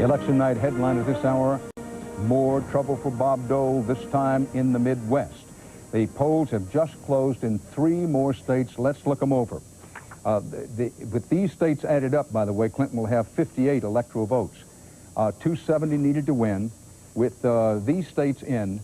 Election night headline at this hour, more trouble for Bob Dole, this time in the Midwest. The polls have just closed in 3 more states. Let's look them over. With these states added up, by the way, Clinton will have 58 electoral votes. 270 needed to win. With these states in,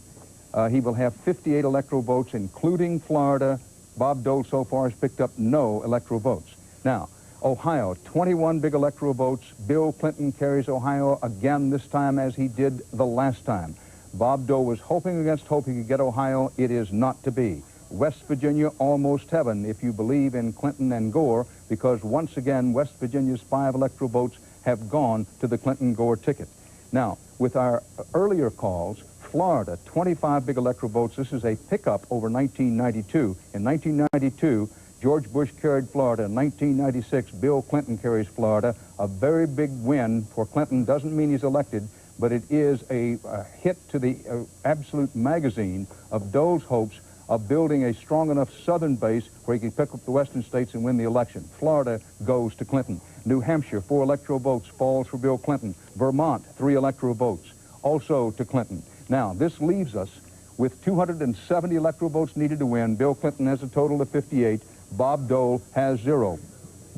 he will have 58 electoral votes, including Florida. Bob Dole so far has picked up no electoral votes. Now, Ohio, 21 big electoral votes. Bill Clinton carries Ohio again this time as he did the last time. Bob Dole was hoping against hope he could get Ohio. It is not to be. West Virginia, almost heaven, if you believe in Clinton and Gore, because once again, West Virginia's 5 electoral votes have gone to the Clinton-Gore ticket. Now, with our earlier calls, Florida, 25 big electoral votes. This is a pickup over 1992. In 1992, George Bush carried Florida. In 1996, Bill Clinton carries Florida. A very big win for Clinton. Doesn't mean he's elected, but it is a hit to the absolute magazine of Dole's hopes of building a strong enough southern base where he can pick up the western states and win the election. Florida goes to Clinton. New Hampshire, 4 electoral votes, falls for Bill Clinton. Vermont, 3 electoral votes, also to Clinton. Now, this leaves us with 270 electoral votes needed to win. Bill Clinton has a total of 58. Bob Dole has 0.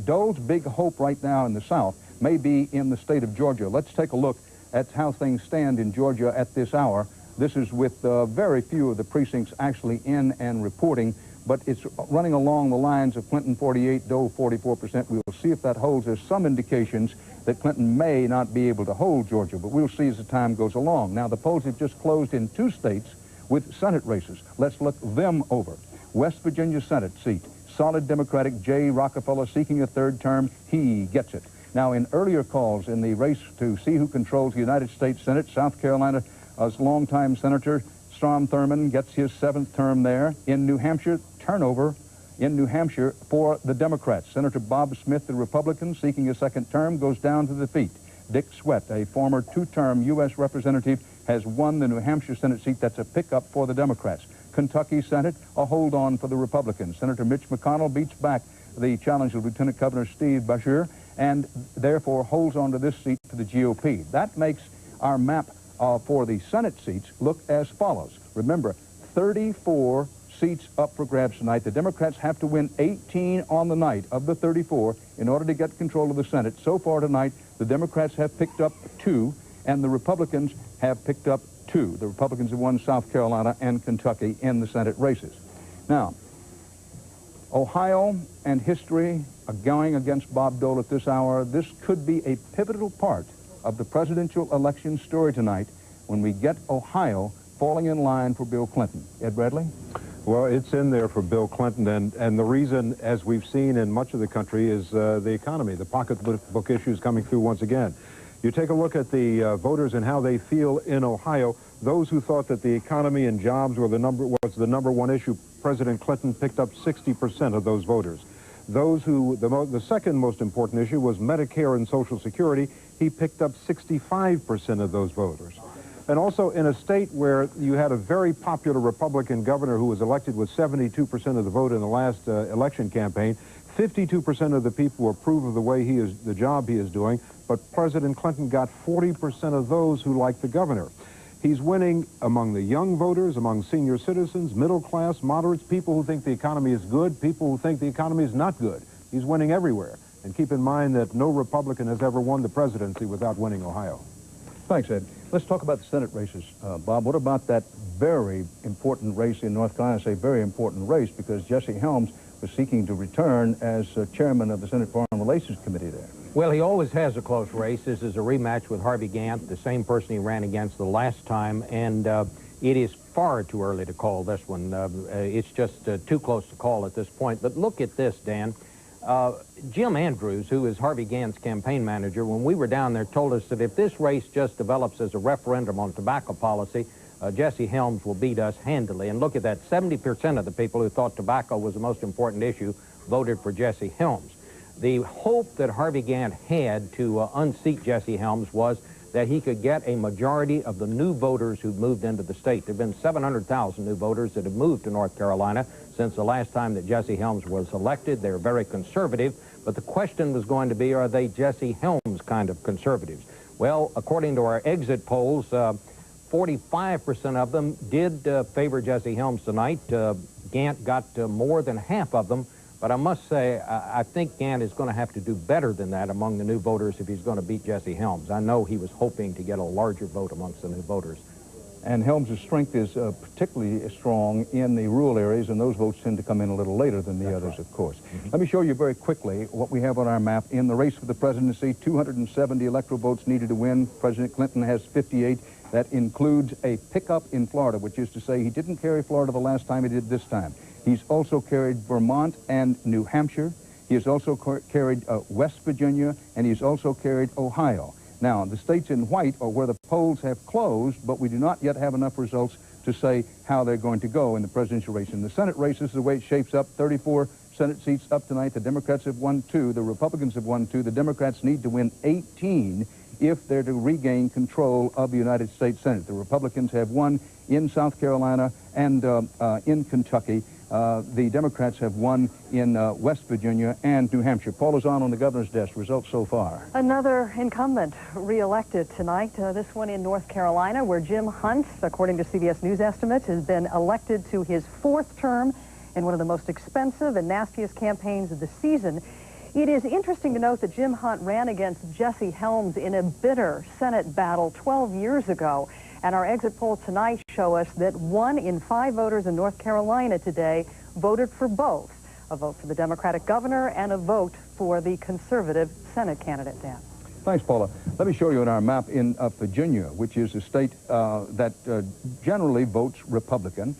Dole's big hope right now in the South may be in the state of Georgia. Let's take a look at how things stand in Georgia at this hour. This is with very few of the precincts actually in and reporting, but it's running along the lines of Clinton 48, Dole 44%. We will see if that holds. There's some indications that Clinton may not be able to hold Georgia, but we'll see as the time goes along. Now, the polls have just closed in 2 states with Senate races. Let's look them over. West Virginia Senate seat, solid Democratic Jay Rockefeller seeking a 3rd term. He gets it. Now, in earlier calls in the race to see who controls the United States Senate, South Carolina, as longtime Senator Strom Thurmond gets his 7th term there. In New Hampshire, turnover in New Hampshire for the Democrats. Senator Bob Smith, the Republican, seeking a 2nd term, goes down to defeat. Dick Swett, a former 2-term U.S. representative, has won the New Hampshire Senate seat. That's a pickup for the Democrats. Kentucky Senate, a hold-on for the Republicans. Senator Mitch McConnell beats back the challenge of Lieutenant Governor Steve Beshear and therefore holds on to this seat for the GOP. That makes our map for the Senate seats look as follows. Remember, 34 seats up for grabs tonight. The Democrats have to win 18 on the night of the 34 in order to get control of the Senate. So far tonight, the Democrats have picked up 2, and the Republicans have picked up 2. The Republicans have won South Carolina and Kentucky in the Senate races. Now, Ohio and history are going against Bob Dole at this hour. This could be a pivotal part of the presidential election story tonight when we get Ohio falling in line for Bill Clinton. Ed Bradley? Well, it's in there for Bill Clinton, and the reason, as we've seen in much of the country, is the economy, the pocketbook issues coming through once again. You take a look at the voters and how they feel in Ohio. Those who thought that the economy and jobs were the number one issue, President Clinton picked up 60% of those voters. Those who, the second most important issue was Medicare and Social Security. He picked up 65% of those voters. And also in a state where you had a very popular Republican governor who was elected with 72% of the vote in the last election campaign, 52% of the people approve of the way the job he is doing, but President Clinton got 40% of those who like the governor. He's winning among the young voters, among senior citizens, middle class, moderates, people who think the economy is good, people who think the economy is not good. He's winning everywhere. And keep in mind that no Republican has ever won the presidency without winning Ohio. Thanks, Ed. Let's talk about the Senate races. Bob, what about that very important race in North Carolina? I say very important race because Jesse Helms was seeking to return as chairman of the Senate Foreign Relations Committee there. Well, he always has a close race. This is a rematch with Harvey Gantt, the same person he ran against the last time, and it is far too early to call this one. It's just too close to call at this point. But look at this, Dan. Jim Andrews, who is Harvey Gantt's campaign manager, when we were down there, told us that if this race just develops as a referendum on tobacco policy, Jesse Helms will beat us handily. And look at that, 70% of the people who thought tobacco was the most important issue voted for Jesse Helms. The hope that Harvey Gantt had to unseat Jesse Helms was that he could get a majority of the new voters who moved into the state. There have been 700,000 new voters that have moved to North Carolina since the last time that Jesse Helms was elected. They're very conservative, But the question was going to be, are they Jesse Helms kind of conservatives? Well, according to our exit polls, 45% of them did favor Jesse Helms tonight. Gantt got more than half of them. But I must say, I think Gantt is going to have to do better than that among the new voters if he's going to beat Jesse Helms. I know he was hoping to get a larger vote amongst the new voters. And Helms' strength is particularly strong in the rural areas, and those votes tend to come in a little later than the others, of course. Let me show you very quickly what we have on our map. In the race for the presidency, 270 electoral votes needed to win. President Clinton has 58. That includes a pickup in Florida, which is to say he didn't carry Florida the last time, he did this time. He's also carried Vermont and New Hampshire. He has also carried West Virginia, and he's also carried Ohio. Now, the states in white are where the polls have closed, but we do not yet have enough results to say how they're going to go in the presidential race. In the Senate race, this is the way it shapes up. 34 Senate seats up tonight. The Democrats have won 2. The Republicans have won 2. The Democrats need to win 18 if they're to regain control of the United States Senate. The Republicans have won in South Carolina and in Kentucky. The Democrats have won in West Virginia and New Hampshire. Paul is on the governor's desk. Results so far. Another incumbent re-elected tonight. This one in North Carolina, where Jim Hunt, according to CBS News estimates, has been elected to his 4th term in one of the most expensive and nastiest campaigns of the season. It is interesting to note that Jim Hunt ran against Jesse Helms in a bitter Senate battle 12 years ago. And our exit polls tonight show us that 1 in 5 voters in North Carolina today voted for both. A vote for the Democratic governor and a vote for the conservative Senate candidate, Dan. Thanks, Paula. Let me show you on our map in Virginia, which is a state that generally votes Republican.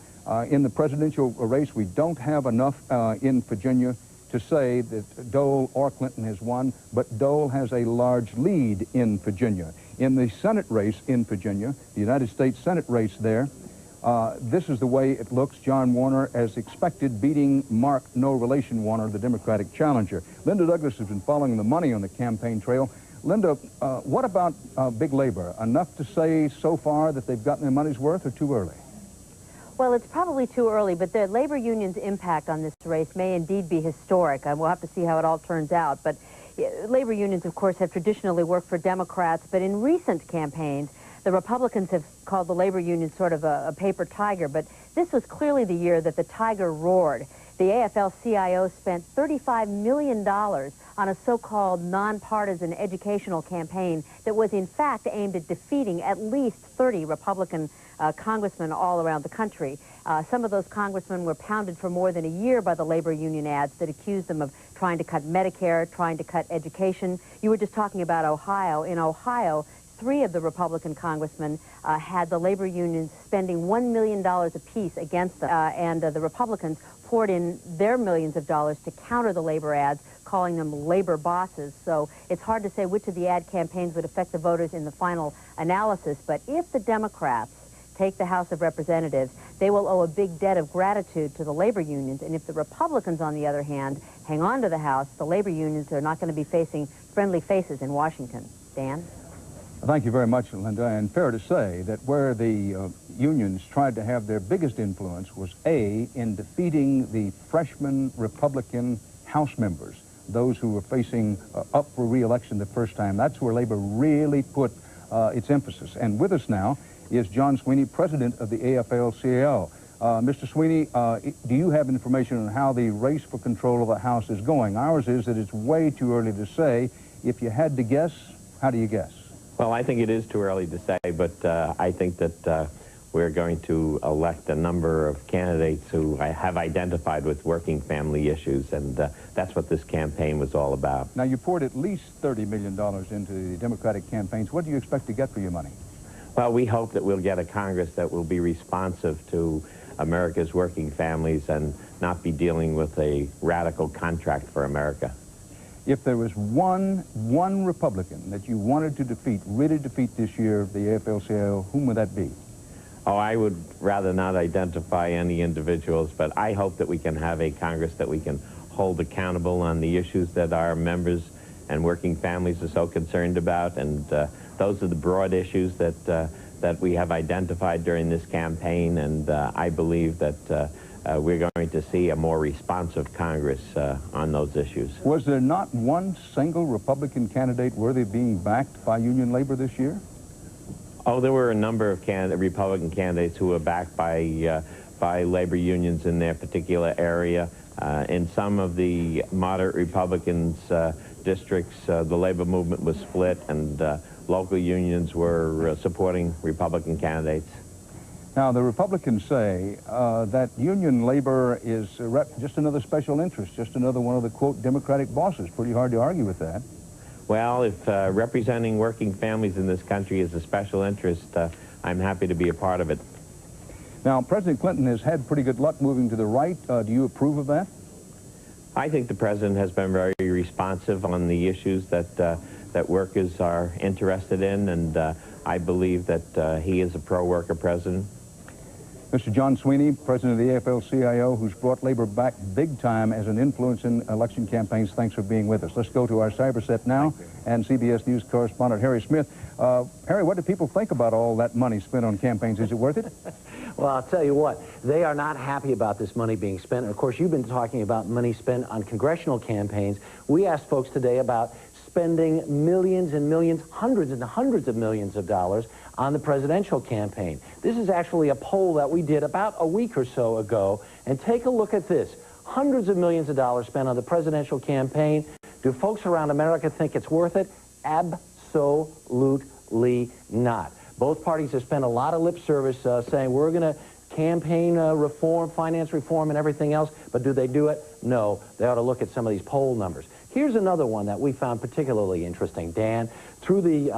In the presidential race, we don't have enough in Virginia to say that Dole or Clinton has won, but Dole has a large lead in Virginia. In the Senate race in Virginia, the United States Senate race there, this is the way it looks. John Warner, as expected, beating Mark No Relation Warner, the Democratic challenger. Linda Douglas has been following the money on the campaign trail. Linda, what about big labor? Enough to say so far that they've gotten their money's worth, or too early? Well, it's probably too early, but the labor union's impact on this race may indeed be historic. We'll have to see how it all turns out. But labor unions, of course, have traditionally worked for Democrats, but in recent campaigns, the Republicans have called the labor union sort of a paper tiger, but this was clearly the year that the tiger roared. The AFL-CIO spent $35 million on a so-called nonpartisan educational campaign that was in fact aimed at defeating at least 30 Republican congressmen all around the country. Some of those congressmen were pounded for more than a year by the labor union ads that accused them of trying to cut Medicare, trying to cut education. You were just talking about Ohio. In Ohio, 3 of the Republican congressmen had the labor unions spending $1 million apiece against them, and the Republicans poured in their millions of dollars to counter the labor ads, calling them labor bosses. So it's hard to say which of the ad campaigns would affect the voters in the final analysis, but if the Democrats take the House of Representatives, they will owe a big debt of gratitude to the labor unions, and if the Republicans, on the other hand, hang on to the House, the labor unions are not going to be facing friendly faces in Washington. Dan? Thank you very much, Linda. And fair to say that where the unions tried to have their biggest influence was, A, in defeating the freshman Republican House members, those who were facing up for re-election the first time. That's where labor really put its emphasis. And with us now is John Sweeney, president of the AFL-CIO. Mr. Sweeney, do you have information on how the race for control of the House is going? Ours is that it's way too early to say. If you had to guess, how do you guess? Well, I think it is too early to say, but I think that we're going to elect a number of candidates who have identified with working family issues, and that's what this campaign was all about. Now, you poured at least $30 million into the Democratic campaigns. What do you expect to get for your money? Well, we hope that we'll get a Congress that will be responsive to America's working families and not be dealing with a radical contract for America. If there was one Republican that you wanted to defeat, really defeat this year, the AFL-CIO, whom would that be? Oh, I would rather not identify any individuals, but I hope that we can have a Congress that we can hold accountable on the issues that our members and working families are so concerned about, and those are the broad issues that we have identified during this campaign, and I believe that we're going to see a more responsive Congress on those issues. Was there not one single Republican candidate worthy of being backed by union labor this year? Oh, there were a number of Republican candidates who were backed by labor unions in their particular area. In some of the moderate Republicans' districts, the labor movement was split, and local unions were supporting Republican candidates. Now, the Republicans say that union labor is just another special interest, just another one of the, quote, Democratic bosses. Pretty hard to argue with that. Well, if representing working families in this country is a special interest, I'm happy to be a part of it. Now, President Clinton has had pretty good luck moving to the right. Do you approve of that? I think the president has been very responsive on the issues that workers are interested in, and I believe that he is a pro-worker president. Mr. John Sweeney, president of the AFL-CIO, who's brought labor back big time as an influence in election campaigns. Thanks for being with us. Let's go to our cyber set now, and CBS News correspondent Harry Smith. Harry, what do people think about all that money spent on campaigns? Is it worth it? Well, I'll tell you what, they are not happy about this money being spent. And of course, you've been talking about money spent on congressional campaigns. We asked folks today about spending millions and millions, hundreds and hundreds of millions of dollars on the presidential campaign. This is actually a poll that we did about a week or so ago. And take a look at this. Hundreds of millions of dollars spent on the presidential campaign. Do folks around America think it's worth it? Absolutely not. Both parties have spent a lot of lip service saying we're going to campaign reform, finance reform, and everything else, but do they do it? No. They ought to look at some of these poll numbers. Here's another one that we found particularly interesting, Dan. Through the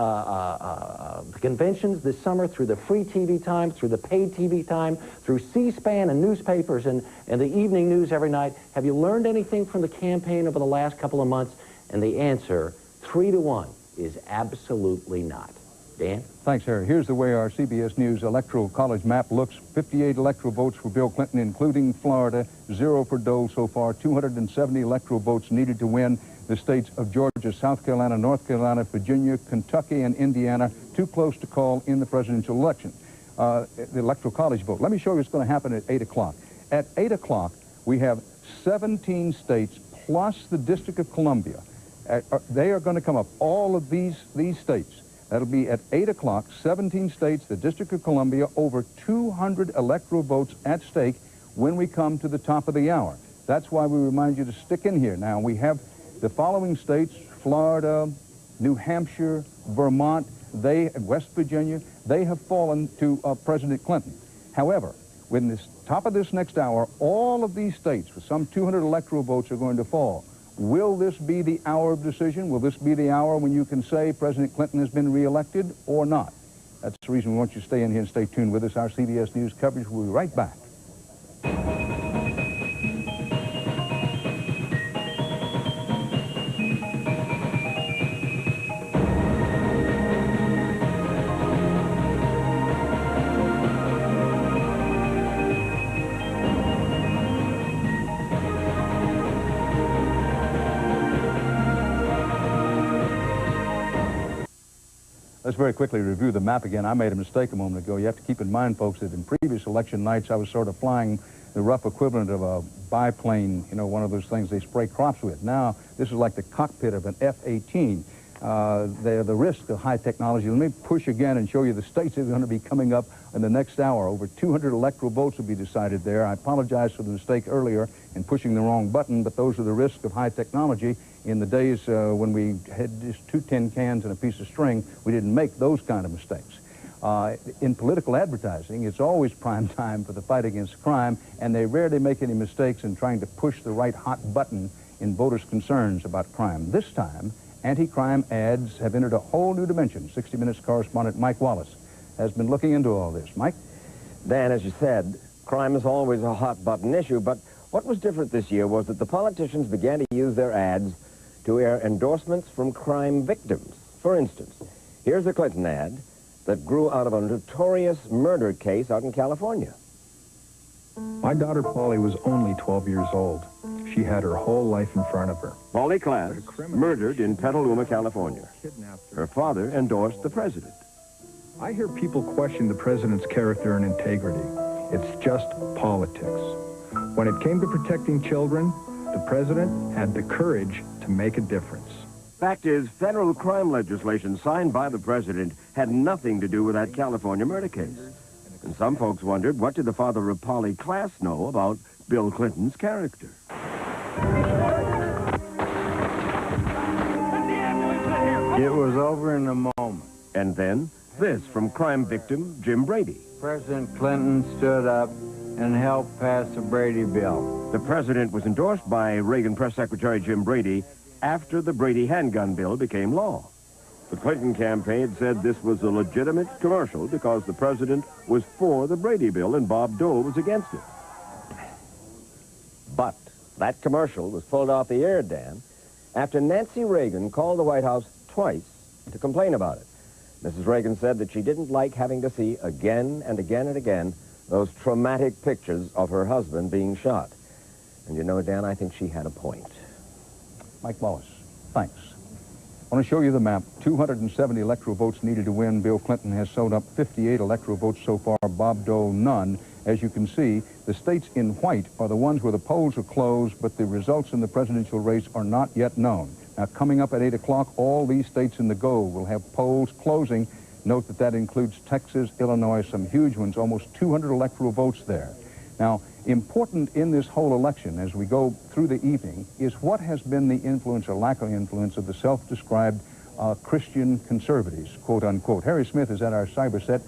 conventions this summer, through the free TV time, through the paid TV time, through C-SPAN and newspapers and the evening news every night, have you learned anything from the campaign over the last couple of months? And the answer, 3-1, is absolutely not. Dan? Thanks, Harry. Here's the way our CBS News Electoral College map looks. 58 electoral votes for Bill Clinton, including Florida, 0 for Dole so far, 270 electoral votes needed to win. The states of Georgia, South Carolina, North Carolina, Virginia, Kentucky, and Indiana, too close to call in the presidential election. The Electoral College vote. Let me show you what's going to happen at 8 o'clock. At 8 o'clock, we have 17 states plus the District of Columbia. They are going to come up, all of these states. That'll be at 8 o'clock, 17 states, the District of Columbia, over 200 electoral votes at stake when we come to the top of the hour. That's why we remind you to stick in here. Now, we have the following states, Florida, New Hampshire, Vermont, West Virginia, they have fallen to President Clinton. However, when this top of this next hour, all of these states with some 200 electoral votes are going to fall. Will this be the hour of decision? Will this be the hour when you can say President Clinton has been reelected or not? That's the reason we want you to stay in here and stay tuned with us. Our CBS News coverage will be right back. Let's very quickly review the map again. I made a mistake a moment ago. You have to keep in mind, folks, that in previous election nights, I was sort of flying the rough equivalent of a biplane, you know, one of those things they spray crops with. Now, this is like the cockpit of an F-18. The risk of high technology. Let me push again and show you the states that are going to be coming up in the next hour. Over 200 electoral votes will be decided there. I apologize for the mistake earlier in pushing the wrong button, but those are the risks of high technology. In the days when we had just 2 tin cans and a piece of string, we didn't make those kind of mistakes. In political advertising, it's always prime time for the fight against crime, and they rarely make any mistakes in trying to push the right hot button in voters' concerns about crime. This time, anti-crime ads have entered a whole new dimension. 60 Minutes correspondent Mike Wallace has been looking into all this. Mike? Dan, as you said, crime is always a hot button issue, but what was different this year was that the politicians began to use their ads to air endorsements from crime victims. For instance, here's a Clinton ad that grew out of a notorious murder case out in California. My daughter Polly was only 12 years old. She had her whole life in front of her. Polly Klaas, murdered in Petaluma, California. Her father endorsed the president. I hear people question the president's character and integrity. It's just politics. When it came to protecting children, the president had the courage to make a difference. Fact is, federal crime legislation signed by the president had nothing to do with that California murder case. And some folks wondered, what did the father of Polly Klaas know about Bill Clinton's character? It was over in a moment. And then, this from crime victim Jim Brady. President Clinton stood up and helped pass the Brady bill. The president was endorsed by Reagan Press Secretary Jim Brady after the Brady handgun bill became law. The Clinton campaign said this was a legitimate commercial because the president was for the Brady bill and Bob Dole was against it. But that commercial was pulled off the air, Dan, after Nancy Reagan called the White House twice to complain about it. Mrs. Reagan said that she didn't like having to see again and again and again those traumatic pictures of her husband being shot. And you know, Dan, I think she had a point. Mike Wallace, thanks. I want to show you the map. 270 electoral votes needed to win. Bill Clinton has sewed up 58 electoral votes so far. Bob Dole, none. As you can see, the states in white are the ones where the polls are closed, but the results in the presidential race are not yet known. Now, coming up at 8 o'clock, all these states in the gold will have polls closing. Note that that includes Texas, Illinois, some huge ones, almost 200 electoral votes there. Now, important in this whole election, as we go through the evening, is what has been the influence or lack of influence of the self-described Christian conservatives, quote unquote. Harry Smith is at our cyber set.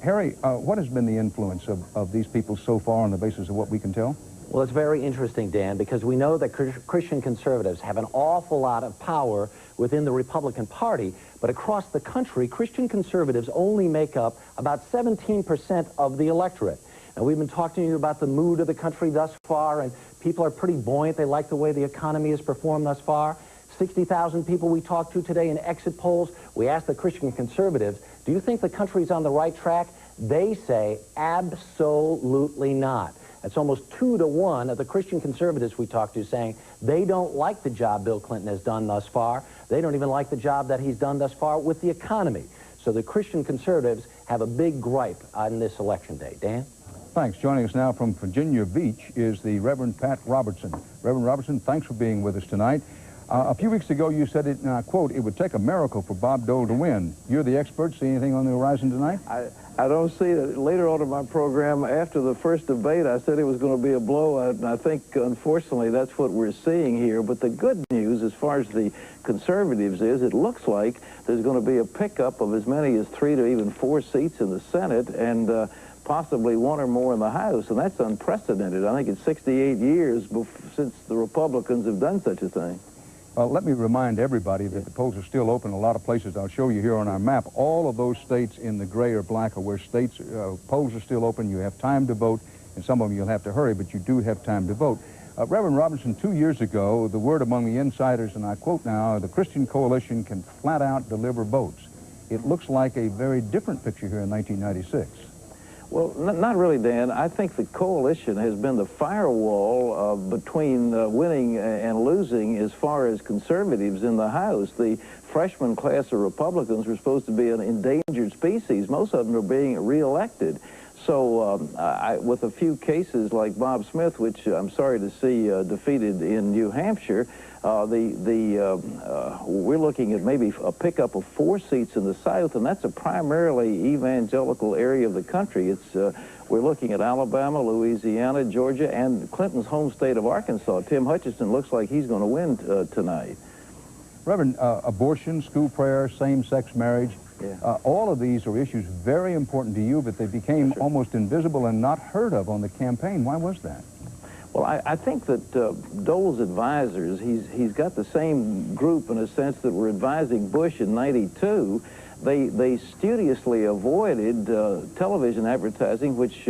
Harry, what has been the influence of these people so far on the basis of what we can tell? Well, it's very interesting, Dan, because we know that Christian conservatives have an awful lot of power within the Republican Party, but across the country, Christian conservatives only make up about 17% of the electorate. And we've been talking to you about the mood of the country thus far, and people are pretty buoyant. They like the way the economy has performed thus far. 60,000 people we talked to today in exit polls. We asked the Christian conservatives, do you think the country's on the right track? They say absolutely not. That's almost 2 to 1 of the Christian conservatives we talked to saying they don't like the job Bill Clinton has done thus far. They don't even like the job that he's done thus far with the economy. So the Christian conservatives have a big gripe on this election day. Dan? Thanks. Joining us now from Virginia Beach is the Reverend Pat Robertson. Reverend Robertson, thanks for being with us tonight. A few weeks ago, you said, and I quote, it would take a miracle for Bob Dole to win. You're the expert. See anything on the horizon tonight? I don't see it. Later on in my program, after the first debate, I said it was going to be a blowout, and I think, unfortunately, that's what we're seeing here. But the good news, as far as the conservatives is, it looks like there's going to be a pickup of as many as 3 to even 4 seats in the Senate, and possibly 1 or more in the House, and that's unprecedented. I think it's 68 years since the Republicans have done such a thing. Well, let me remind everybody that the polls are still open in a lot of places. I'll show you here on our map. All of those states in the gray or black are where polls are still open. You have time to vote, and some of them you'll have to hurry, but you do have time to vote. Reverend Robinson, 2 years ago, the word among the insiders, and I quote now, the Christian coalition can flat out deliver votes. It looks like a very different picture here in 1996. Well, not really, Dan. I think the coalition has been the firewall between winning and losing as far as conservatives in the House. The freshman class of Republicans were supposed to be an endangered species. Most of them are being reelected. So with a few cases like Bob Smith, which I'm sorry to see defeated in New Hampshire, we're looking at maybe a pickup of 4 seats in the South, and that's a primarily evangelical area of the country. We're looking at Alabama, Louisiana, Georgia, and Clinton's home state of Arkansas. Tim Hutchinson looks like he's going to win tonight. Reverend, abortion, school prayer, same-sex marriage, yeah. All of these are issues very important to you, but they became almost invisible and not heard of on the campaign. Why was that? Well, I think that Dole's advisors, he's got the same group in a sense that were advising Bush in '92. They studiously avoided television advertising, which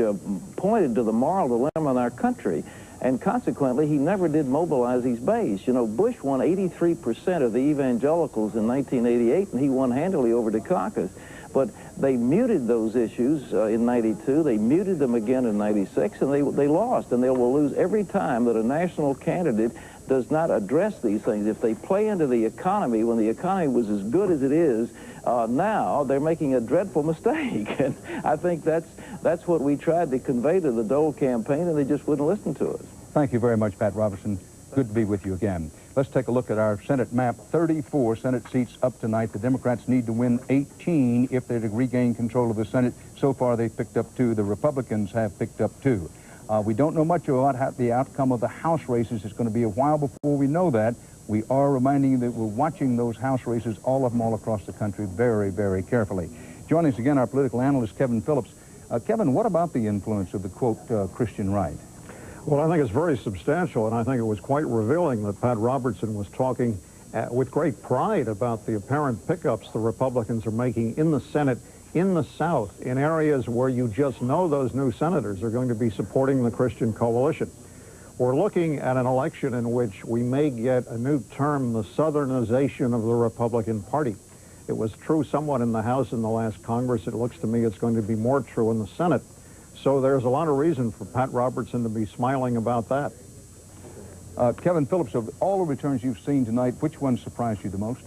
pointed to the moral dilemma in our country. And consequently, he never did mobilize his base. You know, Bush won 83% of the evangelicals in 1988, and he won handily over Dukakis. But they muted those issues in '92. They muted them again in '96, and they lost. And they will lose every time that a national candidate does not address these things. If they play into the economy, when the economy was as good as it is, Now they're making a dreadful mistake, and I think that's what we tried to convey to the Dole campaign, and they just wouldn't listen to us. Thank you very much, Pat Robertson. Good to be with you again. Let's take a look at our Senate map. 34 Senate seats up tonight. The Democrats need to win 18 if they're to regain control of the Senate. So far, they've picked up 2. The Republicans have picked up 2. We don't know much about how the outcome of the House races. It's going to be a while before we know that. We are reminding you that we're watching those House races, all of them all across the country, very, very carefully. Joining us again, our political analyst, Kevin Phillips. Kevin, what about the influence of the, quote, Christian right? Well, I think it's very substantial, and I think it was quite revealing that Pat Robertson was talking with great pride about the apparent pickups the Republicans are making in the Senate, in the South, in areas where you just know those new senators are going to be supporting the Christian coalition. We're looking at an election in which we may get a new term, the Southernization of the Republican Party. It was true somewhat in the House in the last Congress. It looks to me it's going to be more true in the Senate. So there's a lot of reason for Pat Robertson to be smiling about that. Kevin Phillips, of all the returns you've seen tonight, which one surprised you the most?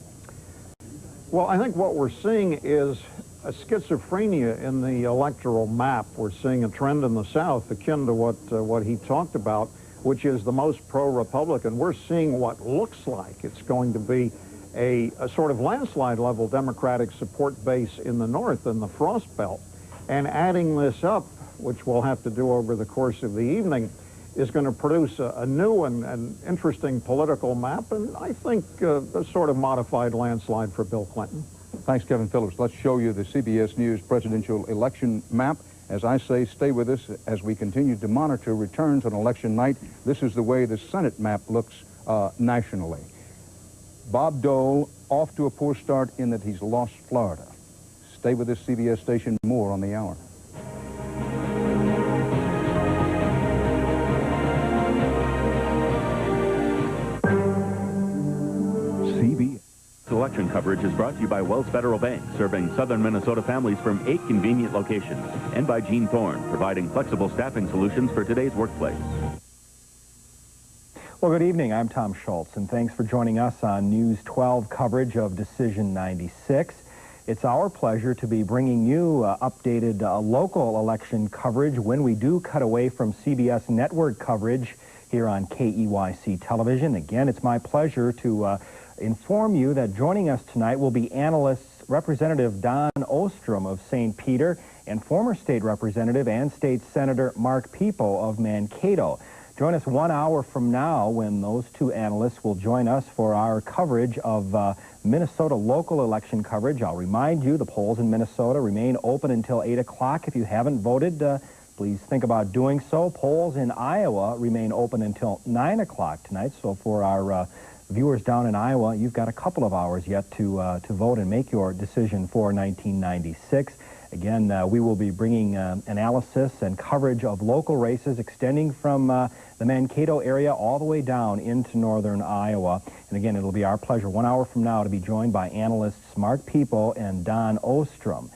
Well, I think what we're seeing is a schizophrenia in the electoral map. We're seeing a trend in the South akin to what he talked about, which is the most pro-Republican. We're seeing what looks like it's going to be a sort of landslide-level Democratic support base in the North, in the Frost Belt. And adding this up, which we'll have to do over the course of the evening, is going to produce a new and interesting political map, and I think a sort of modified landslide for Bill Clinton. Thanks, Kevin Phillips. Let's show you the CBS News presidential election map. As I say, stay with us as we continue to monitor returns on election night. This is the way the Senate map looks nationally. Bob Dole off to a poor start in that he's lost Florida. Stay with this CBS station. More on the hour. CBS election coverage is brought to you by Wells Federal Bank, serving southern Minnesota families from 8 convenient locations, and by Gene Thorne, providing flexible staffing solutions for today's workplace. Well, good evening. I'm Tom Schultz, and thanks for joining us on News 12 coverage of Decision 96. It's our pleasure to be bringing you updated local election coverage when we do cut away from CBS network coverage here on KEYC television. Again, it's my pleasure to inform you that joining us tonight will be analyst Representative Don Ostrom of St. Peter and former state representative and state senator Mark People of Mankato. Join us 1 hour from now when those two analysts will join us for our coverage of Minnesota local election coverage. I'll remind you the polls in Minnesota remain open until 8 o'clock. If you haven't voted, please think about doing so. Polls in Iowa remain open until 9 o'clock tonight. So for our viewers down in Iowa, you've got a couple of hours yet to vote and make your decision for 1996. Again, we will be bringing analysis and coverage of local races extending from the Mankato area all the way down into northern Iowa. And again, it'll be our pleasure 1 hour from now to be joined by analysts Mark People and Don Ostrom.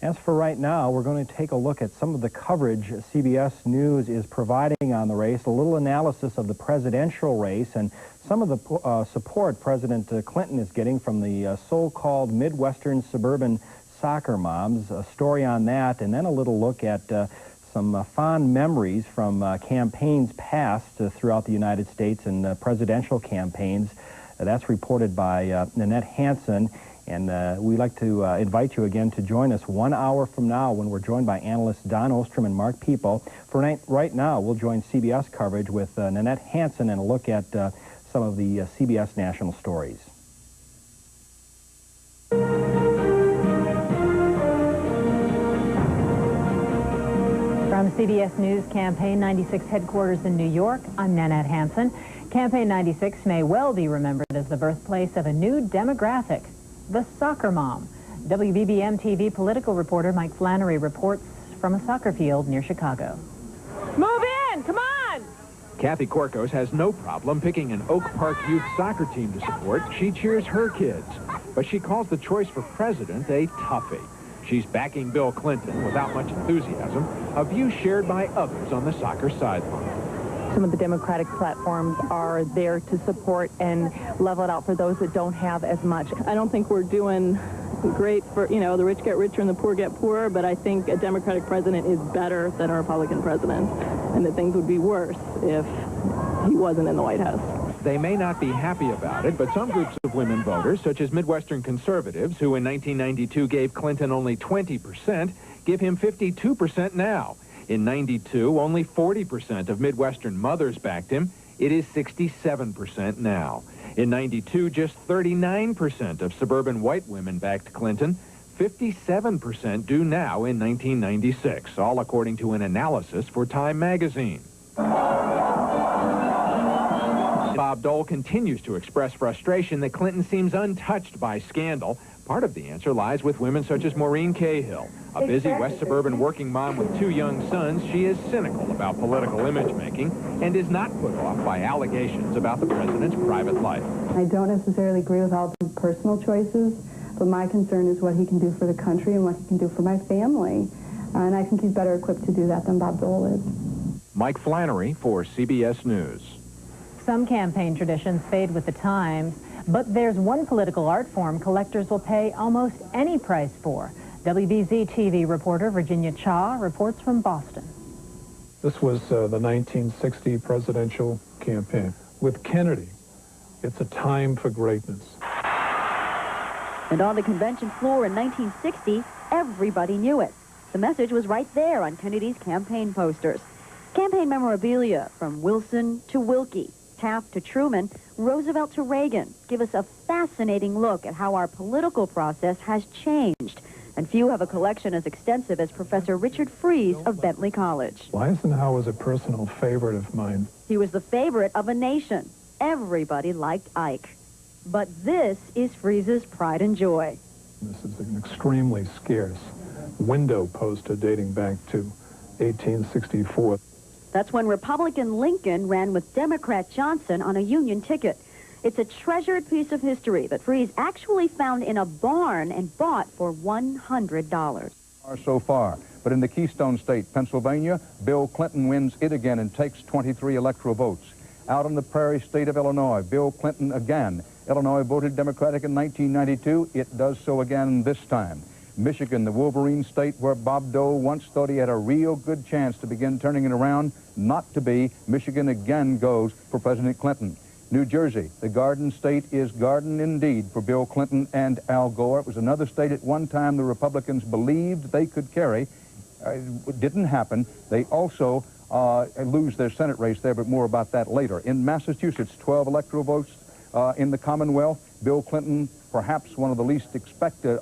As for right now, we're going to take a look at some of the coverage CBS News is providing on the race, a little analysis of the presidential race, and some of the support President Clinton is getting from the so-called Midwestern suburban soccer moms, a story on that, and then a little look at some fond memories from campaigns past throughout the United States and presidential campaigns. That's reported by Nanette Hansen. And we'd like to invite you again to join us 1 hour from now when we're joined by analysts Don Ostrom and Mark People. For right now, we'll join CBS coverage with Nanette Hansen and a look at some of the CBS national stories. From CBS News Campaign 96 headquarters in New York, I'm Nanette Hansen. Campaign 96 may well be remembered as the birthplace of a new demographic, the soccer mom. WBBM-TV political reporter Mike Flannery reports from a soccer field near Chicago. Move in! Come on! Kathy Korkos has no problem picking an Oak Park youth soccer team to support. She cheers her kids. But she calls the choice for president a toughie. She's backing Bill Clinton without much enthusiasm, a view shared by others on the soccer sideline. Some of the Democratic platforms are there to support and level it out for those that don't have as much. I don't think we're doing great for, you know, the rich get richer and the poor get poorer, but I think a Democratic president is better than a Republican president, and that things would be worse if he wasn't in the White House. They may not be happy about it, but some groups of women voters, such as Midwestern conservatives, who in 1992 gave Clinton only 20%, give him 52% now. In 92, only 40% of Midwestern mothers backed him. It is 67% now. In 92, just 39% of suburban white women backed Clinton. 57% do now in 1996, all according to an analysis for Time magazine. Bob Dole continues to express frustration that Clinton seems untouched by scandal. Part of the answer lies with women such as Maureen Cahill. A busy West suburban working mom with 2 young sons, she is cynical about political image-making and is not put off by allegations about the president's private life. I don't necessarily agree with all the personal choices, but my concern is what he can do for the country and what he can do for my family. And I think he's better equipped to do that than Bob Dole is. Mike Flannery for CBS News. Some campaign traditions fade with the times, but there's one political art form collectors will pay almost any price for. WBZ TV reporter Virginia Cha reports from Boston. This was the 1960 presidential campaign. With Kennedy, it's a time for greatness. And on the convention floor in 1960, everybody knew it. The message was right there on Kennedy's campaign posters. Campaign memorabilia from Wilson to Wilkie, Taft to Truman, Roosevelt to Reagan give us a fascinating look at how our political process has changed. And few have a collection as extensive as Professor Richard Fries of Bentley College. Eisenhower was a personal favorite of mine. He was the favorite of a nation. Everybody liked Ike. But this is Fries's pride and joy. This is an extremely scarce window poster dating back to 1864. That's when Republican Lincoln ran with Democrat Johnson on a Union ticket. It's a treasured piece of history that Fries actually found in a barn and bought for $100. So far, but in the Keystone State, Pennsylvania, Bill Clinton wins it again and takes 23 electoral votes. Out in the prairie state of Illinois, Bill Clinton again. Illinois voted Democratic in 1992. It does so again this time. Michigan, the Wolverine state where Bob Dole once thought he had a real good chance to begin turning it around. Not to be. Michigan again goes for President Clinton. New Jersey, the Garden State, is garden indeed for Bill Clinton and Al Gore. It was another state at one time the Republicans believed they could carry. It didn't happen. They also lose their Senate race there, but more about that later. In Massachusetts, 12 electoral votes in the Commonwealth. Bill Clinton, perhaps one of the least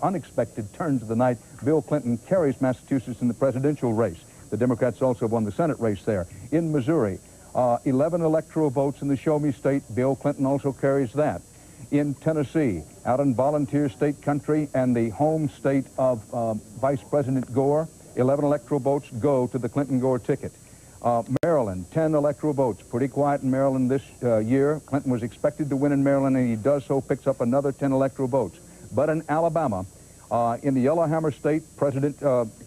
unexpected turns of the night, Bill Clinton carries Massachusetts in the presidential race. The Democrats also won the Senate race there. In Missouri, 11 electoral votes in the Show Me State. Bill Clinton also carries that. In Tennessee, out in volunteer state country and the home state of Vice President Gore, 11 electoral votes go to the Clinton-Gore ticket. Maryland, 10 electoral votes. Pretty quiet in Maryland this year. Clinton was expected to win in Maryland, and he does so, picks up another 10 electoral votes. But in Alabama, in the Yellowhammer State, President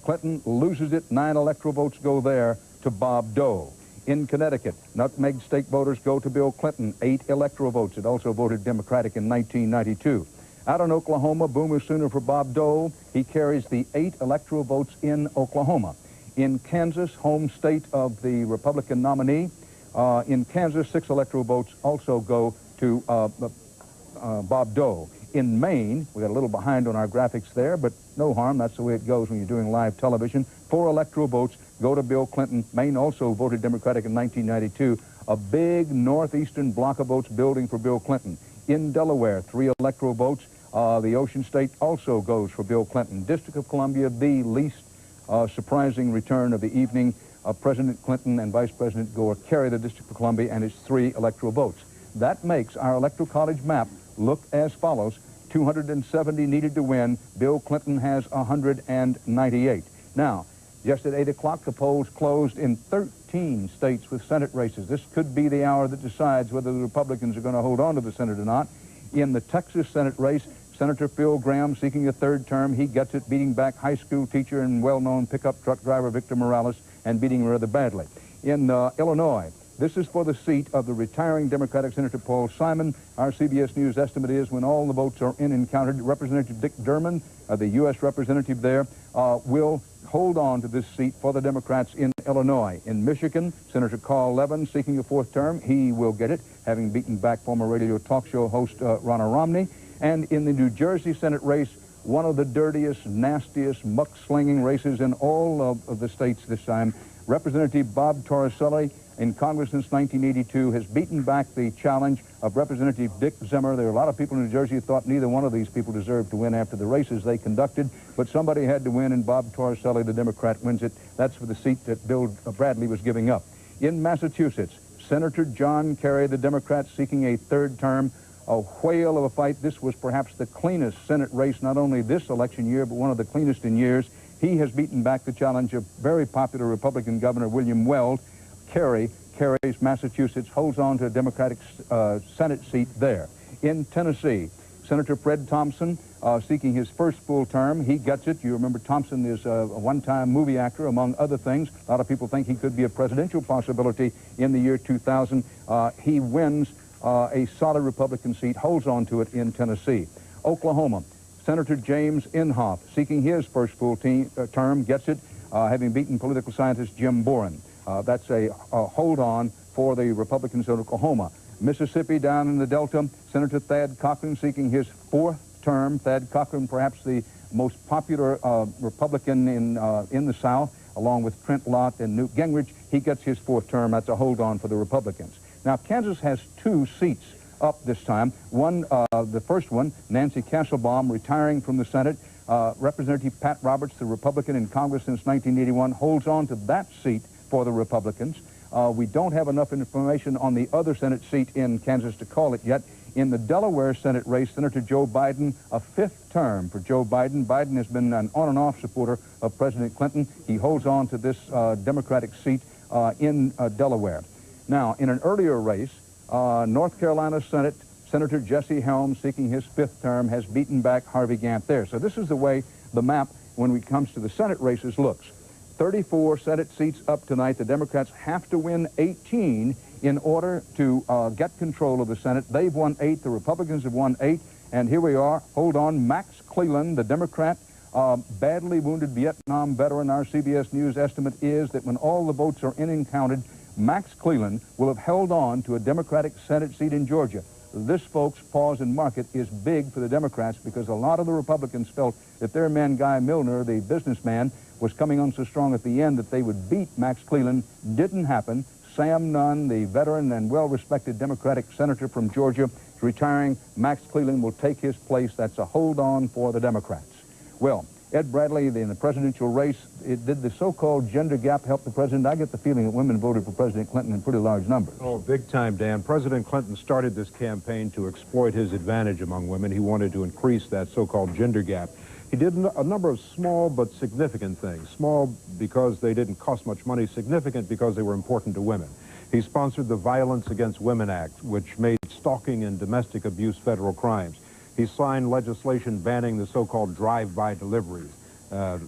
Clinton loses it. 9 electoral votes go there to Bob Dole. In Connecticut, nutmeg state voters go to Bill Clinton. 8 electoral votes. It also voted Democratic in 1992. Out in Oklahoma, boomer sooner for Bob Dole. He carries the 8 electoral votes in Oklahoma. In Kansas, home state of the Republican nominee, in Kansas, 6 electoral votes also go to Bob Dole. In Maine, we got a little behind on our graphics there, but no harm. That's the way it goes when you're doing live television. 4 electoral votes go to Bill Clinton. Maine also voted Democratic in 1992. A big northeastern block of votes building for Bill Clinton. In Delaware, 3 electoral votes. The Ocean State also goes for Bill Clinton. District of Columbia, the least surprising return of the evening. President Clinton and Vice President Gore carry the District of Columbia, and it's 3 electoral votes. That makes our Electoral College map look as follows. 270 needed to win. Bill Clinton has 198. Now, just at 8 o'clock, the polls closed in 13 states with Senate races. This could be the hour that decides whether the Republicans are going to hold on to the Senate or not. In the Texas Senate race, Senator Phil Gramm seeking a 3rd term. He gets it, beating back high school teacher and well-known pickup truck driver Victor Morales and beating him rather badly. In Illinois, This is for the seat of the retiring Democratic Senator Paul Simon. Our CBS News estimate is when all the votes are in and counted, Representative Dick Durbin, the U.S. representative there, will hold on to this seat for the Democrats in Illinois. In Michigan, Senator Carl Levin, seeking a fourth term, he will get it, having beaten back former radio talk show host Ronna Romney. And in the New Jersey Senate race, one of the dirtiest, nastiest, muck-slinging races in all of the states this time, Representative Bob Torricelli, in Congress since 1982, has beaten back the challenge of Representative Dick Zimmer. There are a lot of people in New Jersey who thought neither one of these people deserved to win after the races they conducted, but somebody had to win, and Bob Torricelli, the Democrat, wins it. That's for the seat that Bill Bradley was giving up. In Massachusetts, Senator John Kerry, the Democrat, seeking a third term. A whale of a fight. This was perhaps the cleanest Senate race, not only this election year, but one of the cleanest in years. He has beaten back the challenge of very popular Republican Governor William Weld. Kerry's Massachusetts holds on to a Democratic Senate seat there. In Tennessee, Senator Fred Thompson, seeking his first full term. He gets it. You remember Thompson is a one-time movie actor, among other things. A lot of people think he could be a presidential possibility in the year 2000. He wins a solid Republican seat, holds on to it in Tennessee. Oklahoma, Senator James Inhofe, seeking his first full term, gets it, having beaten political scientist Jim Boren. That's a hold on for the Republicans of Oklahoma. Mississippi, down in the Delta, Senator Thad Cochran seeking his fourth term. Thad Cochran, perhaps the most popular Republican in the South, along with Trent Lott and Newt Gingrich. He gets his fourth term. That's a hold on for the Republicans. Now, Kansas has two seats up this time. One, the first one, Nancy Castlebaum, retiring from the Senate. Representative Pat Roberts, the Republican in Congress since 1981, holds on to that seat for the Republicans. We don't have enough information on the other Senate seat in Kansas to call it yet. In the Delaware Senate race, Senator Joe Biden, a fifth term for Joe Biden. Biden has been an on-and-off supporter of President Clinton. He holds on to this Democratic seat in Delaware. Now, in an earlier race, North Carolina Senate, Senator Jesse Helms, seeking his fifth term, has beaten back Harvey Gantt there. So this is the way the map, when it comes to the Senate races, looks. 34 Senate seats up tonight. The Democrats have to win 18 in order to get control of the Senate. They've won 8. The Republicans have won 8. And here we are. Hold on. Max Cleland, the Democrat, badly wounded Vietnam veteran. Our CBS News estimate is that when all the votes are in and counted, Max Cleland will have held on to a Democratic Senate seat in Georgia. This, folks, pause and mark it, is big for the Democrats because a lot of the Republicans felt that their man, Guy Milner, the businessman, was coming on so strong at the end that they would beat Max Cleland. Didn't happen. Sam Nunn, the veteran and well-respected Democratic senator from Georgia, is retiring. Max Cleland will take his place. That's a hold-on for the Democrats. Well, Ed Bradley, in the presidential race, did the so-called gender gap help the president? I get the feeling that women voted for President Clinton in pretty large numbers. Oh, big time, Dan. President Clinton started this campaign to exploit his advantage among women. He wanted to increase that so-called gender gap. He did a number of small but significant things. Small because they didn't cost much money, significant because they were important to women. He sponsored the Violence Against Women Act, which made stalking and domestic abuse federal crimes. He signed legislation banning the so-called drive-by deliveries,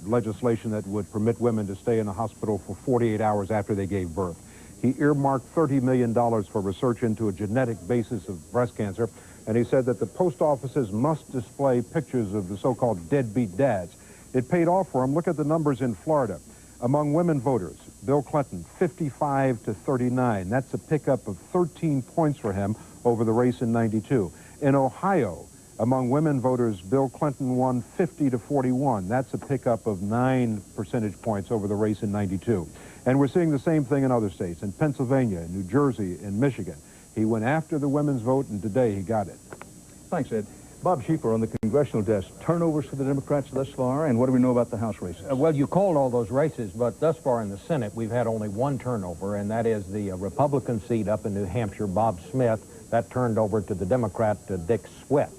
legislation that would permit women to stay in a hospital for 48 hours after they gave birth. He earmarked $30 million for research into a genetic basis of breast cancer, and he said that the post offices must display pictures of the so-called deadbeat dads. It paid off for him. Look at the numbers in Florida. Among women voters, Bill Clinton, 55 to 39. That's a pickup of 13 points for him over the race in '92. In Ohio, among women voters, Bill Clinton won 50 to 41. That's a pickup of 9 percentage points over the race in '92. And we're seeing the same thing in other states, in Pennsylvania, in New Jersey, in Michigan. He went after the women's vote, and today he got it. Thanks, Ed. Bob Schieffer on the congressional desk. Turnovers for the Democrats thus far, and what do we know about the House races? Well, you called all those races, but thus far in the Senate, we've had only one turnover, and that is the Republican seat up in New Hampshire, Bob Smith. That turned over to the Democrat, Dick Swett.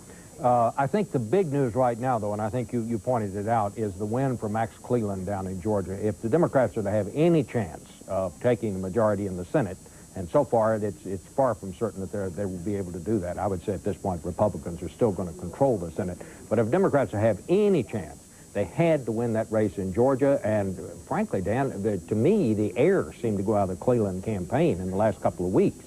I think the big news right now, though, and I think you pointed it out, is the win for Max Cleland down in Georgia. If the Democrats are to have any chance of taking the majority in the Senate, and so far it's far from certain that they will be able to do that. I would say at this point Republicans are still going to control the Senate. But if Democrats have any chance, They had to win that race in Georgia, and frankly, Dan, to me, the air seemed to go out of the Cleveland campaign in the last couple of weeks.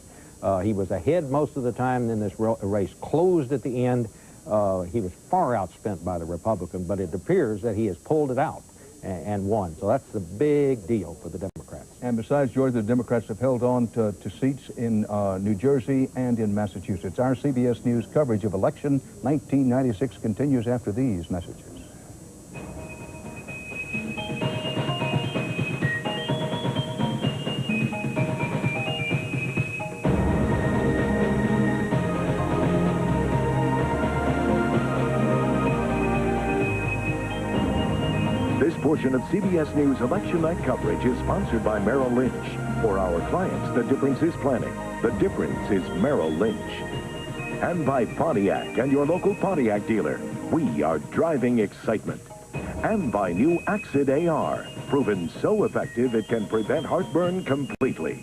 He was ahead most of the time, then this race closed at the end. He was far outspent by the Republican, but it appears that he has pulled it out and won. So that's a big deal for the Democrats. And besides Georgia, the Democrats have held on to seats in New Jersey and in Massachusetts. Our CBS News coverage of election 1996 continues after these messages. This portion of CBS News Election Night coverage is sponsored by Merrill Lynch. For our clients, the difference is planning. The difference is Merrill Lynch. And by Pontiac and your local Pontiac dealer. We are driving excitement. And by new Axid AR, proven so effective it can prevent heartburn completely.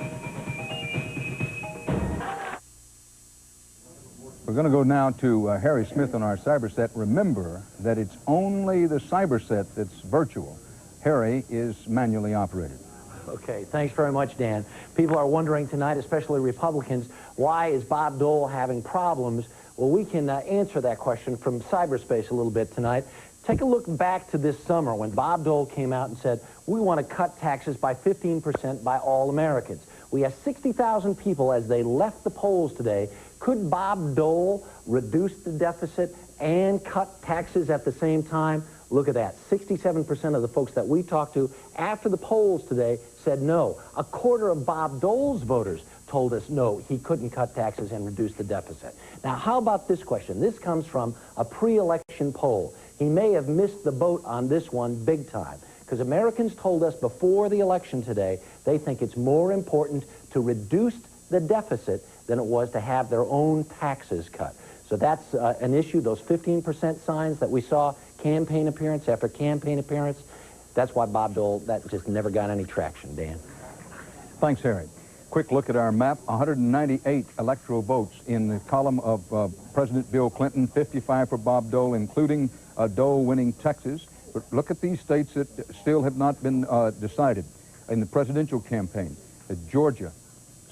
We're going to go now to Harry Smith on our cyber set. Remember that it's only the cyber set that's virtual. Harry is manually operated. Okay, thanks very much, Dan. People are wondering tonight, especially Republicans, why is Bob Dole having problems? Well, we can answer that question from cyberspace a little bit tonight. Take a look back to this summer when Bob Dole came out and said, we want to cut taxes by 15% by all Americans. We have 60,000 people as they left the polls today. Could Bob Dole reduce the deficit and cut taxes at the same time? Look at that. 67% of the folks that we talked to after the polls today said no. A quarter of Bob Dole's voters told us no, he couldn't cut taxes and reduce the deficit. Now, how about this question? This comes from a pre-election poll. He may have missed the boat on this one big time, because Americans told us before the election today they think it's more important to reduce the deficit than it was to have their own taxes cut. So that's an issue, those 15% signs that we saw campaign appearance after campaign appearance. That's why Bob Dole, that just never got any traction, Dan. Thanks, Harry. Quick look at our map. 198 electoral votes in the column of President Bill Clinton, 55 for Bob Dole, including Dole winning Texas. But look at these states that still have not been decided in the presidential campaign. Georgia,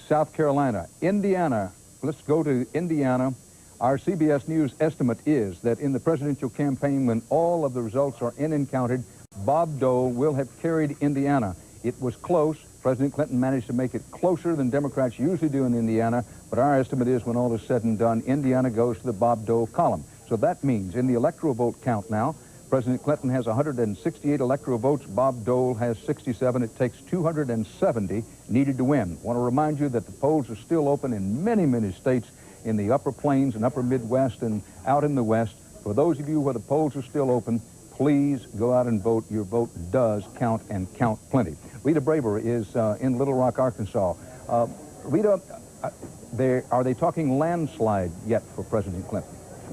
South Carolina, Indiana. Let's go to Indiana. Our CBS News estimate is that in the presidential campaign, when all of the results are in and counted, Bob Dole will have carried Indiana. It was close. President Clinton managed to make it closer than Democrats usually do in Indiana, but our estimate is when all is said and done, Indiana goes to the Bob Dole column. So that means in the electoral vote count now, President Clinton has 168 electoral votes. Bob Dole has 67. It takes 270 needed to win. I want to remind you that the polls are still open in many, many states in the upper plains and upper Midwest and out in the West. For those of you where the polls are still open, please go out and vote. Your vote does count and count plenty. Rita Braver is in Little Rock, Arkansas. Rita, are they talking landslide yet for President Clinton?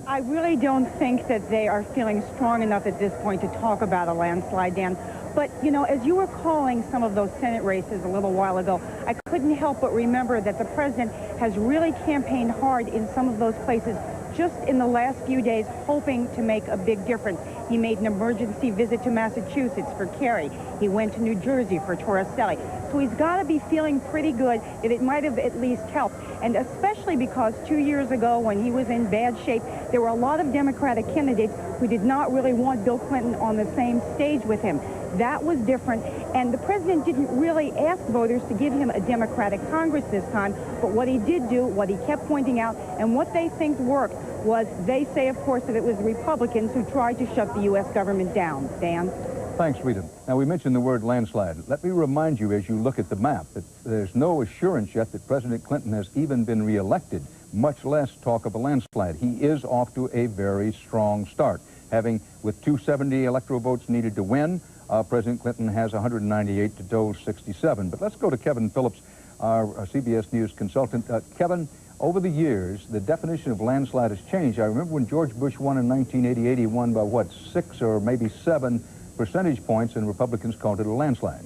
I really don't think that they are feeling strong enough at this point to talk about a landslide, Dan. But, you know, as you were calling some of those Senate races a little while ago, I couldn't help but remember that the president has really campaigned hard in some of those places just in the last few days, hoping to make a big difference. He made an emergency visit to Massachusetts for Kerry. He went to New Jersey for Torricelli. So he's got to be feeling pretty good that it might have at least helped. And especially because 2 years ago, when he was in bad shape, there were a lot of Democratic candidates who did not really want Bill Clinton on the same stage with him. That was different, and the president didn't really ask voters to give him a Democratic Congress this time, but what he did do, what he kept pointing out, and what they think worked was, they say, of course, that it was the Republicans who tried to shut the U.S. government down. Dan? Thanks, Rita. Now, we mentioned the word landslide. Let me remind you, as you look at the map, that there's no assurance yet that President Clinton has even been reelected, much less talk of a landslide. He is off to a very strong start, having, with 270 electoral votes needed to win, President Clinton has 198 to Dole's 67. But let's go to Kevin Phillips, our CBS News consultant. Kevin, over the years, the definition of landslide has changed. I remember when George Bush won in 1988, he won by, what, 6 or maybe 7 percentage points, and Republicans called it a landslide.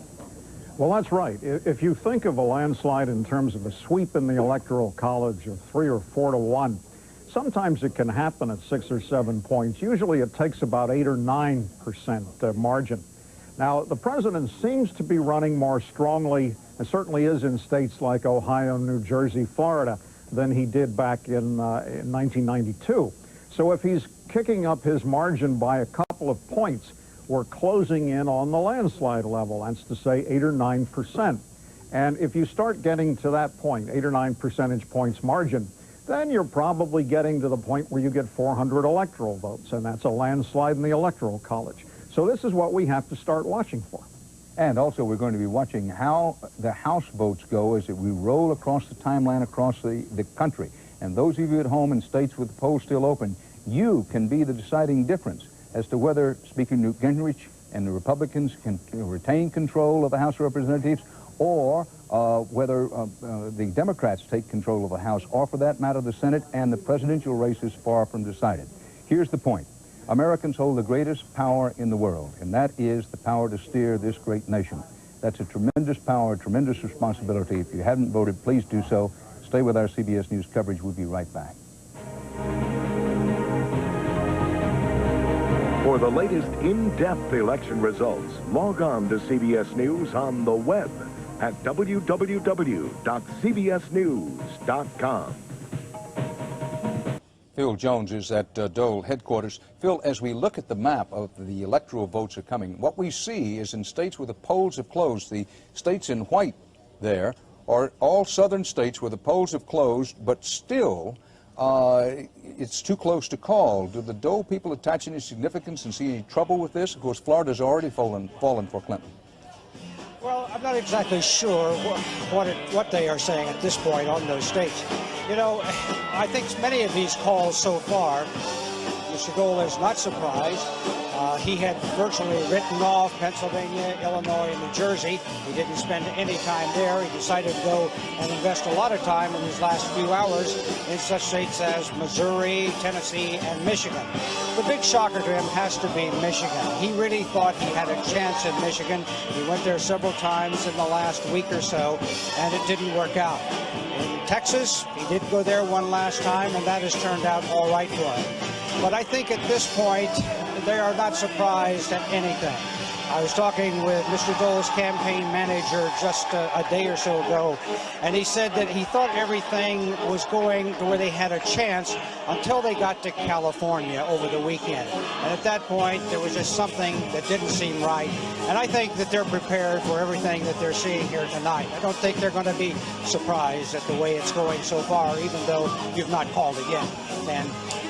Well, that's right. If you think of a landslide in terms of a sweep in the Electoral College of 3 or 4 to 1, sometimes it can happen at 6 or 7 points. Usually it takes about 8 or 9% margin. Now, the president seems to be running more strongly, and certainly is in states like Ohio, New Jersey, Florida, than he did back in 1992. So if he's kicking up his margin by a couple of points, we're closing in on the landslide level. That's to say 8 or 9%. And if you start getting to that point, 8 or 9 percentage points margin, then you're probably getting to the point where you get 400 electoral votes, and that's a landslide in the Electoral College. So this is what we have to start watching for. And also we're going to be watching how the House votes go as we roll across the timeline across the country. And those of you at home in states with the polls still open, you can be the deciding difference as to whether Speaker Newt Gingrich and the Republicans can retain control of the House of Representatives, or whether the Democrats take control of the House, or for that matter the Senate, and the presidential race is far from decided. Here's the point. Americans hold the greatest power in the world, and that is the power to steer this great nation. That's a tremendous power, a tremendous responsibility. If you haven't voted, please do so. Stay with our CBS News coverage. We'll be right back. For the latest in-depth election results, log on to CBS News on the web at www.cbsnews.com. Phil Jones is at Dole headquarters. Phil, as we look at the map of the electoral votes are coming, what we see is in states where the polls have closed, the states in white there are all southern states where the polls have closed, but still it's too close to call. Do the Dole people attach any significance and see any trouble with this? Of course, Florida's already fallen for Clinton. Well, I'm not exactly sure what they are saying at this point on those states. You know, I think many of these calls so far, Mr. Dole is not surprised. He had virtually written off Pennsylvania, Illinois, and New Jersey. He didn't spend any time there. He decided to go and invest a lot of time in these last few hours in such states as Missouri, Tennessee, and Michigan. The big shocker to him has to be Michigan. He really thought he had a chance in Michigan. He went there several times in the last week or so, and it didn't work out. In Texas, he did go there one last time, and that has turned out all right for him. But I think at this point, they are not surprised at anything. I was talking with Mr. Dole's campaign manager just a day or so ago, and he said that he thought everything was going to where they had a chance until they got to California over the weekend. And at that point, there was just something that didn't seem right. And I think that they're prepared for everything that they're seeing here tonight. I don't think they're going to be surprised at the way it's going so far, even though you've not called it yet. And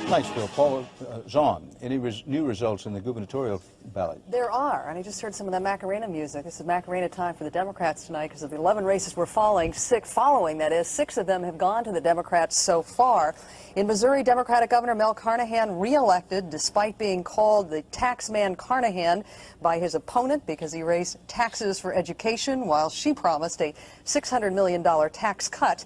thanks, Bill. Paul Zahn, any new results in the gubernatorial ballot? There are, and I just heard some of that Macarena music. This is Macarena time for the Democrats tonight because of the 11 races we're following, six of them have gone to the Democrats so far. In Missouri, Democratic Governor Mel Carnahan reelected despite being called the tax man Carnahan by his opponent because he raised taxes for education while she promised a $600 million tax cut.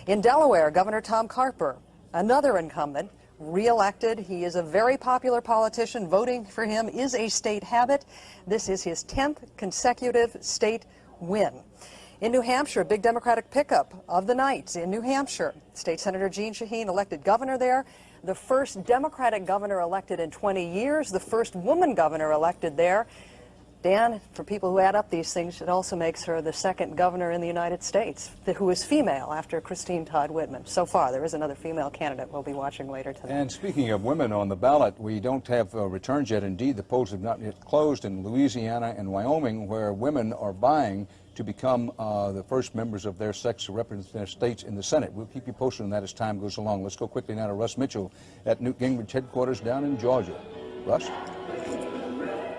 In Delaware, Governor Tom Carper, another incumbent, reelected. He is a very popular politician. Voting for him is a state habit. This is his 10th consecutive state win. In New Hampshire, a big Democratic pickup of the night in New Hampshire. State Senator Jeanne Shaheen elected governor there. The first Democratic governor elected in 20 years. The first woman governor elected there. Dan, for people who add up these things, it also makes her the second governor in the United States who is female after Christine Todd Whitman. So far, there is another female candidate we'll be watching later tonight. And speaking of women on the ballot, we don't have returns yet. Indeed, the polls have not yet closed in Louisiana and Wyoming, where women are vying to become the first members of their sex to represent their states in the Senate. We'll keep you posted on that as time goes along. Let's go quickly now to Russ Mitchell at Newt Gingrich headquarters down in Georgia. Russ?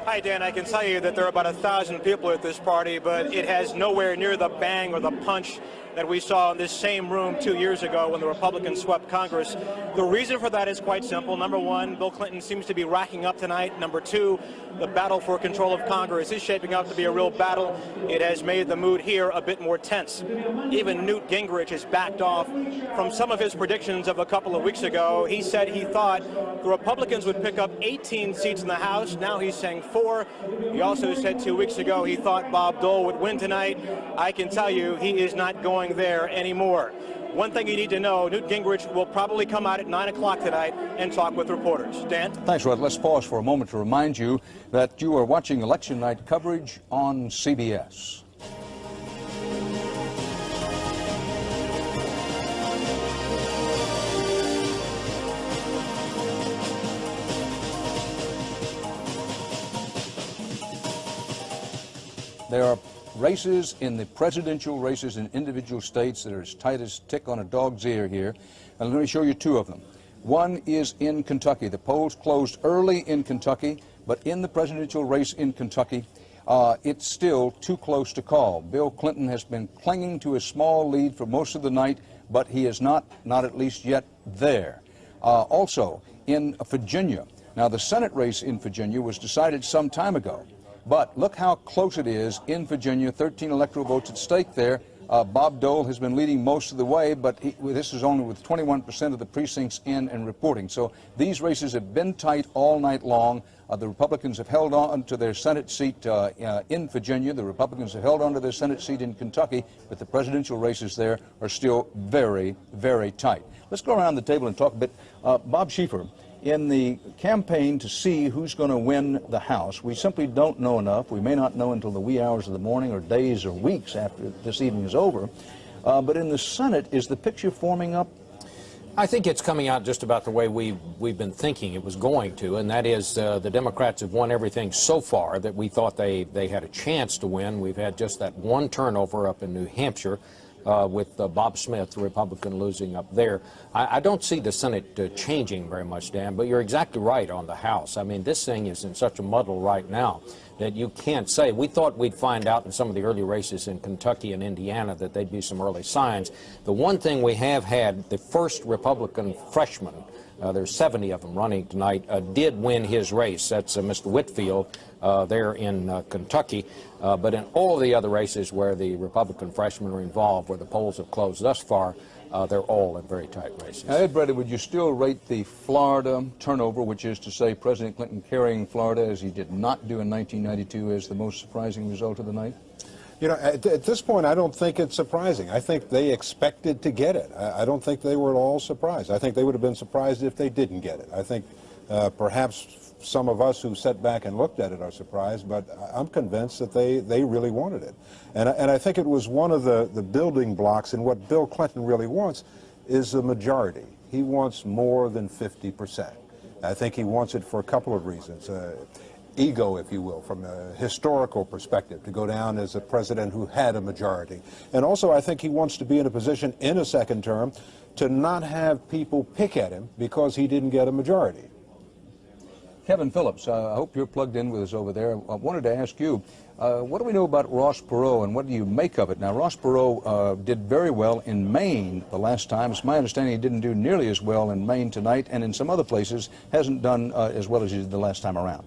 Hi, Dan. I can tell you that there are about 1,000 people at this party, but it has nowhere near the bang or the punch that we saw in this same room 2 years ago when the Republicans swept Congress. The reason for that is quite simple. Number one, Bill Clinton seems to be racking up tonight. Number two, the battle for control of Congress is shaping up to be a real battle. It has made the mood here a bit more tense. Even Newt Gingrich has backed off from some of his predictions of a couple of weeks ago. He said he thought the Republicans would pick up 18 seats in the House. Now he's saying 4. He also said 2 weeks ago he thought Bob Dole would win tonight. I can tell you he is not going there anymore. one thing you need to know, Newt Gingrich will probably come out at 9 o'clock tonight and talk with reporters. Dan? Thanks, Rod. Let's pause for a moment to remind you that you are watching election night coverage on CBS. There are races in the presidential races in individual states that are as tight as tick on a dog's ear here. And let me show you two of them. One is in Kentucky. The polls closed early in Kentucky, but in the presidential race in Kentucky, it's still too close to call. Bill Clinton has been clinging to a small lead for most of the night, but he is not at least yet there. Also, in Virginia. Now, the Senate race in Virginia was decided some time ago. But look how close it is in Virginia, 13 electoral votes at stake there. Bob Dole has been leading most of the way, but this is only with 21% of the precincts in and reporting. So these races have been tight all night long. The Republicans have held on to their Senate seat in Virginia. The Republicans have held on to their Senate seat in Kentucky, but the presidential races there are still very, very tight. Let's go around the table and talk a bit. Bob Schieffer, in the campaign to see who's going to win the House, we simply don't know enough. We may not know until the wee hours of the morning or days or weeks after this evening is over. But in the Senate, is the picture forming up? I think it's coming out just about the way we've been thinking it was going to, and that is the Democrats have won everything so far that we thought they had a chance to win. We've had just that one turnover up in New Hampshire. With Bob Smith, the Republican, losing up there. I don't see the Senate changing very much, Dan, but you're exactly right on the House. I mean, this thing is in such a muddle right now that you can't say. We thought we'd find out in some of the early races in Kentucky and Indiana that there'd be some early signs. The one thing we have had, the first Republican freshman, there's 70 of them running tonight, did win his race. That's Mr. Whitfield there in Kentucky. But in all the other races where the Republican freshmen are involved, where the polls have closed thus far, they're all in very tight races. Now, Ed Brady, would you still rate the Florida turnover, which is to say President Clinton carrying Florida as he did not do in 1992, as the most surprising result of the night? You know, at this point, I don't think it's surprising. I think they expected to get it. I don't think they were at all surprised. I think they would have been surprised if they didn't get it. I think perhaps some of us who sat back and looked at it are surprised, but I'm convinced that they really wanted it. And I think it was one of the building blocks in what Bill Clinton really wants is a majority. He wants more than 50%. I think he wants it for a couple of reasons. Ego, if you will, from a historical perspective, to go down as a president who had a majority. And also, I think he wants to be in a position in a second term to not have people pick at him because he didn't get a majority. Kevin Phillips, I hope you're plugged in with us over there. I wanted to ask you, what do we know about Ross Perot and what do you make of it? Now, Ross Perot did very well in Maine the last time. It's my understanding he didn't do nearly as well in Maine tonight, and in some other places hasn't done as well as he did the last time around.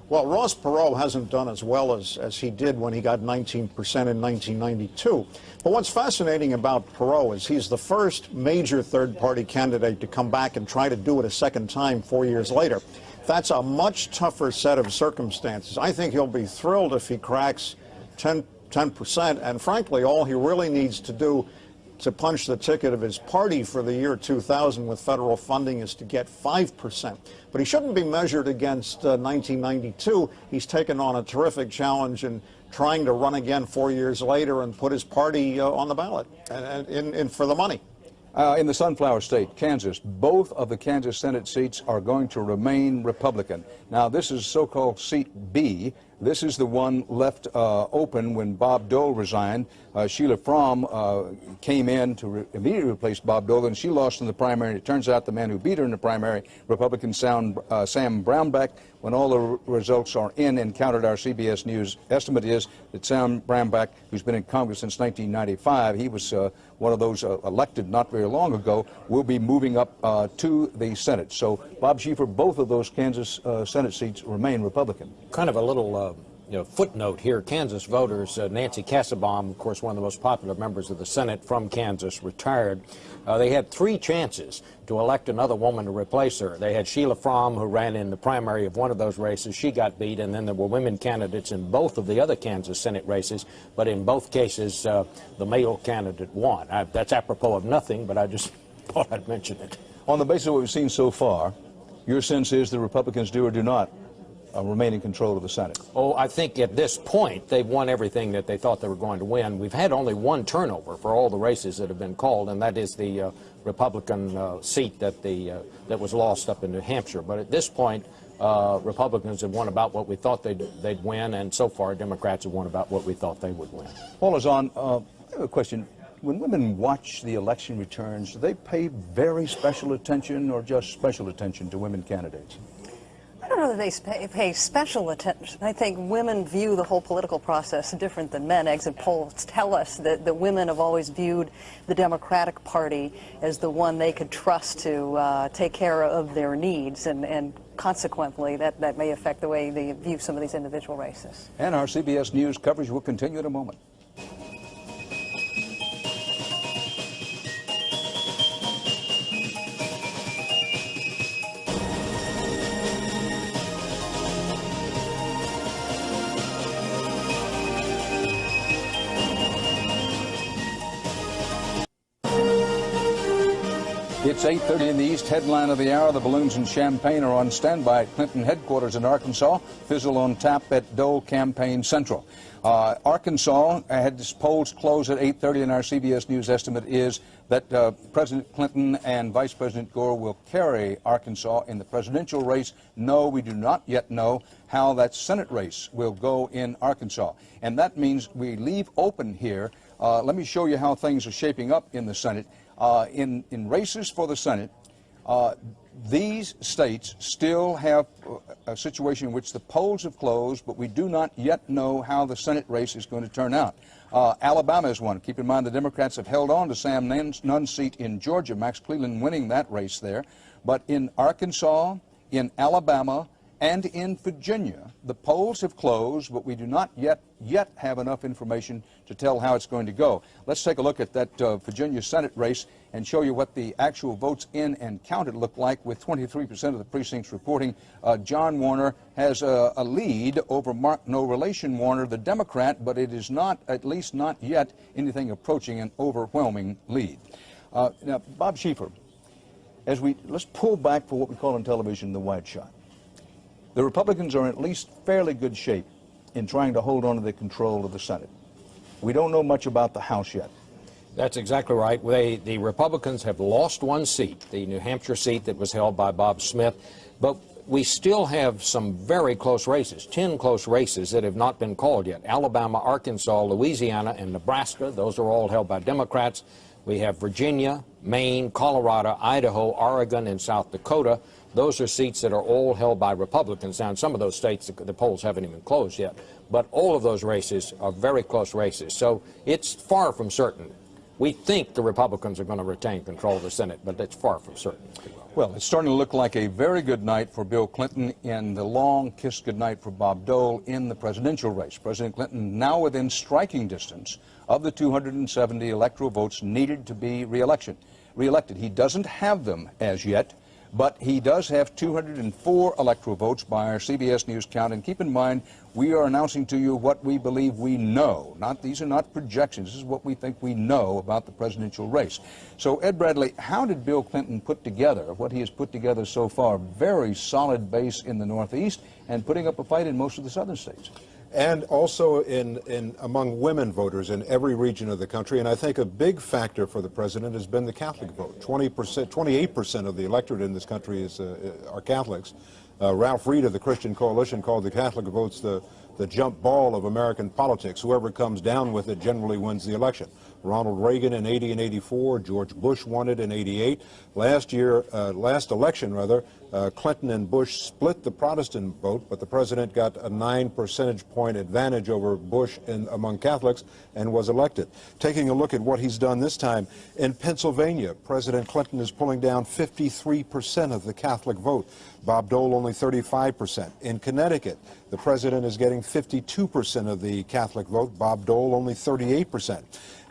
Well, Ross Perot hasn't done as well as he did when he got 19% in 1992. But what's fascinating about Perot is he's the first major third-party candidate to come back and try to do it a second time 4 years later. That's a much tougher set of circumstances. I think he'll be thrilled if he cracks 10%, and frankly, all he really needs to do to punch the ticket of his party for the year 2000 with federal funding is to get 5%. But he shouldn't be measured against 1992. He's taken on a terrific challenge in trying to run again 4 years later and put his party on the ballot and for the money. In the Sunflower State, Kansas, both of the Kansas Senate seats are going to remain Republican. Now, this is so-called seat B. This is the one left open when Bob Dole resigned. Sheila Fromm came in to immediately replace Bob Dole, and she lost in the primary. It turns out the man who beat her in the primary, Republican Sam Brownback, when all the results are in and counted, our CBS News estimate is that Sam Brownback, who's been in Congress since 1995, he was one of those elected not very long ago, will be moving up to the Senate. So, Bob Schieffer, both of those Kansas Senate seats remain Republican. Kind of a little footnote here. Kansas voters, Nancy Kassebaum, of course, one of the most popular members of the Senate from Kansas, retired. They had 3 chances to elect another woman to replace her. They had Sheila Fromm, who ran in the primary of one of those races. She got beat, and then there were women candidates in both of the other Kansas Senate races, but in both cases, the male candidate won. That's apropos of nothing, but I just thought I'd mention it. On the basis of what we've seen so far, your sense is the Republicans do or do not remain in control of the Senate? Oh, I think at this point they've won everything that they thought they were going to win. We've had only one turnover for all the races that have been called, and that is the Republican seat that was lost up in New Hampshire. But at this point, Republicans have won about what we thought they'd win, and so far Democrats have won about what we thought they would win. Paul is on. I have a question. When women watch the election returns, do they pay very special attention or just special attention to women candidates? I don't know that they pay special attention. I think women view the whole political process different than men. Exit polls tell us that the women have always viewed the Democratic Party as the one they could trust to take care of their needs, and consequently that may affect the way they view some of these individual races. And our CBS News coverage will continue in a moment. It's 8:30 in the East. Headline of the hour, the balloons and champagne are on standby at Clinton headquarters in Arkansas. Fizzle on tap at Dole Campaign Central. Arkansas had its polls close at 8:30, and our CBS News estimate is that President Clinton and Vice President Gore will carry Arkansas in the presidential race. No, we do not yet know how that Senate race will go in Arkansas. And that means we leave open here. Let me show you how things are shaping up in the Senate. In races for the Senate, these states still have a situation in which the polls have closed, but we do not yet know how the Senate race is going to turn out. Alabama is one. Keep in mind the Democrats have held on to Sam Nunn's seat in Georgia, Max Cleland winning that race there. But in Arkansas, in Alabama, and in Virginia, the polls have closed, but we do not yet have enough information to tell how it's going to go. Let's take a look at that Virginia Senate race and show you what the actual votes in and counted look like, with 23% of the precincts reporting John Warner has a lead over Mark No Relation Warner, the Democrat, but it is not, at least not yet, anything approaching an overwhelming lead. Now, Bob Schieffer, let's pull back for what we call on television the wide shot. The Republicans are in at least fairly good shape in trying to hold on to the control of the Senate. We don't know much about the House yet. That's exactly right. The Republicans have lost one seat, the New Hampshire seat that was held by Bob Smith, but we still have some very close races, 10 close races that have not been called yet. Alabama, Arkansas, Louisiana, and Nebraska, those are all held by Democrats. We have Virginia, Maine, Colorado, Idaho, Oregon, and South Dakota. Those are seats that are all held by Republicans. Now, in some of those states, the polls haven't even closed yet. But all of those races are very close races. So it's far from certain. We think the Republicans are going to retain control of the Senate, but it's far from certain. Well, it's starting to look like a very good night for Bill Clinton and the long kiss goodnight for Bob Dole in the presidential race. President Clinton now within striking distance of the 270 electoral votes needed to be reelected. He doesn't have them as yet, but he does have 204 electoral votes by our CBS News count. And keep in mind, we are announcing to you what we believe we know. These are not projections. This is what we think we know about the presidential race. So, Ed Bradley, how did Bill Clinton put together what he has put together so far? Very solid base in the Northeast and putting up a fight in most of the southern states. And also among women voters in every region of the country. And I think a big factor for the president has been the Catholic vote. 28% of the electorate in this country are Catholics. Ralph Reed of the Christian Coalition called the Catholic votes the jump ball of American politics. Whoever comes down with it generally wins the election. Ronald Reagan in 80 and 84, George Bush won it in 88. Last election, Clinton and Bush split the Protestant vote, but the president got a 9 percentage point advantage over Bush among Catholics and was elected. Taking a look at what he's done this time, in Pennsylvania, President Clinton is pulling down 53% of the Catholic vote. Bob Dole only 35%. In Connecticut, The president is getting 52% of the Catholic vote. Bob Dole only 38%.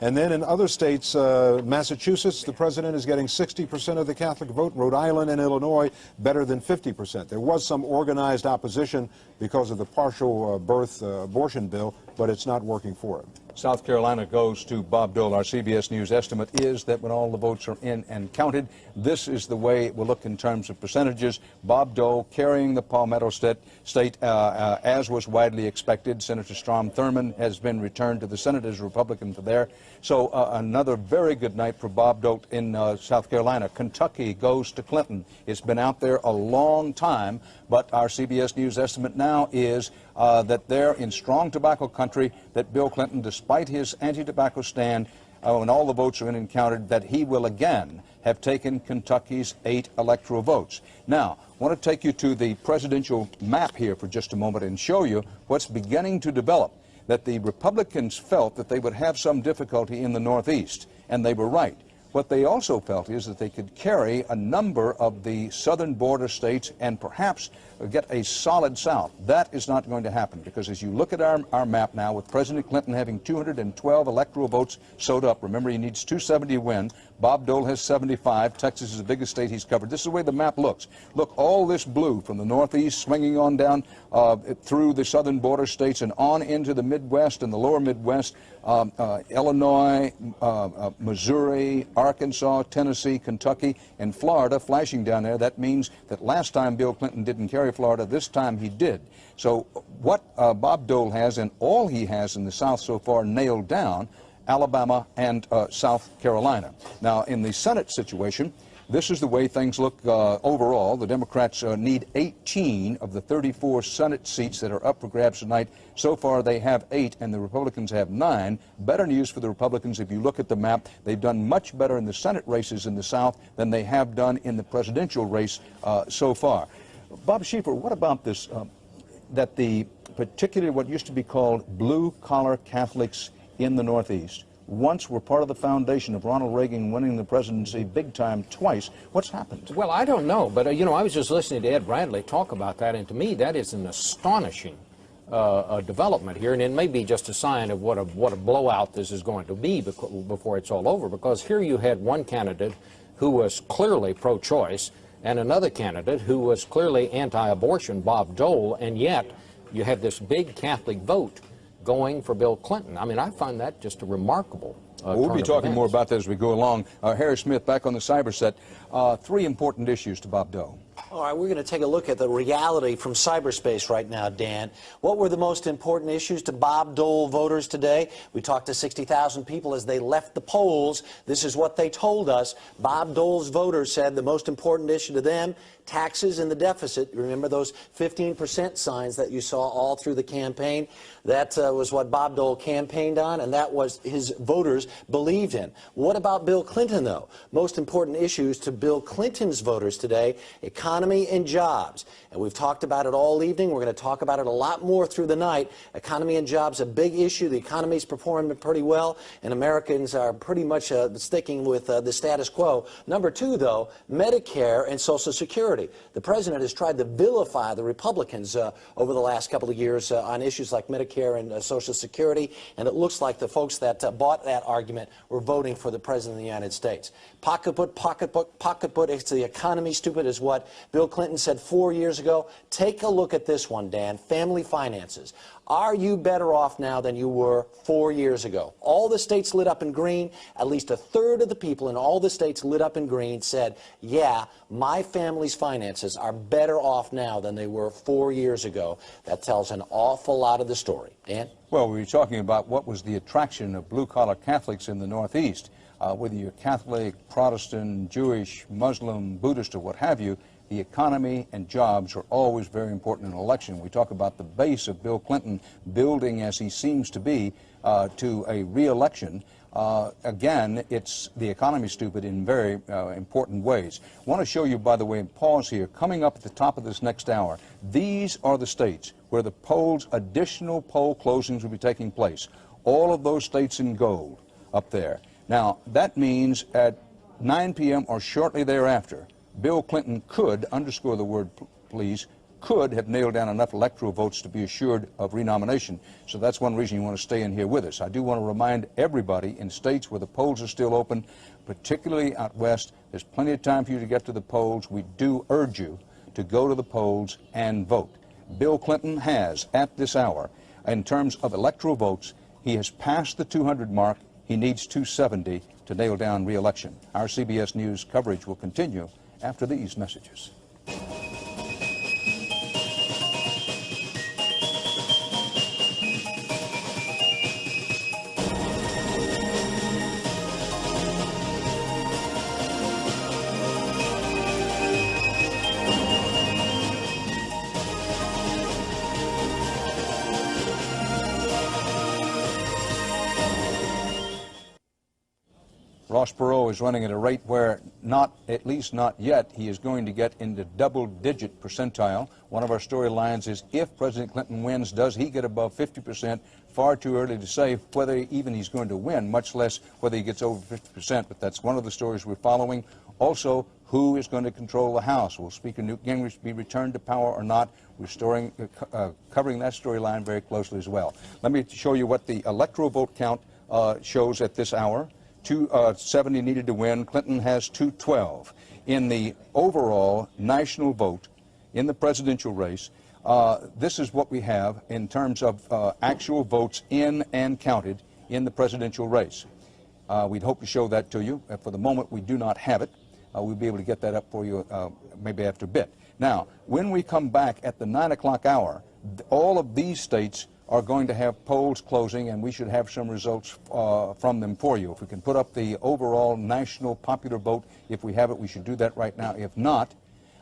And then in other states, Massachusetts, the president is getting 60% of the Catholic vote. Rhode Island and Illinois, better than 50%. There was some organized opposition because of the partial birth abortion bill, but it's not working for him. South Carolina goes to Bob Dole. Our CBS News estimate is that when all the votes are in and counted, this is the way it will look in terms of percentages. Bob Dole carrying the Palmetto State, as was widely expected. Senator Strom Thurmond has been returned to the Senate as a Republican for there. So another very good night for Bob Dole in South Carolina. Kentucky goes to Clinton. It's been out there a long time, but our CBS News estimate now is that they're in strong tobacco country, that Bill Clinton, despite his anti-tobacco stand, when all the votes are in and counted, that he will again have taken Kentucky's 8 electoral votes. Now, I want to take you to the presidential map here for just a moment and show you what's beginning to develop, that the Republicans felt that they would have some difficulty in the Northeast, and they were right. What they also felt is that they could carry a number of the southern border states and perhaps get a solid South. That is not going to happen, because as you look at our map now, with President Clinton having 212 electoral votes sewed up, remember he needs 270 to win, Bob Dole has 75, Texas is the biggest state he's covered. This is the way the map looks. Look, all this blue from the Northeast swinging on down through the southern border states and on into the Midwest and the lower Midwest, Illinois, Missouri, Arkansas, Tennessee, Kentucky, and Florida flashing down there. That means that last time Bill Clinton didn't carry Florida, this time he did. So what Bob Dole has, and all he has in the South so far nailed down, Alabama and South Carolina. Now, in the Senate situation, this is the way things look overall. The Democrats need 18 of the 34 Senate seats that are up for grabs tonight. So far, they have 8, and the Republicans have 9. Better news for the Republicans, if you look at the map, they've done much better in the Senate races in the South than they have done in the presidential race so far. Bob Schieffer, what about this, that the particularly what used to be called blue-collar Catholics in the Northeast once were part of the foundation of Ronald Reagan winning the presidency big time twice? What's happened? Well, I don't know, but you know, I was just listening to Ed Bradley talk about that, and to me that is an astonishing development here, and it may be just a sign of what a blowout this is going to be before it's all over, because here you had one candidate who was clearly pro-choice and another candidate who was clearly anti-abortion, Bob Dole, and yet you had this big Catholic vote going for Bill Clinton. I mean, I find that just a remarkable we'll be talking more about that as we go along. Harry Smith, back on the cyber set. 3 important issues to Bob Dole. All right, we're going to take a look at the reality from cyberspace right now, Dan. What were the most important issues to Bob Dole voters today? We talked to 60,000 people as they left the polls. This is what they told us. Bob Dole's voters said the most important issue to them, taxes and the deficit. Remember those 15% signs that you saw all through the campaign? That was what Bob Dole campaigned on, and that was his voters believed in. What about Bill Clinton, though? Most important issues to Bill Clinton's voters today, economy and jobs. And we've talked about it all evening. We're going to talk about it a lot more through the night. Economy and jobs, a big issue. The economy's performing pretty well, and Americans are pretty much sticking with the status quo. Number 2, though, Medicare and Social Security. The president has tried to vilify the Republicans over the last couple of years on issues like Medicare and Social Security, and it looks like the folks that bought that argument were voting for the president of the United States. Pocketbook, pocketbook, pocketbook. It's the economy, stupid, is what Bill Clinton said 4 years ago. Take a look at this one, Dan. Family finances. Are you better off now than you were 4 years ago? All the states lit up in green. At least a third of the people in all the states lit up in green said, yeah, my family's finances are better off now than they were 4 years ago. That tells an awful lot of the story. Dan? Well, we were talking about what was the attraction of blue-collar Catholics in the Northeast. Whether you're Catholic, Protestant, Jewish, Muslim, Buddhist, or what have you, the economy and jobs are always very important in an election. We talk about the base of Bill Clinton building, as he seems to be, to a re-election. Again, it's the economy, stupid, in very important ways. I want to show you, by the way, pause here, coming up at the top of this next hour, these are the states where the additional poll closings will be taking place. All of those states in gold up there. Now, that means at 9 p.m. or shortly thereafter, Bill Clinton could, underscore the word please, could have nailed down enough electoral votes to be assured of renomination. So that's one reason you want to stay in here with us. I do want to remind everybody in states where the polls are still open, particularly out west, there's plenty of time for you to get to the polls. We do urge you to go to the polls and vote. Bill Clinton has, at this hour, in terms of electoral votes, he has passed the 200 mark. He needs 270 to nail down re-election. Our CBS News coverage will continue after these messages. Ross Perot is running at a rate where at least not yet, he is going to get into double-digit percentile. One of our storylines is if President Clinton wins, does he get above 50%? Far too early to say whether even he's going to win, much less whether he gets over 50%. But that's one of the stories we're following. Also, who is going to control the House? Will Speaker Newt Gingrich be returned to power or not? We're covering that storyline very closely as well. Let me show you what the electoral vote count shows at this hour. 270 needed to win. Clinton has 212. In the overall national vote in the presidential race, this is what we have in terms of actual votes in and counted in the presidential race. We'd hope to show that to you. For the moment, we do not have it. We'll be able to get that up for you maybe after a bit. Now, when we come back at the 9 o'clock hour, all of these states are going to have polls closing, and we should have some results from them for you. If we can put up the overall national popular vote, if we have it, we should do that right now. If not,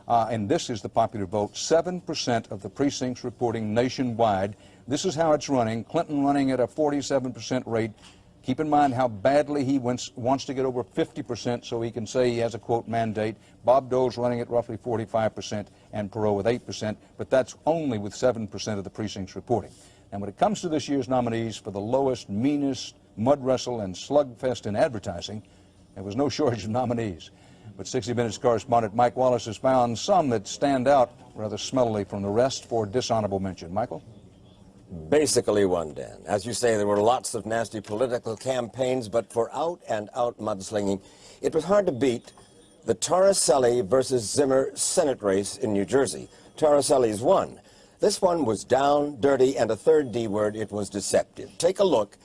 and this is the popular vote, 7% of the precincts reporting nationwide. This is how it's running. Clinton running at a 47% rate. Keep in mind how badly he wants to get over 50% so he can say he has a, quote, mandate. Bob Dole's running at roughly 45% and Perot with 8%, but that's only with 7% of the precincts reporting. And when it comes to this year's nominees for the lowest, meanest mud wrestle and slugfest in advertising, there was no shortage of nominees. But 60 Minutes correspondent Mike Wallace has found some that stand out rather smellily from the rest for dishonorable mention. Michael? Basically one, Dan. As you say, there were lots of nasty political campaigns, but for out-and-out mudslinging, it was hard to beat the Torricelli versus Zimmer Senate race in New Jersey. Torricelli's won. This one was down, dirty, and a third D word, it was deceptive. Take a look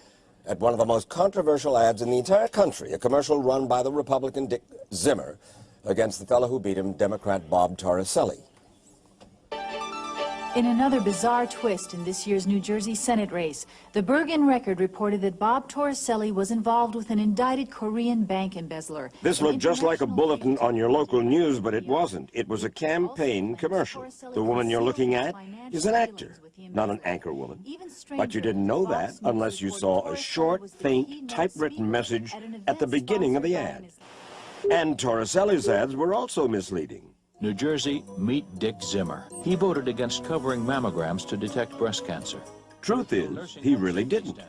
at one of the most controversial ads in the entire country, a commercial run by the Republican Dick Zimmer against the fellow who beat him, Democrat Bob Torricelli. In another bizarre twist in this year's New Jersey Senate race, the Bergen Record reported that Bob Torricelli was involved with an indicted Korean bank embezzler. This looked just like a bulletin on your local news, but it wasn't. It was a campaign commercial. The woman you're looking at is an actor, not an anchor woman. But you didn't know that unless you saw a short, faint, typewritten message at the beginning of the ad. And Torricelli's ads were also misleading. New Jersey, meet Dick Zimmer. He voted against covering mammograms to detect breast cancer. Truth is, he really didn't.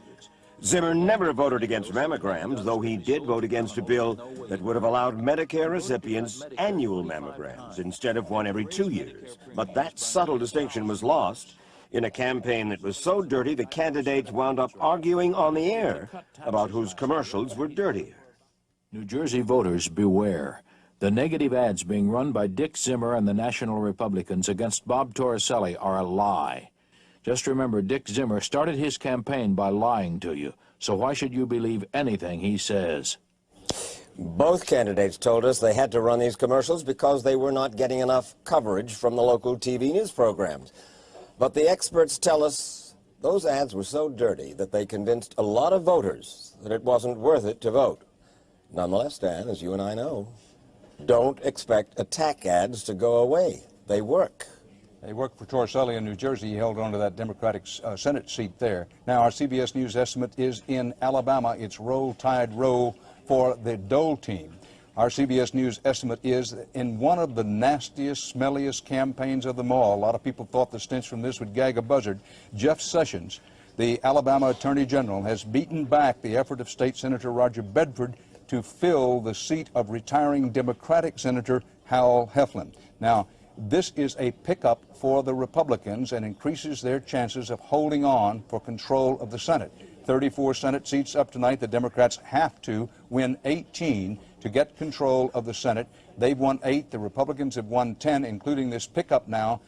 Zimmer never voted against mammograms, though he did vote against a bill that would have allowed Medicare recipients annual mammograms instead of one every 2 years. But that subtle distinction was lost in a campaign that was so dirty the candidates wound up arguing on the air about whose commercials were dirtier. New Jersey voters, beware. The negative ads being run by Dick Zimmer and the National Republicans against Bob Torricelli are a lie. Just remember, Dick Zimmer started his campaign by lying to you, so why should you believe anything he says? Both candidates told us they had to run these commercials because they were not getting enough coverage from the local TV news programs. But the experts tell us those ads were so dirty that they convinced a lot of voters that it wasn't worth it to vote. Nonetheless, Dan, as you and I know, don't expect attack ads to go away. They work. They work for Torricelli in New Jersey. He held on to that Democratic Senate seat there. Now, our CBS News estimate is in Alabama. It's Roll Tide Roll for the Dole team. Our CBS News estimate is in one of the nastiest, smelliest campaigns of them all. A lot of people thought the stench from this would gag a buzzard. Jeff Sessions, the Alabama Attorney General, has beaten back the effort of State Senator Roger Bedford to fill the seat of retiring Democratic Senator Hal Heflin. Now, This is a pickup for the Republicans and increases their chances of holding on for control of the Senate. 34 Senate seats up tonight. The Democrats have to win 18 to get control of the Senate. They've won 8. The Republicans have won 10, including this pickup now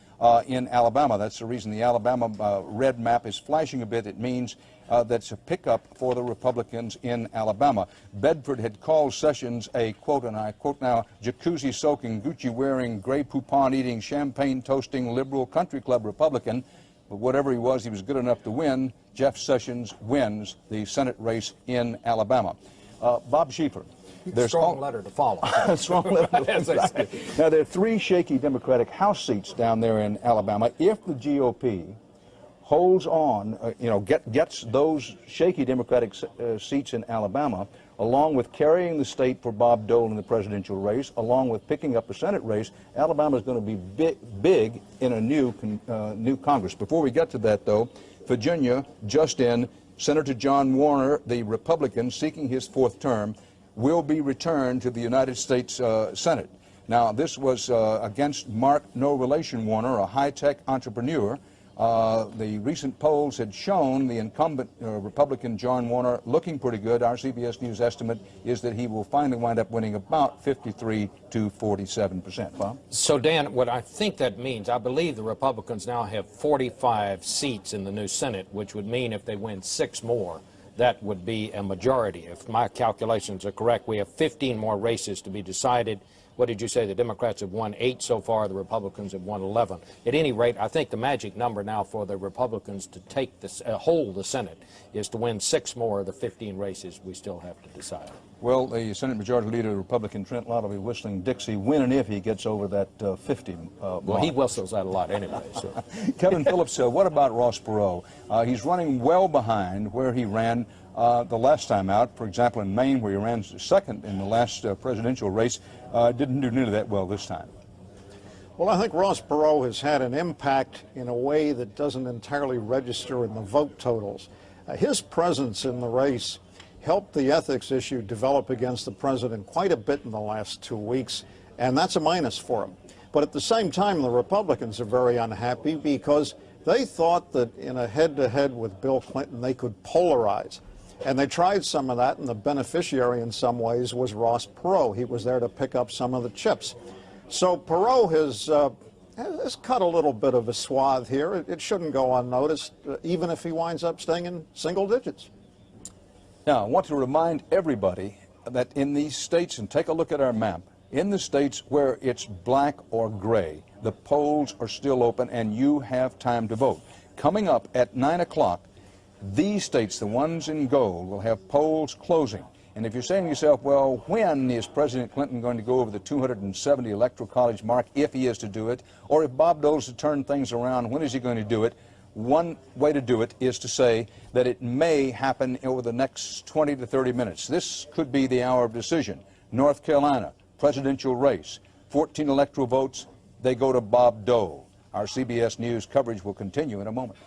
in Alabama. That's the reason the Alabama red map is flashing a bit. It means that's a pickup for the Republicans in Alabama. Bedford had called Sessions a, quote, and I quote now, jacuzzi-soaking, Gucci-wearing, Grey Poupon-eating, champagne-toasting, liberal country club Republican. But whatever he was good enough to win. Jeff Sessions wins the Senate race in Alabama. Bob Schieffer. There's strong letter to follow. Strong letter to follow. Now, there are 3 shaky Democratic House seats down there in Alabama. If the GOP holds on, gets those shaky Democratic seats in Alabama, along with carrying the state for Bob Dole in the presidential race, along with picking up the Senate race, Alabama is going to be big in a new Congress. Before we get to that, though, Virginia, just in, Senator John Warner, the Republican seeking his 4th term, will be returned to the United States Senate. Now, this was against Mark No Relation Warner, a high-tech entrepreneur. The recent polls had shown the incumbent Republican John Warner looking pretty good. Our CBS News estimate is that he will finally wind up winning about 53 to 47%. Bob? So, Dan, what I think that means, I believe the Republicans now have 45 seats in the new Senate, which would mean if they win 6 more, that would be a majority. If my calculations are correct, we have 15 more races to be decided. What did you say? The Democrats have won 8 so far. The Republicans have won 11. At any rate, I think the magic number now for the Republicans to take this, hold the Senate is to win 6 more of the 15 races we still have to decide. Well, the Senate Majority Leader, Republican Trent Lott, will be whistling Dixie when and if he gets over that 50 Well, mark. he whistles that a lot anyway. So. Kevin Phillips, what about Ross Perot? He's running well behind where he ran the last time out. For example, in Maine, where he ran second in the last presidential race, didn't do nearly that well this time. Well, I think Ross Perot has had an impact in a way that doesn't entirely register in the vote totals. His presence in the race helped the ethics issue develop against the president quite a bit in the last 2 weeks, and that's a minus for him. But at the same time, the Republicans are very unhappy because they thought that in a head-to-head with Bill Clinton, they could polarize. And they tried some of that, and the beneficiary in some ways was Ross Perot. He was there to pick up some of the chips. So Perot has cut a little bit of a swath here. It shouldn't go unnoticed, even if he winds up staying in single digits. Now, I want to remind everybody that in these states, and take a look at our map, in the states where it's black or gray, the polls are still open and you have time to vote. Coming up at 9 o'clock, these states, the ones in gold, will have polls closing. And if you're saying to yourself, well, when is President Clinton going to go over the 270 Electoral College mark, if he is to do it, or if Bob Dole is to turn things around, when is he going to do it? One way to do it is to say that it may happen over the next 20 to 30 minutes. This could be the hour of decision. North Carolina, presidential race, 14 electoral votes, they go to Bob Dole. Our CBS News coverage will continue in a moment.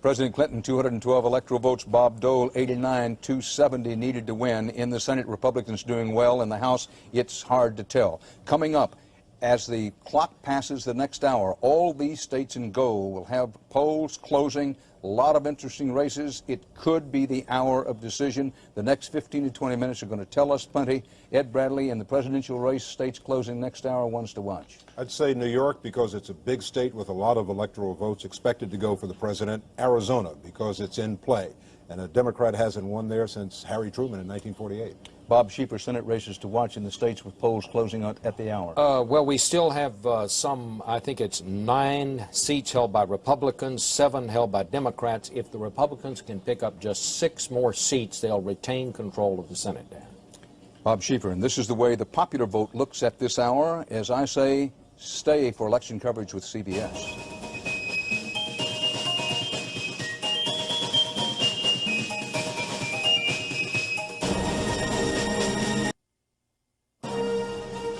President Clinton, 212 electoral votes. Bob Dole, 89, 270 needed to win. In the Senate, Republicans doing well. In the House, it's hard to tell. Coming up, as the clock passes the next hour, all these states in gold will have polls closing. A lot of interesting races. It could be the hour of decision. The next 15 to 20 minutes are going to tell us plenty. Ed Bradley, in the presidential race, states closing next hour, ones to watch. I'd say New York because it's a big state with a lot of electoral votes expected to go for the president. Arizona because it's in play. And a Democrat hasn't won there since Harry Truman in 1948. Bob Schieffer, Senate races to watch in the states with polls closing at the hour. Well, we still have some, I think it's 9 seats held by Republicans, 7 held by Democrats. If the Republicans can pick up just 6 more seats, they'll retain control of the Senate, Dan. Bob Schieffer, and this is the way the popular vote looks at this hour. As I say, stay for election coverage with CBS.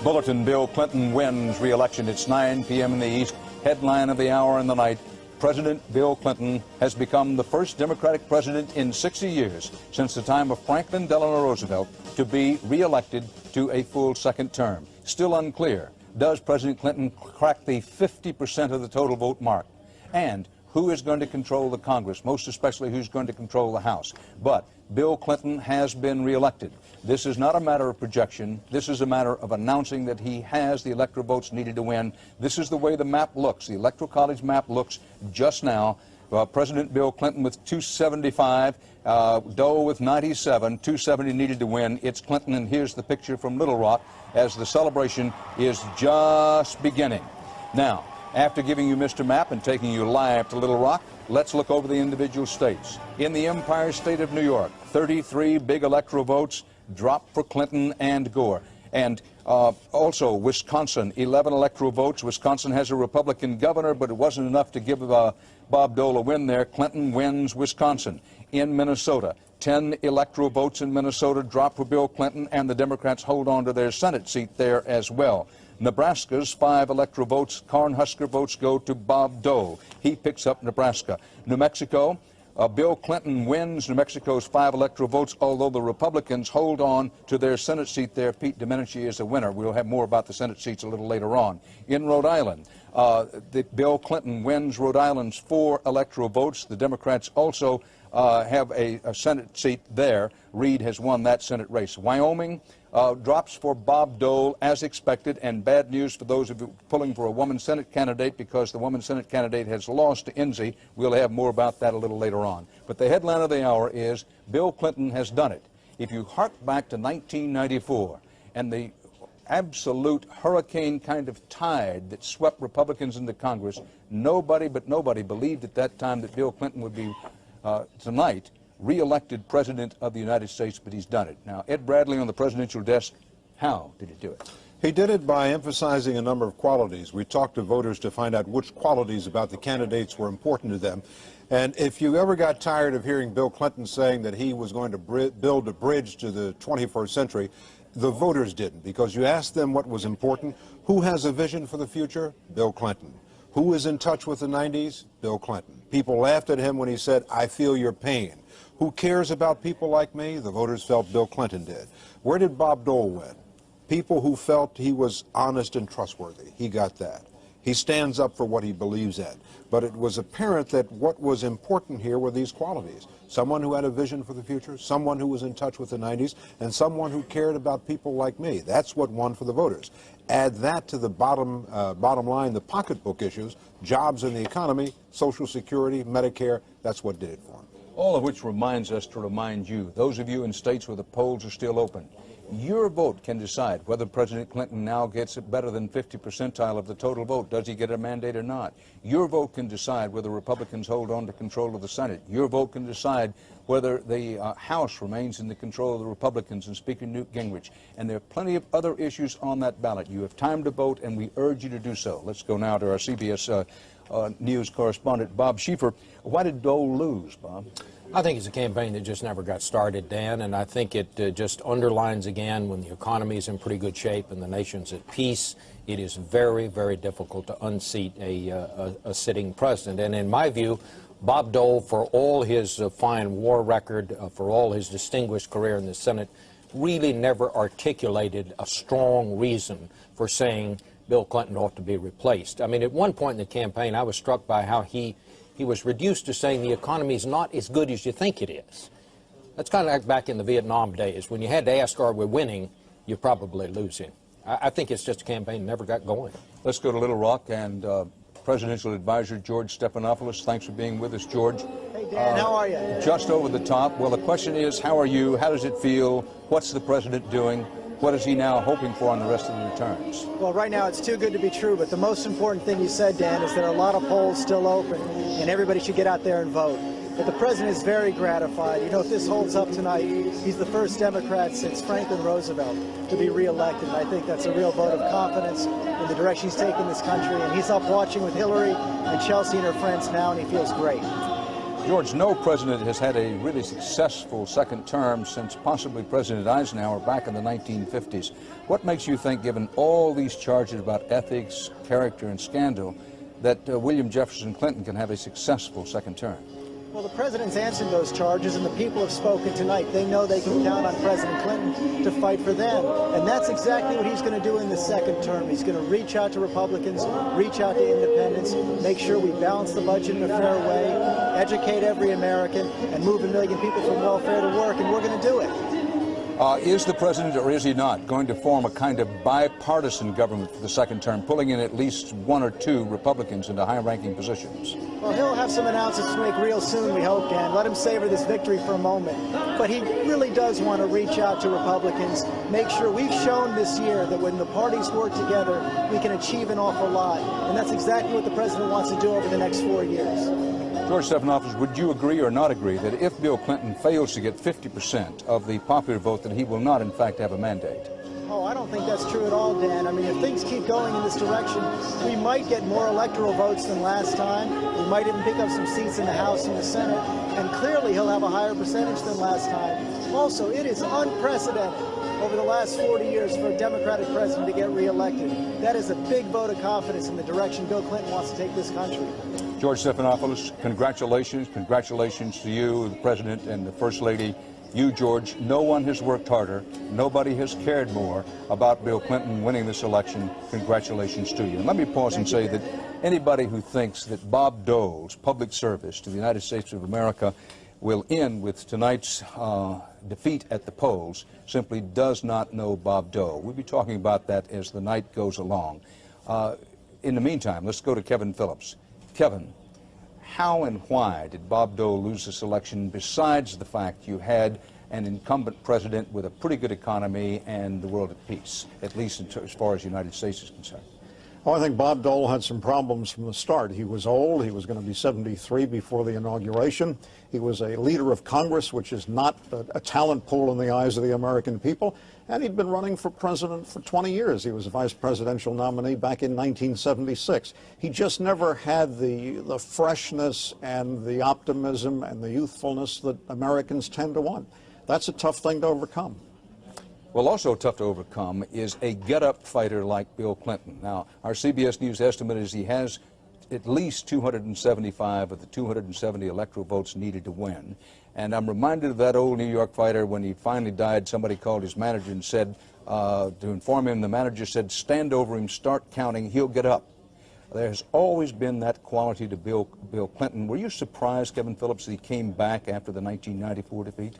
Bulletin: Bill Clinton wins re-election. It's 9 p.m. in the East. Headline of the hour and the night: President Bill Clinton has become the first Democratic president in 60 years since the time of Franklin Delano Roosevelt to be re-elected to a full second term. Still unclear, does President Clinton crack the 50% of the total vote mark? And who is going to control the Congress, most especially who's going to control the House? But Bill Clinton has been reelected. This is not a matter of projection. This is a matter of announcing that he has the electoral votes needed to win. This is the way the map looks. The Electoral College map looks just now. President Bill Clinton with 275, Dole with 97, 270 needed to win. It's Clinton, and here's the picture from Little Rock as the celebration is just beginning. Now, after giving you Mr. Map and taking you live to Little Rock, let's look over the individual states. In the Empire State of New York, 33 big electoral votes dropped for Clinton and Gore. And also Wisconsin, 11 electoral votes. Wisconsin has a Republican governor, but it wasn't enough to give Bob Dole a win there. Clinton wins Wisconsin. In Minnesota, 10 electoral votes in Minnesota drop for Bill Clinton, and the Democrats hold on to their Senate seat there as well. Nebraska's 5 electoral votes, Cornhusker votes, go to Bob Dole. He picks up Nebraska. New Mexico, Bill Clinton wins New Mexico's 5 electoral votes, although the Republicans hold on to their Senate seat there. Pete Domenici is the winner. We'll have more about the Senate seats a little later on. In Rhode Island, Bill Clinton wins Rhode Island's 4 electoral votes. The Democrats also have a Senate seat there. Reed has won that Senate race. Wyoming drops for Bob Dole as expected, and bad news for those of you pulling for a woman Senate candidate because the woman Senate candidate has lost to Enzi. We'll have more about that a little later on. But the headline of the hour is Bill Clinton has done it. If you hark back to 1994 and the absolute hurricane kind of tide that swept Republicans into Congress, nobody believed at that time that Bill Clinton would be tonight re-elected President of the United States, but he's done it. Now, Ed Bradley on the presidential desk, how did he do it? He did it by emphasizing a number of qualities. We talked to voters to find out which qualities about the candidates were important to them. And if you ever got tired of hearing Bill Clinton saying that he was going to build a bridge to the 21st century, the voters didn't, because you asked them what was important. Who has a vision for the future? Bill Clinton. Who is in touch with the 90s? Bill Clinton. People laughed at him when he said, "I feel your pain." Who cares about people like me? The voters felt Bill Clinton did. Where did Bob Dole win? People who felt he was honest and trustworthy. He got that. He stands up for what he believes in. But it was apparent that what was important here were these qualities. Someone who had a vision for the future, someone who was in touch with the 90s, and someone who cared about people like me. That's what won for the voters. Add that to the bottom line, the pocketbook issues, jobs in the economy, Social Security, Medicare, that's what did it for him. All of which reminds us to remind you, those of you in states where the polls are still open, your vote can decide whether President Clinton now gets it better than 50 percentile of the total vote. Does he get a mandate or not? Your vote can decide whether Republicans hold on to control of the Senate. Your vote can decide whether the House remains in the control of the Republicans and Speaker Newt Gingrich. And there are plenty of other issues on that ballot. You have time to vote, and we urge you to do so. Let's go now to our CBS News correspondent, Bob Schieffer. Why did Dole lose, Bob? I think it's a campaign that just never got started, Dan, and I think it just underlines again when the economy is in pretty good shape and the nation's at peace, it is very, very difficult to unseat a sitting president. And in my view, Bob Dole, for all his fine war record, for all his distinguished career in the Senate, really never articulated a strong reason for saying Bill Clinton ought to be replaced. I mean, at one point in the campaign, I was struck by how he was reduced to saying the economy is not as good as you think it is. That's kind of like back in the Vietnam days. When you had to ask, are we winning, you're probably losing. I think it's just a campaign that never got going. Let's go to Little Rock and Presidential Advisor George Stephanopoulos. Thanks for being with us, George. Hey, Dan, how are you? Just over the top. Well, the question is, how are you? How does it feel? What's the president doing? What is he now hoping for on the rest of the returns? Well, right now it's too good to be true, but the most important thing you said, Dan, is there are a lot of polls still open, and everybody should get out there and vote. But the president is very gratified. You know, if this holds up tonight, he's the first Democrat since Franklin Roosevelt to be reelected. And I think that's a real vote of confidence in the direction he's taking this country. And he's up watching with Hillary and Chelsea and her friends now, and he feels great. George, no president has had a really successful second term since possibly President Eisenhower back in the 1950s. What makes you think, given all these charges about ethics, character, and scandal, that William Jefferson Clinton can have a successful second term? Well, the president's answered those charges, and the people have spoken tonight. They know they can count on President Clinton to fight for them. And that's exactly what he's going to do in the second term. He's going to reach out to Republicans, reach out to independents, make sure we balance the budget in a fair way, educate every American, and move 1 million people from welfare to work, and we're going to do it. Is the president, or is he not, going to form a kind of bipartisan government for the second term, pulling in at least 1 or 2 Republicans into high-ranking positions? Well, he'll have some announcements to make real soon, we hope, Dan. Let him savor this victory for a moment. But he really does want to reach out to Republicans, make sure we've shown this year that when the parties work together, we can achieve an awful lot. And that's exactly what the president wants to do over the next 4 years. George Stephanopoulos, would you agree or not agree that if Bill Clinton fails to get 50% of the popular vote, that he will not, in fact, have a mandate? Oh, I don't think that's true at all, Dan. I mean, if things keep going in this direction, we might get more electoral votes than last time. We might even pick up some seats in the House and the Senate. And clearly, he'll have a higher percentage than last time. Also, it is unprecedented over the last 40 years for a Democratic president to get reelected. That is a big vote of confidence in the direction Bill Clinton wants to take this country. George Stephanopoulos, congratulations. Congratulations to you, the President and the First Lady. You, George, no one has worked harder. Nobody has cared more about Bill Clinton winning this election. Congratulations to you. And let me pause and say that anybody who thinks that Bob Dole's public service to the United States of America will end with tonight's defeat at the polls simply does not know Bob Dole. We'll be talking about that as the night goes along. In the meantime, let's go to Kevin Phillips. Kevin, how and why did Bob Dole lose this election, besides the fact you had an incumbent president with a pretty good economy and the world at peace, at least as far as the United States is concerned? Well, I think Bob Dole had some problems from the start. He was old. He was going to be 73 before the inauguration. He was a leader of Congress, which is not a talent pool in the eyes of the American people. And he'd been running for president for 20 years. He was a vice presidential nominee back in 1976. He just never had the freshness and the optimism and the youthfulness that Americans tend to want. That's a tough thing to overcome. Well, also tough to overcome is a get-up fighter like Bill Clinton. Now, our CBS News estimate is he has at least 275 of the 270 electoral votes needed to win. And I'm reminded of that old New York fighter when he finally died. Somebody called his manager and said, to inform him, the manager said, stand over him, start counting, he'll get up. There's always been that quality to Bill Clinton. Were you surprised, Kevin Phillips, that he came back after the 1994 defeat?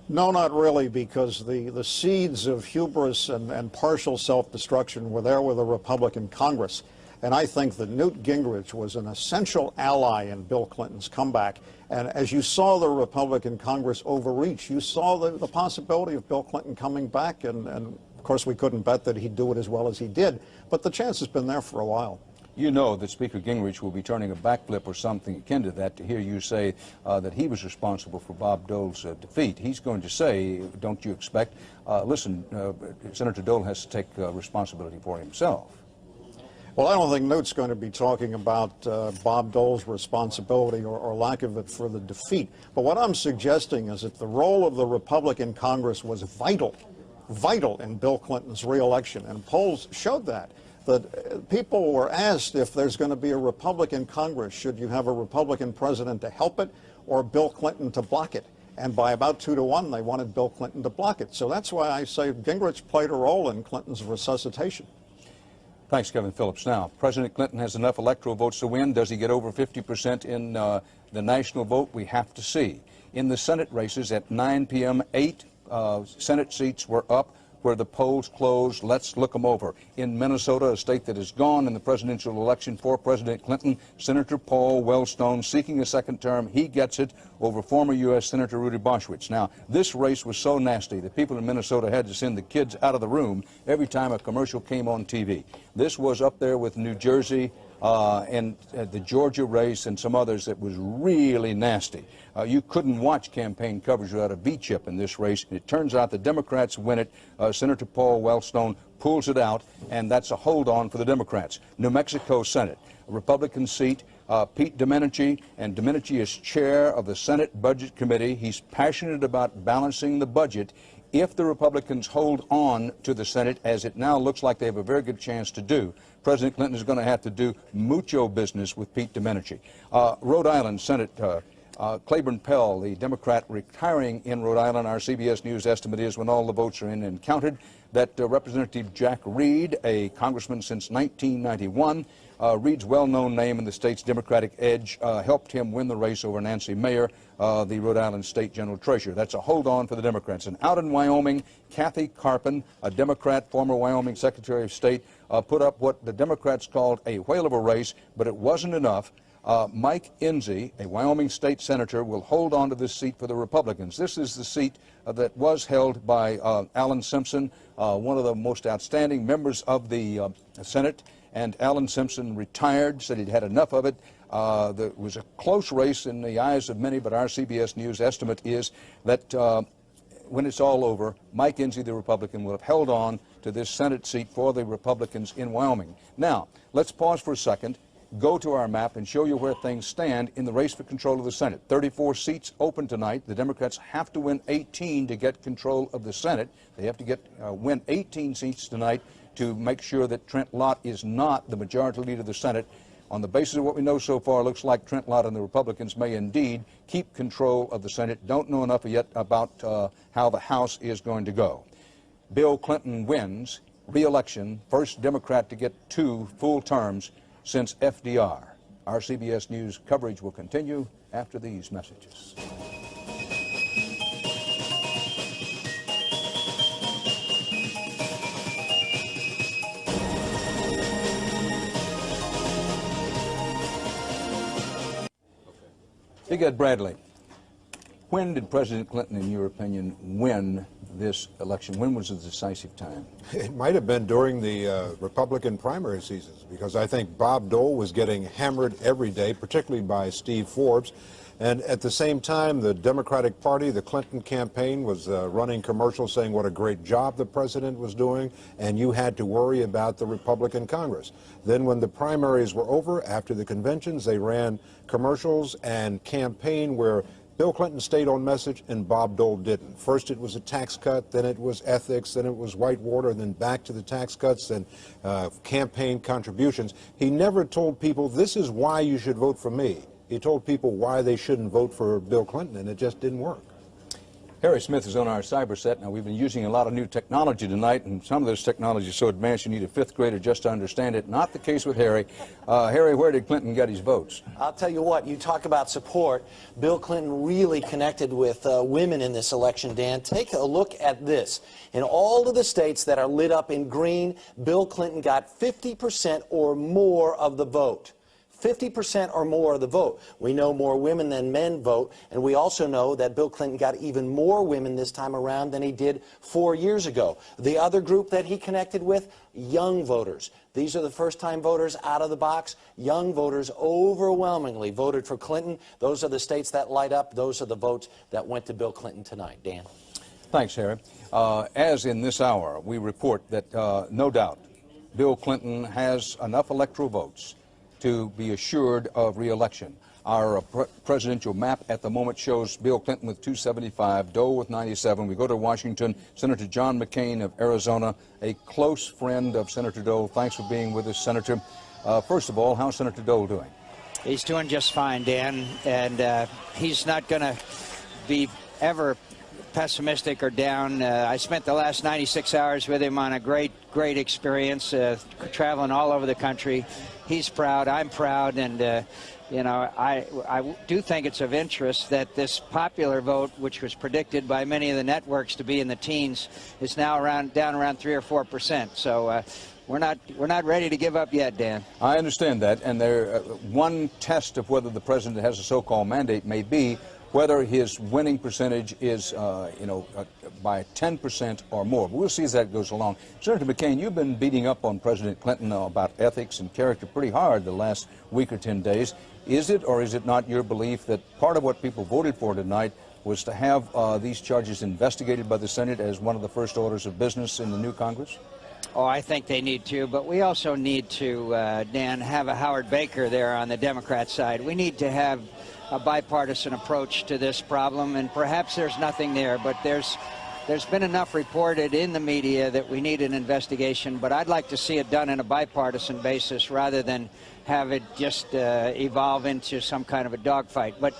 No, not really, because the seeds of hubris and partial self-destruction were there with the Republican Congress. And I think that Newt Gingrich was an essential ally in Bill Clinton's comeback. And as you saw the Republican Congress overreach, you saw the possibility of Bill Clinton coming back. And of course, we couldn't bet that he'd do it as well as he did. But the chance has been there for a while. You know that Speaker Gingrich will be turning a backflip or something akin to that to hear you say that he was responsible for Bob Dole's defeat. He's going to say, don't you expect, listen, Senator Dole has to take responsibility for himself. Well, I don't think Newt's going to be talking about Bob Dole's responsibility or lack of it for the defeat. But what I'm suggesting is that the role of the Republican Congress was vital in Bill Clinton's reelection, and polls showed that people were asked if there's going to be a Republican Congress, should you have a Republican president to help it or Bill Clinton to block it? And by about 2 to 1, they wanted Bill Clinton to block it. So that's why I say Gingrich played a role in Clinton's resuscitation. Thanks, Kevin Phillips. Now, President Clinton has enough electoral votes to win. Does he get over 50% in the national vote? We have to see. In the Senate races at 9 p.m., 8 Senate seats were up where the polls closed. Let's look them over. In Minnesota, a state that has gone in the presidential election for President Clinton, Senator Paul Wellstone seeking a second term. He gets it over former U.S. Senator Rudy Boschwitz. Now, this race was so nasty that people in Minnesota had to send the kids out of the room every time a commercial came on TV. This was up there with New Jersey and the Georgia race and some others that was really nasty. You couldn't watch campaign coverage without a V-chip in this race. It turns out the Democrats win it. Senator Paul Wellstone pulls it out, and that's a hold-on for the Democrats. New Mexico Senate, a Republican seat. Pete Domenici, and Domenici is chair of the Senate Budget Committee. He's passionate about balancing the budget. If the Republicans hold on to the Senate, as it now looks like they have a very good chance to do, President Clinton is going to have to do mucho business with Pete Domenici. Rhode Island Senate, Claiborne Pell, the Democrat retiring in Rhode Island, our CBS News estimate is, when all the votes are in and counted, that Representative Jack Reed, a congressman since 1991, Reed's well-known name in the state's Democratic edge, helped him win the race over Nancy Mayer, the Rhode Island State General Treasurer. That's a hold on for the Democrats. And out in Wyoming, Kathy Carpin, a Democrat, former Wyoming Secretary of State, put up what the Democrats called a whale of a race, but it wasn't enough. Mike Enzi, a Wyoming state senator, will hold on to this seat for the Republicans. This is the seat that was held by Alan Simpson, one of the most outstanding members of the Senate. And Alan Simpson retired, said he'd had enough of it. There was a close race in the eyes of many, but our CBS News estimate is that when it's all over, Mike Enzi, the Republican, will have held on to this Senate seat for the Republicans in Wyoming. Now, let's pause for a second, go to our map, and show you where things stand in the race for control of the Senate. 34 seats open tonight. The Democrats have to win 18 to get control of the Senate. They have to win 18 seats tonight to make sure that Trent Lott is not the majority leader of the Senate. On the basis of what we know so far, it looks like Trent Lott and the Republicans may indeed keep control of the Senate. Don't know enough yet about how the House is going to go. Bill Clinton wins re-election, first Democrat to get 2 full terms since FDR. Our CBS News coverage will continue after these messages. Big Ed Bradley, when did President Clinton, in your opinion, win this election? When was the decisive time? It might have been during the Republican primary seasons, because I think Bob Dole was getting hammered every day, particularly by Steve Forbes. And at the same time, the Democratic Party, the Clinton campaign, was running commercials saying what a great job the president was doing, and you had to worry about the Republican Congress. Then when the primaries were over, after the conventions, they ran commercials and campaign where Bill Clinton stayed on message and Bob Dole didn't. First it was a tax cut, then it was ethics, then it was Whitewater, then back to the tax cuts, then campaign contributions. He never told people, this is why you should vote for me. He told people why they shouldn't vote for Bill Clinton, and it just didn't work. Harry Smith is on our cyber set. Now, we've been using a lot of new technology tonight, and some of this technology is so advanced you need a 5th grader just to understand it. Not the case with Harry. Harry, where did Clinton get his votes? I'll tell you what, you talk about support. Bill Clinton really connected with women in this election, Dan. Take a look at this. In all of the states that are lit up in green, Bill Clinton got 50% or more of the vote. 50% or more of the vote. We know more women than men vote, and we also know that Bill Clinton got even more women this time around than he did 4 years ago. The other group that he connected with, young voters. These are the first-time voters out of the box. Young voters overwhelmingly voted for Clinton. Those are the states that light up. Those are the votes that went to Bill Clinton tonight. Dan. Thanks, Harry. As in this hour, we report that no doubt Bill Clinton has enough electoral votes to be assured of re-election. Our presidential map at the moment shows Bill Clinton with 275, Dole with 97. We go to Washington. Senator John McCain of Arizona, a close friend of Senator Dole. Thanks for being with us, Senator. First of all, how's Senator Dole doing? He's doing just fine, Dan, and he's not going to be ever pessimistic or down. I spent the last 96 hours with him on a great experience, traveling all over the country. He's proud, I'm proud, and you know, I do think it's of interest that this popular vote, which was predicted by many of the networks to be in the teens, is now down around 3 or 4%. So we're not ready to give up yet, Dan. I understand that, and one test of whether the president has a so-called mandate may be whether his winning percentage is, by 10% or more. But we'll see as that goes along. Senator McCain, you've been beating up on President Clinton about ethics and character pretty hard the last week or 10 days. Is it or is it not your belief that part of what people voted for tonight was to have these charges investigated by the Senate as one of the first orders of business in the new Congress? Oh, I think they need to, but we also need to, Dan, have a Howard Baker there on the Democrat side. We need to have a bipartisan approach to this problem, and perhaps there's nothing there, but there's been enough reported in the media that we need an investigation, but I'd like to see it done on a bipartisan basis rather than have it just evolve into some kind of a dogfight. But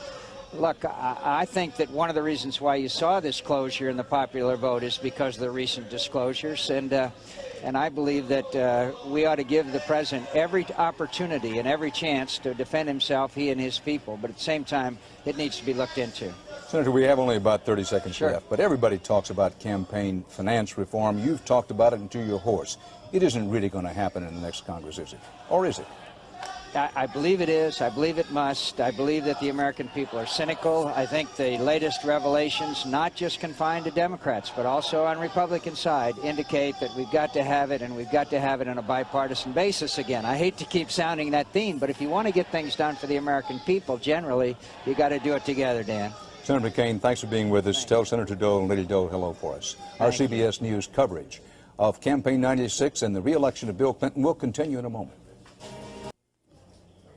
look, I think that one of the reasons why you saw this closure in the popular vote is because of the recent disclosures, and I believe that we ought to give the president every opportunity and every chance to defend himself, he and his people, but at the same time, it needs to be looked into. Senator, we have only about 30 seconds Sure. left, but everybody talks about campaign finance reform. You've talked about it until your horse. It isn't really going to happen in the next Congress, is it? Or is it? I believe it is. I believe it must. I believe that the American people are cynical. I think the latest revelations, not just confined to Democrats, but also on Republican side, indicate that we've got to have it, and we've got to have it on a bipartisan basis again. I hate to keep sounding that theme, but if you want to get things done for the American people, generally, you got to do it together, Dan. Senator McCain, thanks for being with us. Tell Senator Dole and Lady Dole hello for us. Our CBS News coverage of Campaign 96 and the re-election of Bill Clinton will continue in a moment.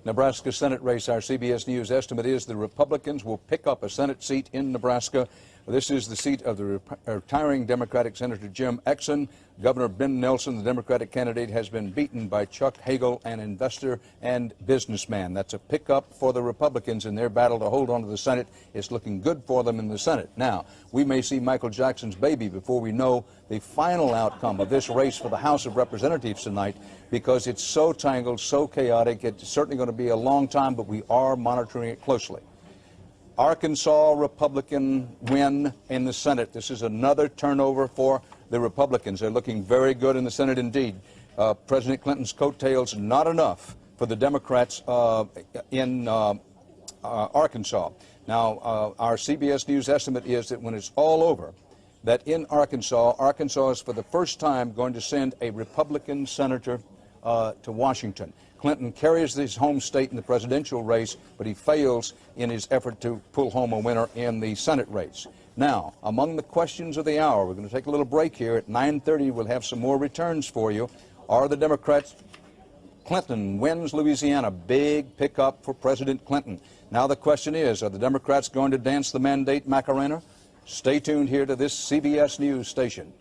Nebraska Senate race, our CBS News estimate is the Republicans will pick up a Senate seat in Nebraska. This is the seat of the retiring Democratic Senator Jim Exon. Governor Ben Nelson, the Democratic candidate, has been beaten by Chuck Hagel, an investor and businessman. That's a pickup for the Republicans in their battle to hold on to the Senate. It's looking good for them in the Senate. Now, we may see Michael Jackson's baby before we know the final outcome of this race for the House of Representatives tonight, because it's so tangled, so chaotic. It's certainly going to be a long time, but we are monitoring it closely. Arkansas Republican win in the Senate. This is another turnover for the Republicans. They're looking very good in the Senate indeed. President Clinton's coattails not enough for the Democrats in Arkansas. Now, our CBS News estimate is that when it's all over, that in Arkansas is for the first time going to send a Republican senator to Washington. Clinton carries his home state in the presidential race, but he fails in his effort to pull home a winner in the Senate race. Now, among the questions of the hour, we're going to take a little break here. At 9:30, we'll have some more returns for you. Are the Democrats? Clinton wins Louisiana. Big pickup for President Clinton. Now the question is, are the Democrats going to dance the mandate Macarena? Stay tuned here to this CBS News station.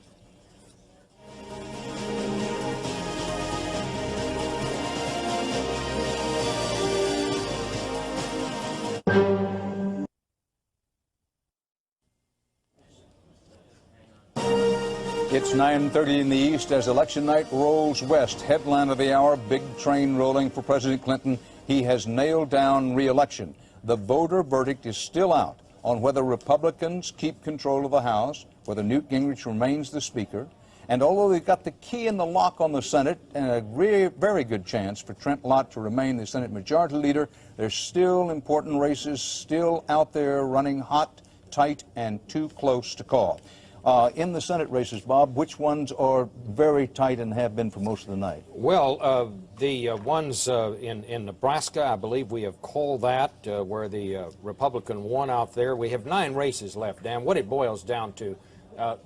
It's 9:30 in the east as election night rolls west. Headline of the hour, big train rolling for President Clinton. He has nailed down re-election. The voter verdict is still out on whether Republicans keep control of the House, whether Newt Gingrich remains the Speaker. And although they've got the key in the lock on the Senate and a very good chance for Trent Lott to remain the Senate Majority Leader, there's still important races still out there running hot, tight, and too close to call. In the Senate races, Bob, which ones are very tight and have been for most of the night? Well, the ones in Nebraska, I believe we have called that, where the Republican won out there. We have 9 races left, Dan. What it boils down to,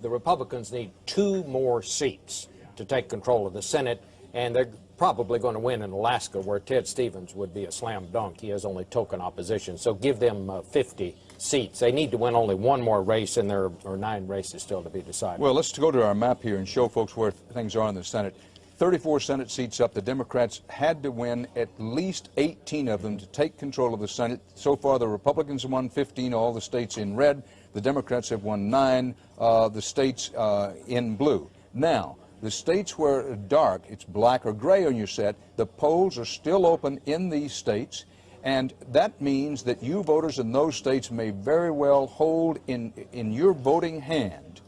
the Republicans need 2 more seats to take control of the Senate, and they're probably going to win in Alaska, where Ted Stevens would be a slam dunk. He has only token opposition, so give them 50 seats. They need to win only 1 more race, and there are 9 races still to be decided. Well, let's go to our map here and show folks where things are in the Senate. 34 Senate seats up. The Democrats had to win at least 18 of them to take control of the Senate. So far, the Republicans have won 15, all the states in red. The Democrats have won 9, the states in blue. Now, the states where dark, it's black or gray on your set, the polls are still open in these states. And that means that you voters in those states may very well hold in your voting hand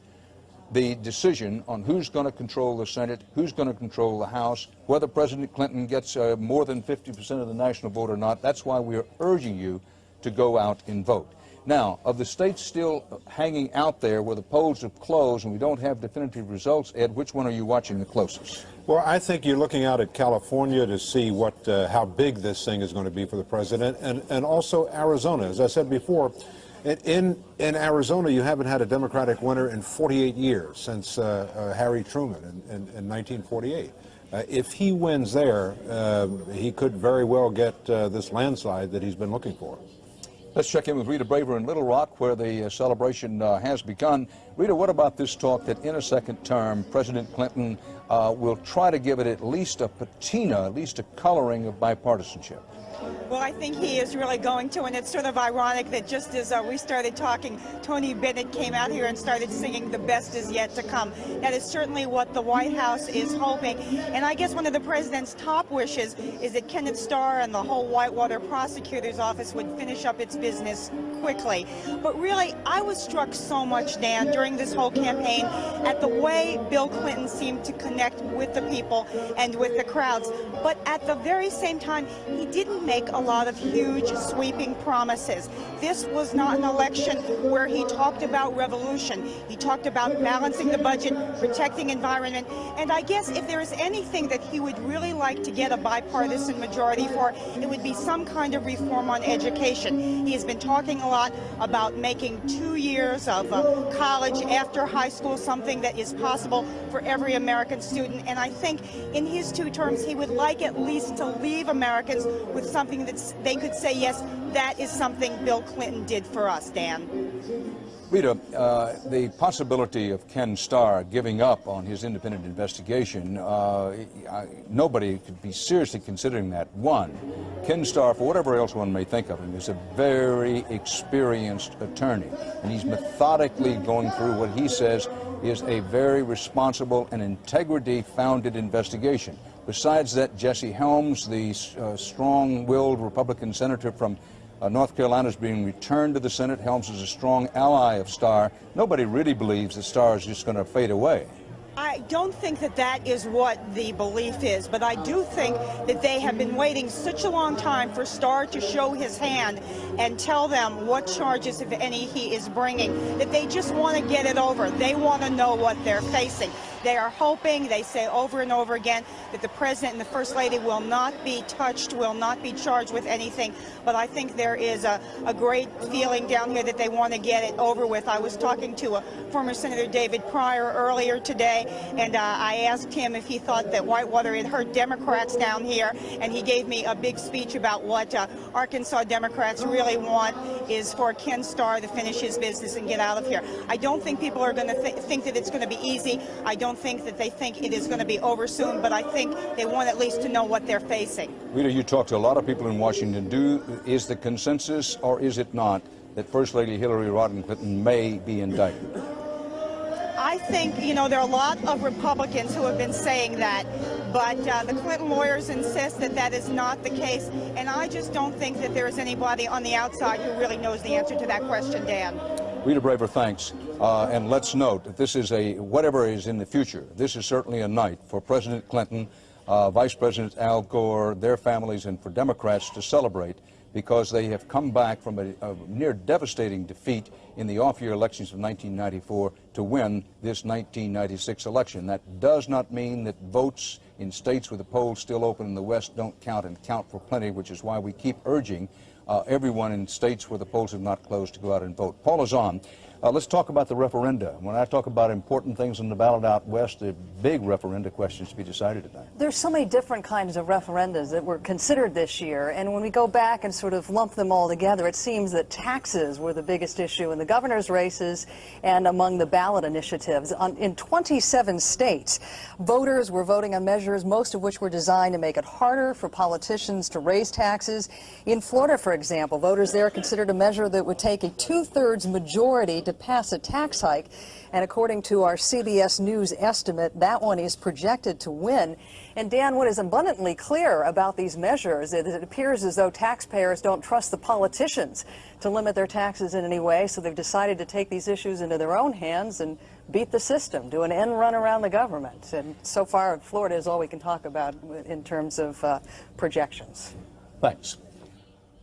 the decision on who's going to control the Senate, who's going to control the House, whether President Clinton gets more than 50% of the national vote or not. That's why we're urging you to go out and vote. Now, of the states still hanging out there where the polls have closed and we don't have definitive results, Ed, which one are you watching the closest? Well, I think you're looking out at California to see how big this thing is going to be for the president, and also Arizona. As I said before, In Arizona, you haven't had a Democratic winner in 48 years, since Harry Truman in 1948. If he wins there, he could very well get this landslide that he's been looking for. Let's check in with Rita Braver in Little Rock, where the celebration has begun. Rita, what about this talk that in a second term, President Clinton will try to give it at least a patina, at least a coloring of bipartisanship? Well, I think he is really going to, and it's sort of ironic that just as we started talking, Tony Bennett came out here and started singing "The Best Is Yet to Come." That is certainly what the White House is hoping. And I guess one of the president's top wishes is that Kenneth Starr and the whole Whitewater prosecutor's office would finish up its business quickly. But really, I was struck so much, Dan, during this whole campaign at the way Bill Clinton seemed to connect with the people and with the crowds. But at the very same time, he didn't make a lot of huge sweeping promises. This was not an election where he talked about revolution. He talked about balancing the budget, protecting environment, and I guess if there is anything that he would really like to get a bipartisan majority for, it would be some kind of reform on education. He has been talking a lot about making 2 years of college after high school something that is possible for every American student, and I think in his 2 terms he would like at least to leave Americans with something that they could say, yes, that is something Bill Clinton did for us, Dan. Rita, the possibility of Ken Starr giving up on his independent investigation, nobody could be seriously considering that. One, Ken Starr, for whatever else one may think of him, is a very experienced attorney, and he's methodically going through what he says is a very responsible and integrity-founded investigation. Besides that, Jesse Helms, the strong-willed Republican senator from North Carolina, is being returned to the Senate. Helms is a strong ally of Starr. Nobody really believes that Starr is just going to fade away. I don't think that that is what the belief is, but I do think that they have been waiting such a long time for Starr to show his hand and tell them what charges, if any, he is bringing, that they just want to get it over. They want to know what they're facing. They are hoping, they say over and over again, that the President and the First Lady will not be touched, will not be charged with anything. But I think there is a great feeling down here that they want to get it over with. I was talking to former Senator David Pryor earlier today, and I asked him if he thought that Whitewater had hurt Democrats down here, and he gave me a big speech about what Arkansas Democrats really want is for Ken Starr to finish his business and get out of here. I don't think people are going to think that it's going to be easy. I don't think that they think it is going to be over soon, but I think they want at least to know what they're facing. Rita, you talk to a lot of people in Washington. Is the consensus, or is it not, that First Lady Hillary Rodham Clinton may be indicted? I think, you know, there are a lot of Republicans who have been saying that, but the Clinton lawyers insist that that is not the case, and I just don't think that there is anybody on the outside who really knows the answer to that question, Dan. Rita Braver, thanks. And let's note that this is whatever is in the future, this is certainly a night for President Clinton, Vice President Al Gore, their families, and for Democrats to celebrate, because they have come back from a near devastating defeat in the off-year elections of 1994 to win this 1996 election. That does not mean that votes in states with the polls still open in the West don't count, and count for plenty, which is why we keep urging everyone in states where the polls have not closed to go out and vote. Paul is on. Let's talk about the referenda. When I talk about important things in the ballot out west, the big referenda questions to be decided tonight. There's so many different kinds of referendas that were considered this year, and when we go back and sort of lump them all together, it seems that taxes were the biggest issue in the governor's races and among the ballot initiatives. In 27 states, voters were voting on measures, most of which were designed to make it harder for politicians to raise taxes. In Florida, for example, voters there considered a measure that would take a 2/3 majority to pass a tax hike, and according to our CBS News estimate, that one is projected to win. And Dan, what is abundantly clear about these measures is that it appears as though taxpayers don't trust the politicians to limit their taxes in any way, so they've decided to take these issues into their own hands and beat the system, do an end run around the government. And so far, Florida is all we can talk about in terms of projections. Thanks.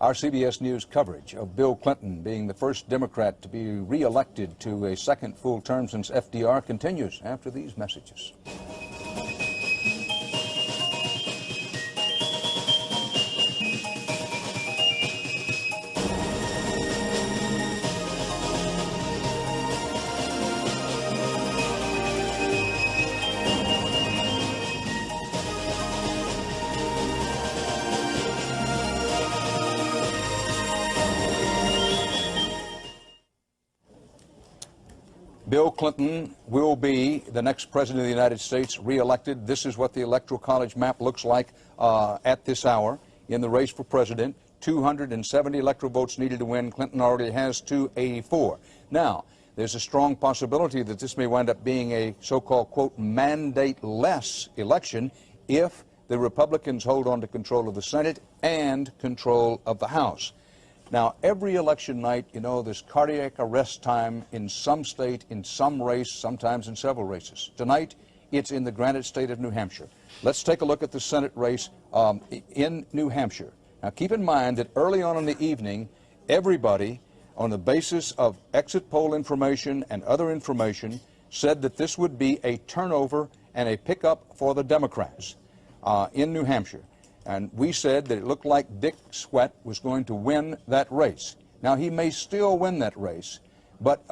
Our CBS News coverage of Bill Clinton being the first Democrat to be re-elected to a second full term since FDR continues after these messages. Bill Clinton will be the next president of the United States, reelected. This is what the Electoral College map looks like at this hour in the race for president. 270 electoral votes needed to win. Clinton already has 284. Now, there's a strong possibility that this may wind up being a so-called, quote, mandate-less election if the Republicans hold on to control of the Senate and control of the House. Now, every election night, you know, there's cardiac arrest time in some state, in some race, sometimes in several races. Tonight, it's in the granite state of New Hampshire. Let's take a look at the Senate race in New Hampshire. Now, keep in mind that early on in the evening, everybody, on the basis of exit poll information and other information, said that this would be a turnover and a pickup for the Democrats in New Hampshire. And we said that it looked like Dick Sweat was going to win that race. Now, he may still win that race, but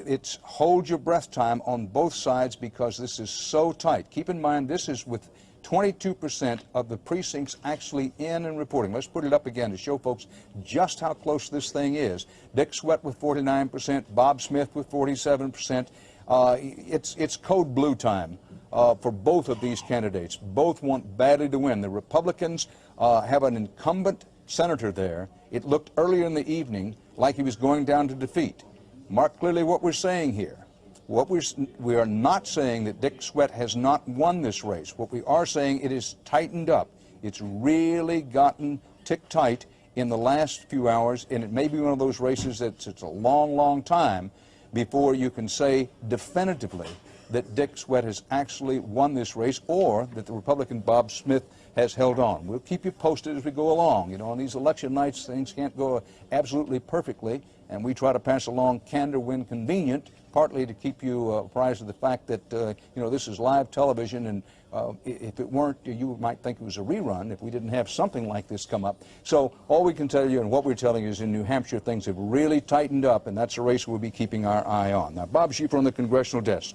it's hold your breath time on both sides because this is so tight. Keep in mind, this is with 22% of the precincts actually in and reporting. Let's put it up again to show folks just how close this thing is. Dick Sweat with 49%, Bob Smith with 47%. It's code blue time for both of these candidates. Both want badly to win. The Republicans have an incumbent senator there. It looked earlier in the evening like he was going down to defeat. Mark clearly what we're saying here. We are not saying that Dick Sweat has not won this race. What we are saying, it is tightened up. It's really gotten tick tight in the last few hours, and it may be one of those races that's it's a long, long time before you can say definitively that Dick Sweat has actually won this race or that the Republican Bob Smith has held on. We'll keep you posted as we go along. You know, on these election nights, things can't go absolutely perfectly, and we try to pass along candor when convenient, partly to keep you apprised of the fact that, you know, this is live television, and if it weren't, you might think it was a rerun if we didn't have something like this come up. So all we can tell you and what we're telling you is in New Hampshire, things have really tightened up, and that's a race we'll be keeping our eye on. Now, Bob Schieffer on the congressional desk.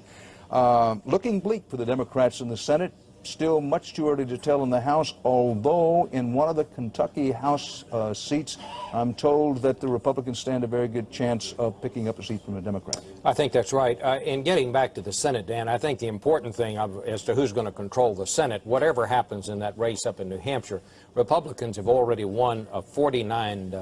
Looking bleak for the Democrats in the Senate. Still much too early to tell in the House, although in one of the Kentucky House seats, I'm told that the Republicans stand a very good chance of picking up a seat from a Democrat. I think that's right. In getting back to the Senate, Dan, I think the important thing as to who's going to control the Senate, whatever happens in that race up in New Hampshire, Republicans have already won 49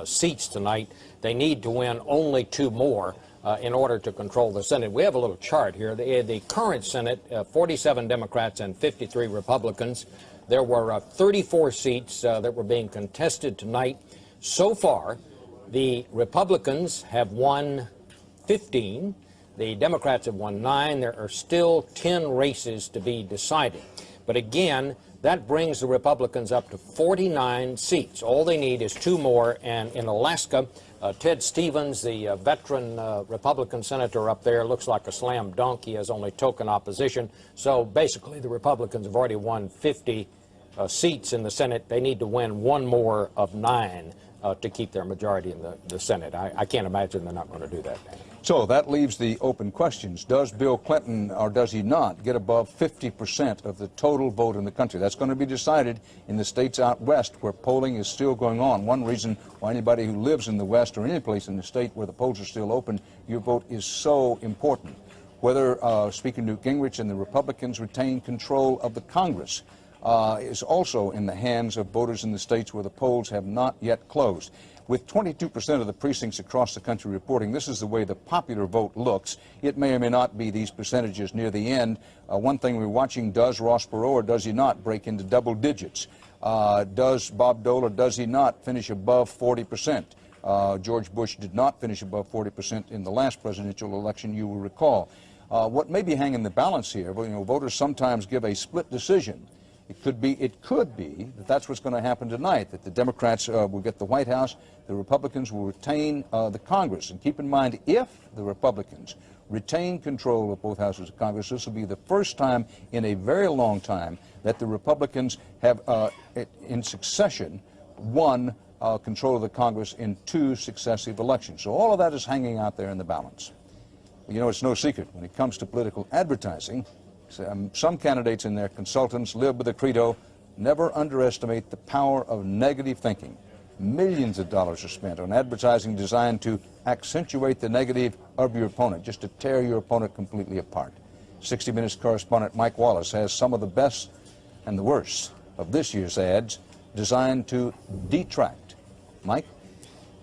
seats tonight. They need to win only 2 more. In order to control the Senate. We have a little chart here. The current Senate, 47 Democrats and 53 Republicans. There were 34 seats that were being contested tonight. So far, the Republicans have won 15. The Democrats have won 9. There are still 10 races to be decided. But again, that brings the Republicans up to 49 seats. All they need is 2 more, and in Alaska, Ted Stevens, the veteran Republican senator up there, looks like a slam dunk. He has only token opposition. So basically, the Republicans have already won 50 seats in the Senate. They need to win 1 more of 9 to keep their majority in the Senate. I can't imagine they're not going to do that. So that leaves the open questions. Does Bill Clinton, or does he not, get above 50% of the total vote in the country? That's going to be decided in the states out west where polling is still going on. One reason why anybody who lives in the west or any place in the state where the polls are still open, your vote is so important. Whether Speaker Newt Gingrich and the Republicans retain control of the Congress is also in the hands of voters in the states where the polls have not yet closed. With 22% of the precincts across the country reporting, this is the way the popular vote looks. It may or may not be these percentages near the end. One thing we're watching, does Ross Perot or does he not break into double digits? Does Bob Dole or does he not finish above 40%? George Bush did not finish above 40% in the last presidential election, you will recall. What may be hanging the balance here, you know, voters sometimes give a split decision. It could be that that's what's going to happen tonight, that the Democrats will get the White House, the Republicans will retain the Congress. And keep in mind, if the Republicans retain control of both houses of Congress, this will be the first time in a very long time that the Republicans have, in succession, won control of the Congress in 2 successive elections. So all of that is hanging out there in the balance. You know, it's no secret when it comes to political advertising. Some candidates and their consultants live with the credo, never underestimate the power of negative thinking. Millions of dollars are spent on advertising designed to accentuate the negative of your opponent, just to tear your opponent completely apart. 60 Minutes correspondent Mike Wallace has some of the best and the worst of this year's ads designed to detract. Mike?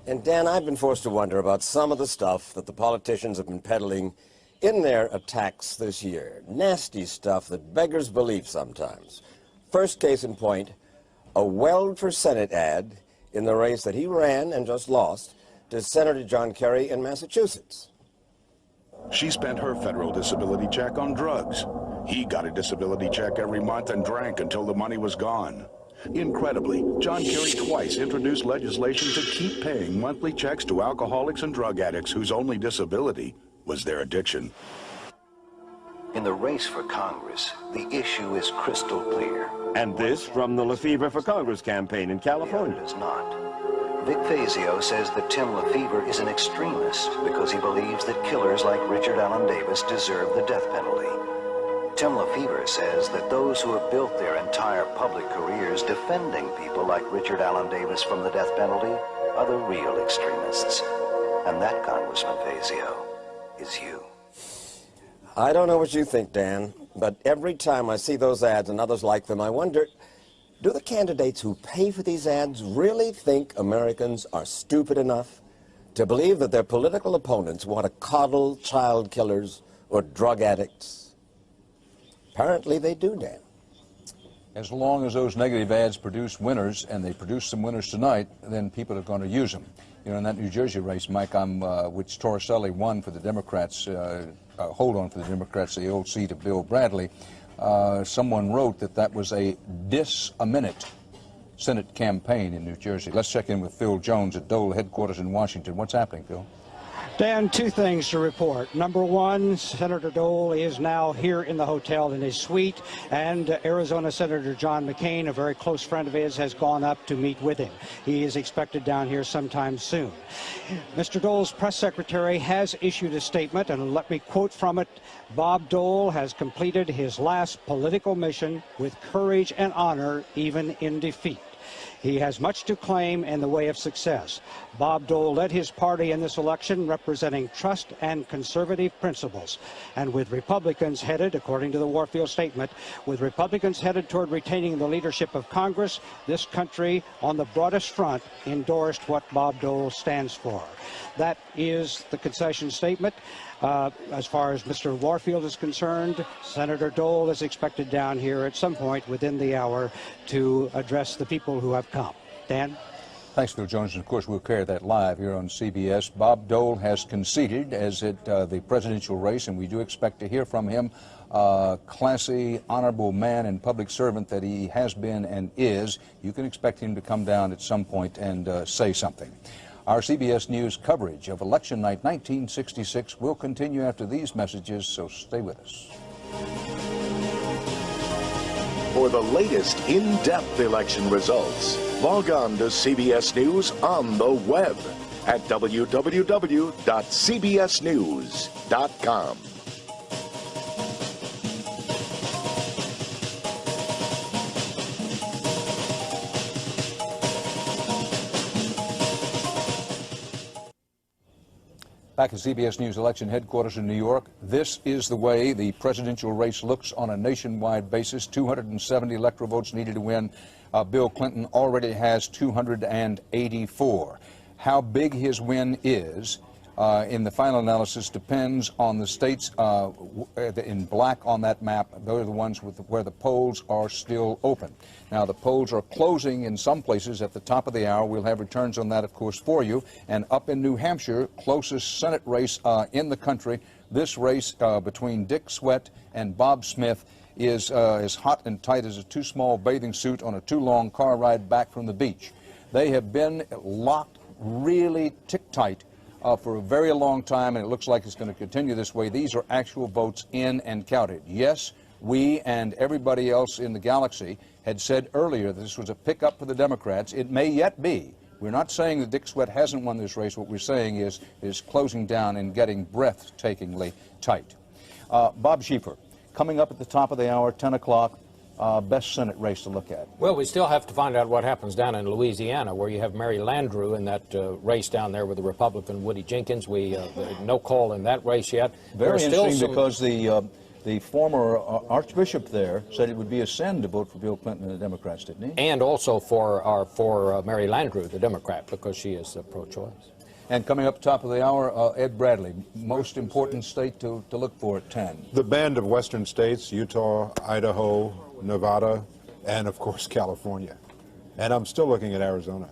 And Dan, I've been forced to wonder about some of the stuff that the politicians have been peddling in their attacks this year. Nasty stuff that beggars belief sometimes. First case in point, a Weld for Senate ad in the race that he ran and just lost to Senator John Kerry in Massachusetts. She spent her federal disability check on drugs. He got a disability check every month and drank until the money was gone. Incredibly, John Kerry twice introduced legislation to keep paying monthly checks to alcoholics and drug addicts whose only disability was their addiction. In the race for Congress, the issue is crystal clear. And this from the Lefevre for Congress campaign in California. It is not. Vic Fazio says that Tim Lefevre is an extremist because he believes that killers like Richard Allen Davis deserve the death penalty. Tim Lefevre says that those who have built their entire public careers defending people like Richard Allen Davis from the death penalty are the real extremists. And that, Congressman Fazio, is you. I don't know what you think, Dan, but every time I see those ads and others like them, I wonder, do the candidates who pay for these ads really think Americans are stupid enough to believe that their political opponents want to coddle child killers or drug addicts? Apparently they do, Dan. As long as those negative ads produce winners, and they produce some winners tonight, then people are going to use them. You know, in that New Jersey race, Mike, which Torricelli won for the Democrats, hold on for the Democrats, the old seat of Bill Bradley, someone wrote that that was a diss-a-minute Senate campaign in New Jersey. Let's check in with Phil Jones at Dole headquarters in Washington. What's happening, Phil? Dan, two things to report. Number one, Senator Dole is now here in the hotel in his suite, and Arizona Senator John McCain, a very close friend of his, has gone up to meet with him. He is expected down here sometime soon. Mr. Dole's press secretary has issued a statement, and let me quote from it. Bob Dole has completed his last political mission with courage and honor, even in defeat. He has much to claim in the way of success. Bob Dole led his party in this election representing trust and conservative principles. And with Republicans headed, according to the Warfield statement, with Republicans headed toward retaining the leadership of Congress, this country on the broadest front endorsed what Bob Dole stands for. That is the concession statement. As far as Mr. Warfield is concerned, Senator Dole is expected down here at some point within the hour to address the people who have come. Dan? Thanks, Phil Jones. And of course, we'll carry that live here on CBS. Bob Dole has conceded as at the presidential race, and we do expect to hear from him. Classy, honorable man and public servant that he has been and is. You can expect him to come down at some point and say something. Our CBS News coverage of Election Night 1966 will continue after these messages, so stay with us. For the latest in-depth election results, log on to CBS News on the web at www.cbsnews.com. Back at CBS News election headquarters in New York, this is the way the presidential race looks on a nationwide basis. 270 electoral votes needed to win. Bill Clinton already has 284. How big his win is in the final analysis depends on the states in black on that map. Those are the ones where the polls are still open. Now, the polls are closing in some places at the top of the hour. We'll have returns on that, of course, for you. And up in New Hampshire, closest Senate race in the country, this race between Dick Sweat and Bob Smith is as hot and tight as a too small bathing suit on a too long car ride back from the beach. They have been locked really tight for a very long time, and it looks like it's going to continue this way. These are actual votes in and counted. Yes, we and everybody else in the galaxy had said earlier that this was a pickup for the Democrats. It may yet be. We're not saying that Dick Sweat hasn't won this race. What we're saying is closing down and getting breathtakingly tight. Bob Schieffer, coming up at the top of the hour, 10 o'clock, best Senate race to look at? Well, we still have to find out what happens down in Louisiana, where you have Mary Landrieu in that race down there with the Republican Woody Jenkins. No call in that race yet. Very interesting, because the former Archbishop there said it would be a sin to vote for Bill Clinton and the Democrats, didn't he? And also for Mary Landrieu, the Democrat, because she is pro-choice. And coming up top of the hour, Ed Bradley, most important state to look for at 10. The band of western states, Utah, Idaho, Nevada, and of course California. And I'm still looking at Arizona.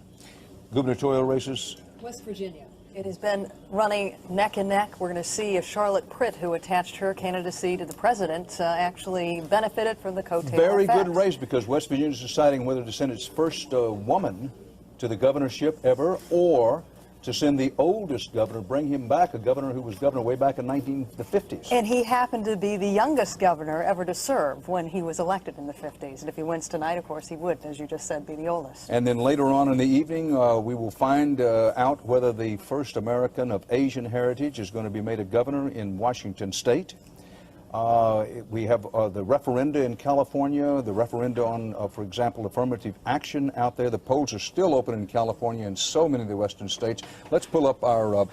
Gubernatorial races? West Virginia. It has been running neck and neck. We're going to see if Charlotte Pritt, who attached her candidacy to the president, actually benefited from the coattail Very effect. good race, because West Virginia is deciding whether to send its first woman to the governorship ever, or to send the oldest governor, bring him back, a governor who was governor way back in the 50s. And he happened to be the youngest governor ever to serve when he was elected in the 50s. And if he wins tonight, of course, he would, as you just said, be the oldest. And then later on in the evening, we will find out whether the first American of Asian heritage is going to be made a governor in Washington State. We have the referenda in California, the referenda on, for example, affirmative action out there. The polls are still open in California and so many of the western states. Let's pull up our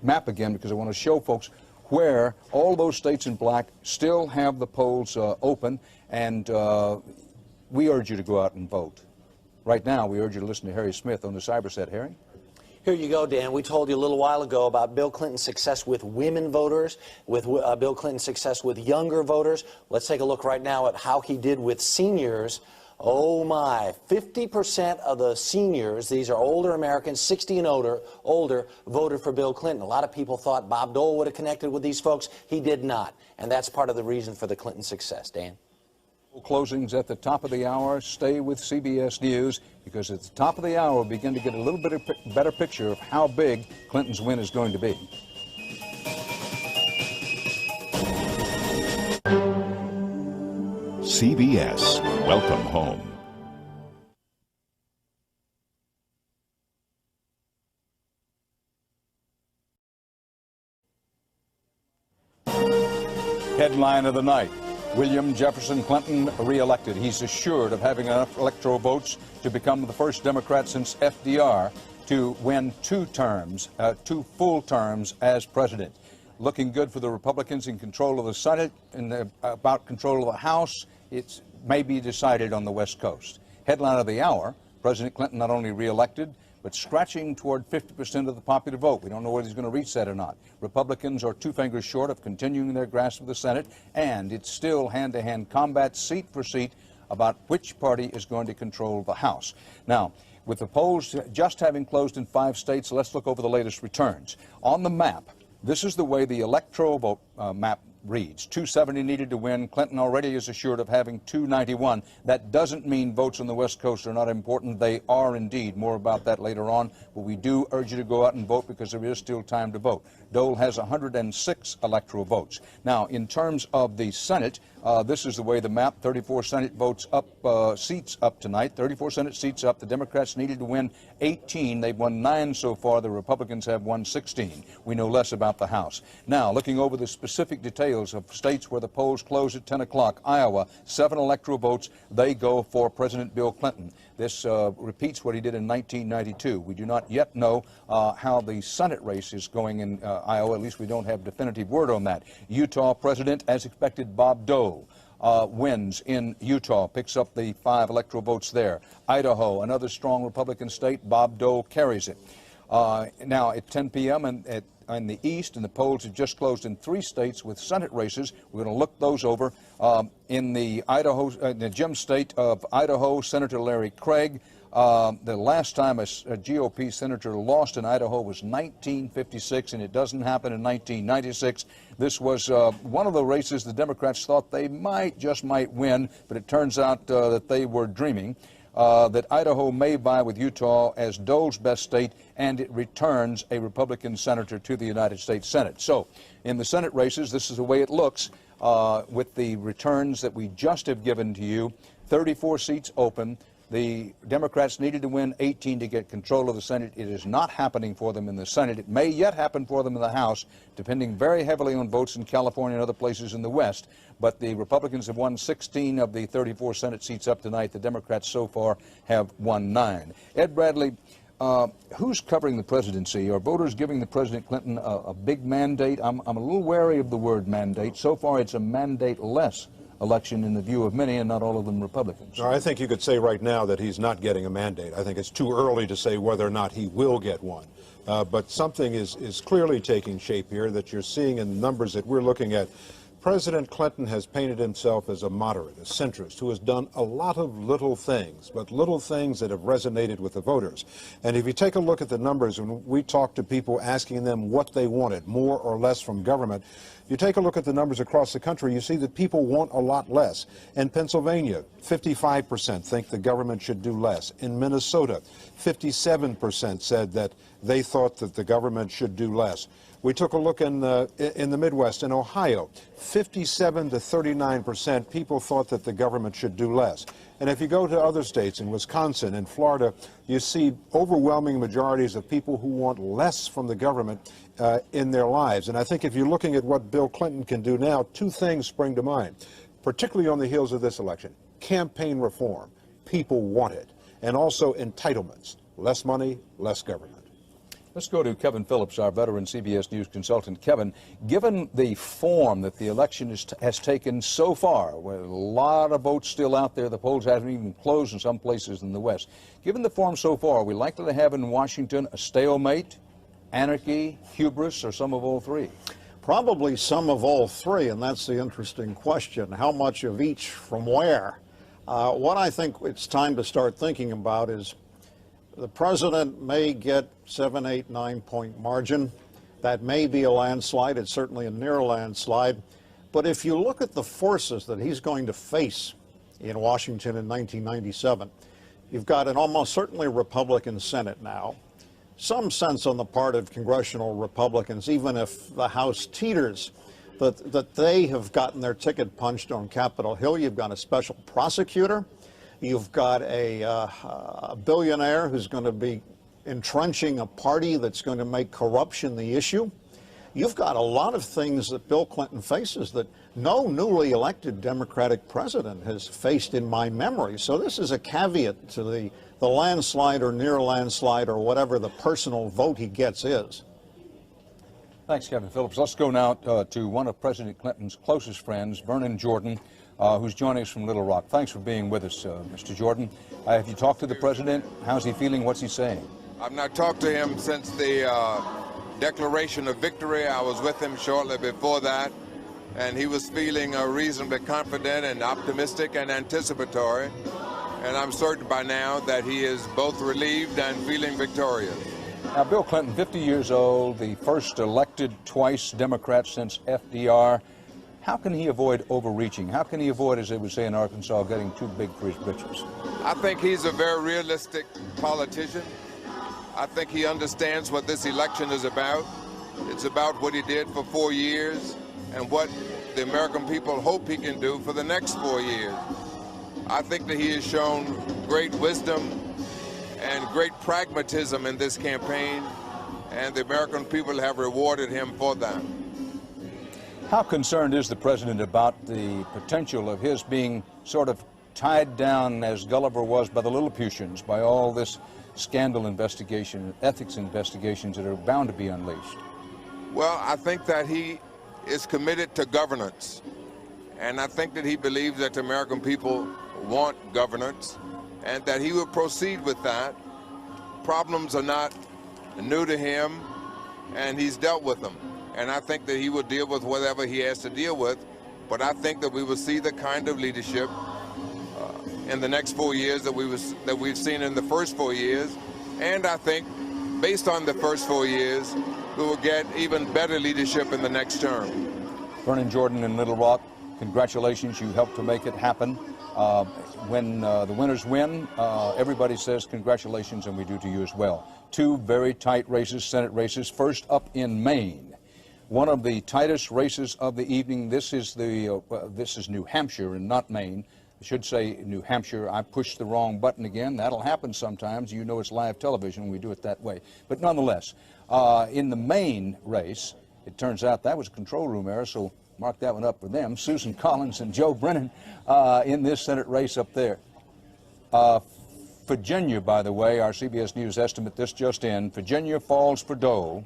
map again, because I want to show folks where all those states in black still have the polls open, and we urge you to go out and vote. Right now, we urge you to listen to Harry Smith on the Cyber Set. Harry? Here you go, Dan. We told you a little while ago about Bill Clinton's success with women voters, with Bill Clinton's success with younger voters. Let's take a look right now at how he did with seniors. Oh my, 50% of the seniors, these are older Americans, 60 and older, voted for Bill Clinton. A lot of people thought Bob Dole would have connected with these folks. He did not. And that's part of the reason for the Clinton success. Dan? Closings at the top of the hour. Stay with CBS News, because at the top of the hour we'll begin to get a little bit better picture of how big Clinton's win is going to be. CBS, welcome home. Headline of the night: William Jefferson Clinton reelected. He's assured of having enough electoral votes to become the first Democrat since FDR to win two full terms as president. Looking good for the Republicans in control of the Senate, and about control of the House. It's may be decided on the West Coast. Headline of the hour: President Clinton not only reelected, but scratching toward 50% of the popular vote. We don't know whether he's going to reach that or not. Republicans are two fingers short of continuing their grasp of the Senate, and it's still hand-to-hand combat, seat for seat, about which party is going to control the House. Now, with the polls just having closed in 5 states, let's look over the latest returns. On the map, this is the way the electoral vote map reads. 270 needed to win. Clinton already is assured of having 291. That doesn't mean votes on the West Coast are not important. They are indeed. More about that later on. But we do urge you to go out and vote, because there is still time to vote. Dole has 106 electoral votes. Now, in terms of the Senate, this is the way the map: 34 Senate votes up, seats up tonight. 34 Senate seats up. The Democrats needed to win 18. They've won 9 so far. The Republicans have won 16. We know less about the House. Now, looking over the specific details of states where the polls close at 10 o'clock. Iowa, 7 electoral votes. They go for President Bill Clinton. This repeats what he did in 1992. We do not yet know how the Senate race is going in Iowa. At least we don't have definitive word on that. Utah president, as expected, Bob Dole. Wins in Utah, picks up the 5 electoral votes there. Idaho, another strong Republican state, Bob Dole carries it. Now at 10 p.m. in the East, and the polls have just closed in 3 states with Senate races. We're going to look those over. In the Gem State of Idaho, Senator Larry Craig. The last time a GOP senator lost in Idaho was 1956, and it doesn't happen in 1996. This was one of the races the Democrats thought they just might win, but it turns out that they were dreaming. That Idaho may vie with Utah as Dole's best state, and it returns a Republican senator to the United States Senate. So, in the Senate races, this is the way it looks with the returns that we just have given to you. 34 seats open. The Democrats needed to win 18 to get control of the Senate. It is not happening for them in the Senate. It may yet happen for them in the House, depending very heavily on votes in California and other places in the West. But the Republicans have won 16 of the 34 Senate seats up tonight. The Democrats so far have won 9. Ed Bradley, who's covering the presidency? Are voters giving the President Clinton a big mandate? I'm a little wary of the word mandate. So far, it's a mandate-less election in the view of many, and not all of them Republicans. I think you could say right now that he's not getting a mandate. I think it's too early to say whether or not he will get one. But something is clearly taking shape here that you're seeing in the numbers that we're looking at. President Clinton has painted himself as a moderate, a centrist, who has done a lot of little things, but little things that have resonated with the voters. And if you take a look at the numbers, when we talk to people asking them what they wanted, more or less from government, you take a look at the numbers across the country, you see that people want a lot less. In Pennsylvania, 55% think the government should do less. In Minnesota, 57% said that they thought that the government should do less. We took a look in the Midwest. In Ohio, 57 to 39% people thought that the government should do less. And if you go to other states, in Wisconsin and Florida, you see overwhelming majorities of people who want less from the government in their lives. And I think if you're looking at what Bill Clinton can do now, two things spring to mind, particularly on the heels of this election. Campaign reform. People want it. And also entitlements. Less money, less government. Let's go to Kevin Phillips, our veteran CBS News consultant. Kevin, given the form that the election has taken so far, with a lot of votes still out there, the polls haven't even closed in some places in the West, given the form so far, are we likely to have in Washington a stalemate, anarchy, hubris, or some of all three? Probably some of all three, and that's the interesting question. How much of each from where? What I think it's time to start thinking about is the president may get 7, 8, 9-point margin. That may be a landslide. It's certainly a near landslide. But if you look at the forces that he's going to face in Washington in 1997, you've got an almost certainly Republican Senate now. Some sense on the part of congressional Republicans, even if the House teeters, that they have gotten their ticket punched on Capitol Hill. You've got a special prosecutor. You've got a billionaire who's going to be entrenching a party that's going to make corruption the issue. You've got a lot of things that Bill Clinton faces that no newly elected Democratic president has faced in my memory. So this is a caveat to the landslide or near landslide or whatever the personal vote he gets is. Thanks, Kevin Phillips. Let's go now to one of President Clinton's closest friends, Vernon Jordan, who's joining us from Little Rock. Thanks for being with us, Mr. Jordan. Have you talked to the president? How's he feeling? What's he saying? I've not talked to him since the declaration of victory. I was with him shortly before that, and he was feeling reasonably confident and optimistic and anticipatory. And I'm certain by now that he is both relieved and feeling victorious. Now, Bill Clinton, 50 years old, the first elected twice Democrat since FDR. How can he avoid overreaching? How can he avoid, as they would say in Arkansas, getting too big for his britches? I think he's a very realistic politician. I think he understands what this election is about. It's about what he did for 4 years and what the American people hope he can do for the next 4 years. I think that he has shown great wisdom and great pragmatism in this campaign, and the American people have rewarded him for that. How concerned is the president about the potential of his being sort of tied down, as Gulliver was, by the Lilliputians, by all this scandal investigation, ethics investigations that are bound to be unleashed? Well, I think that he is committed to governance, and I think that he believes that the American people want governance, and that he will proceed with that. Problems are not new to him, and he's dealt with them. And I think that he will deal with whatever he has to deal with. But I think that we will see the kind of leadership in the next 4 years that we've seen in the first 4 years. And I think, based on the first 4 years, we will get even better leadership in the next term. Vernon Jordan in Little Rock, congratulations. You helped to make it happen. When the winners win, everybody says congratulations, and we do to you as well. Two very tight races, Senate races. First up in Maine. One of the tightest races of the evening. This is New Hampshire and not Maine. should say New Hampshire. I pushed the wrong button again. That'll happen sometimes. You know it's live television. We do it that way. But nonetheless, in the Maine race, it turns out that was a control room error, so mark that one up for them. Susan Collins and Joe Brennan in this Senate race up there. Virginia, by the way, our CBS News estimate, this just in, Virginia falls for Dole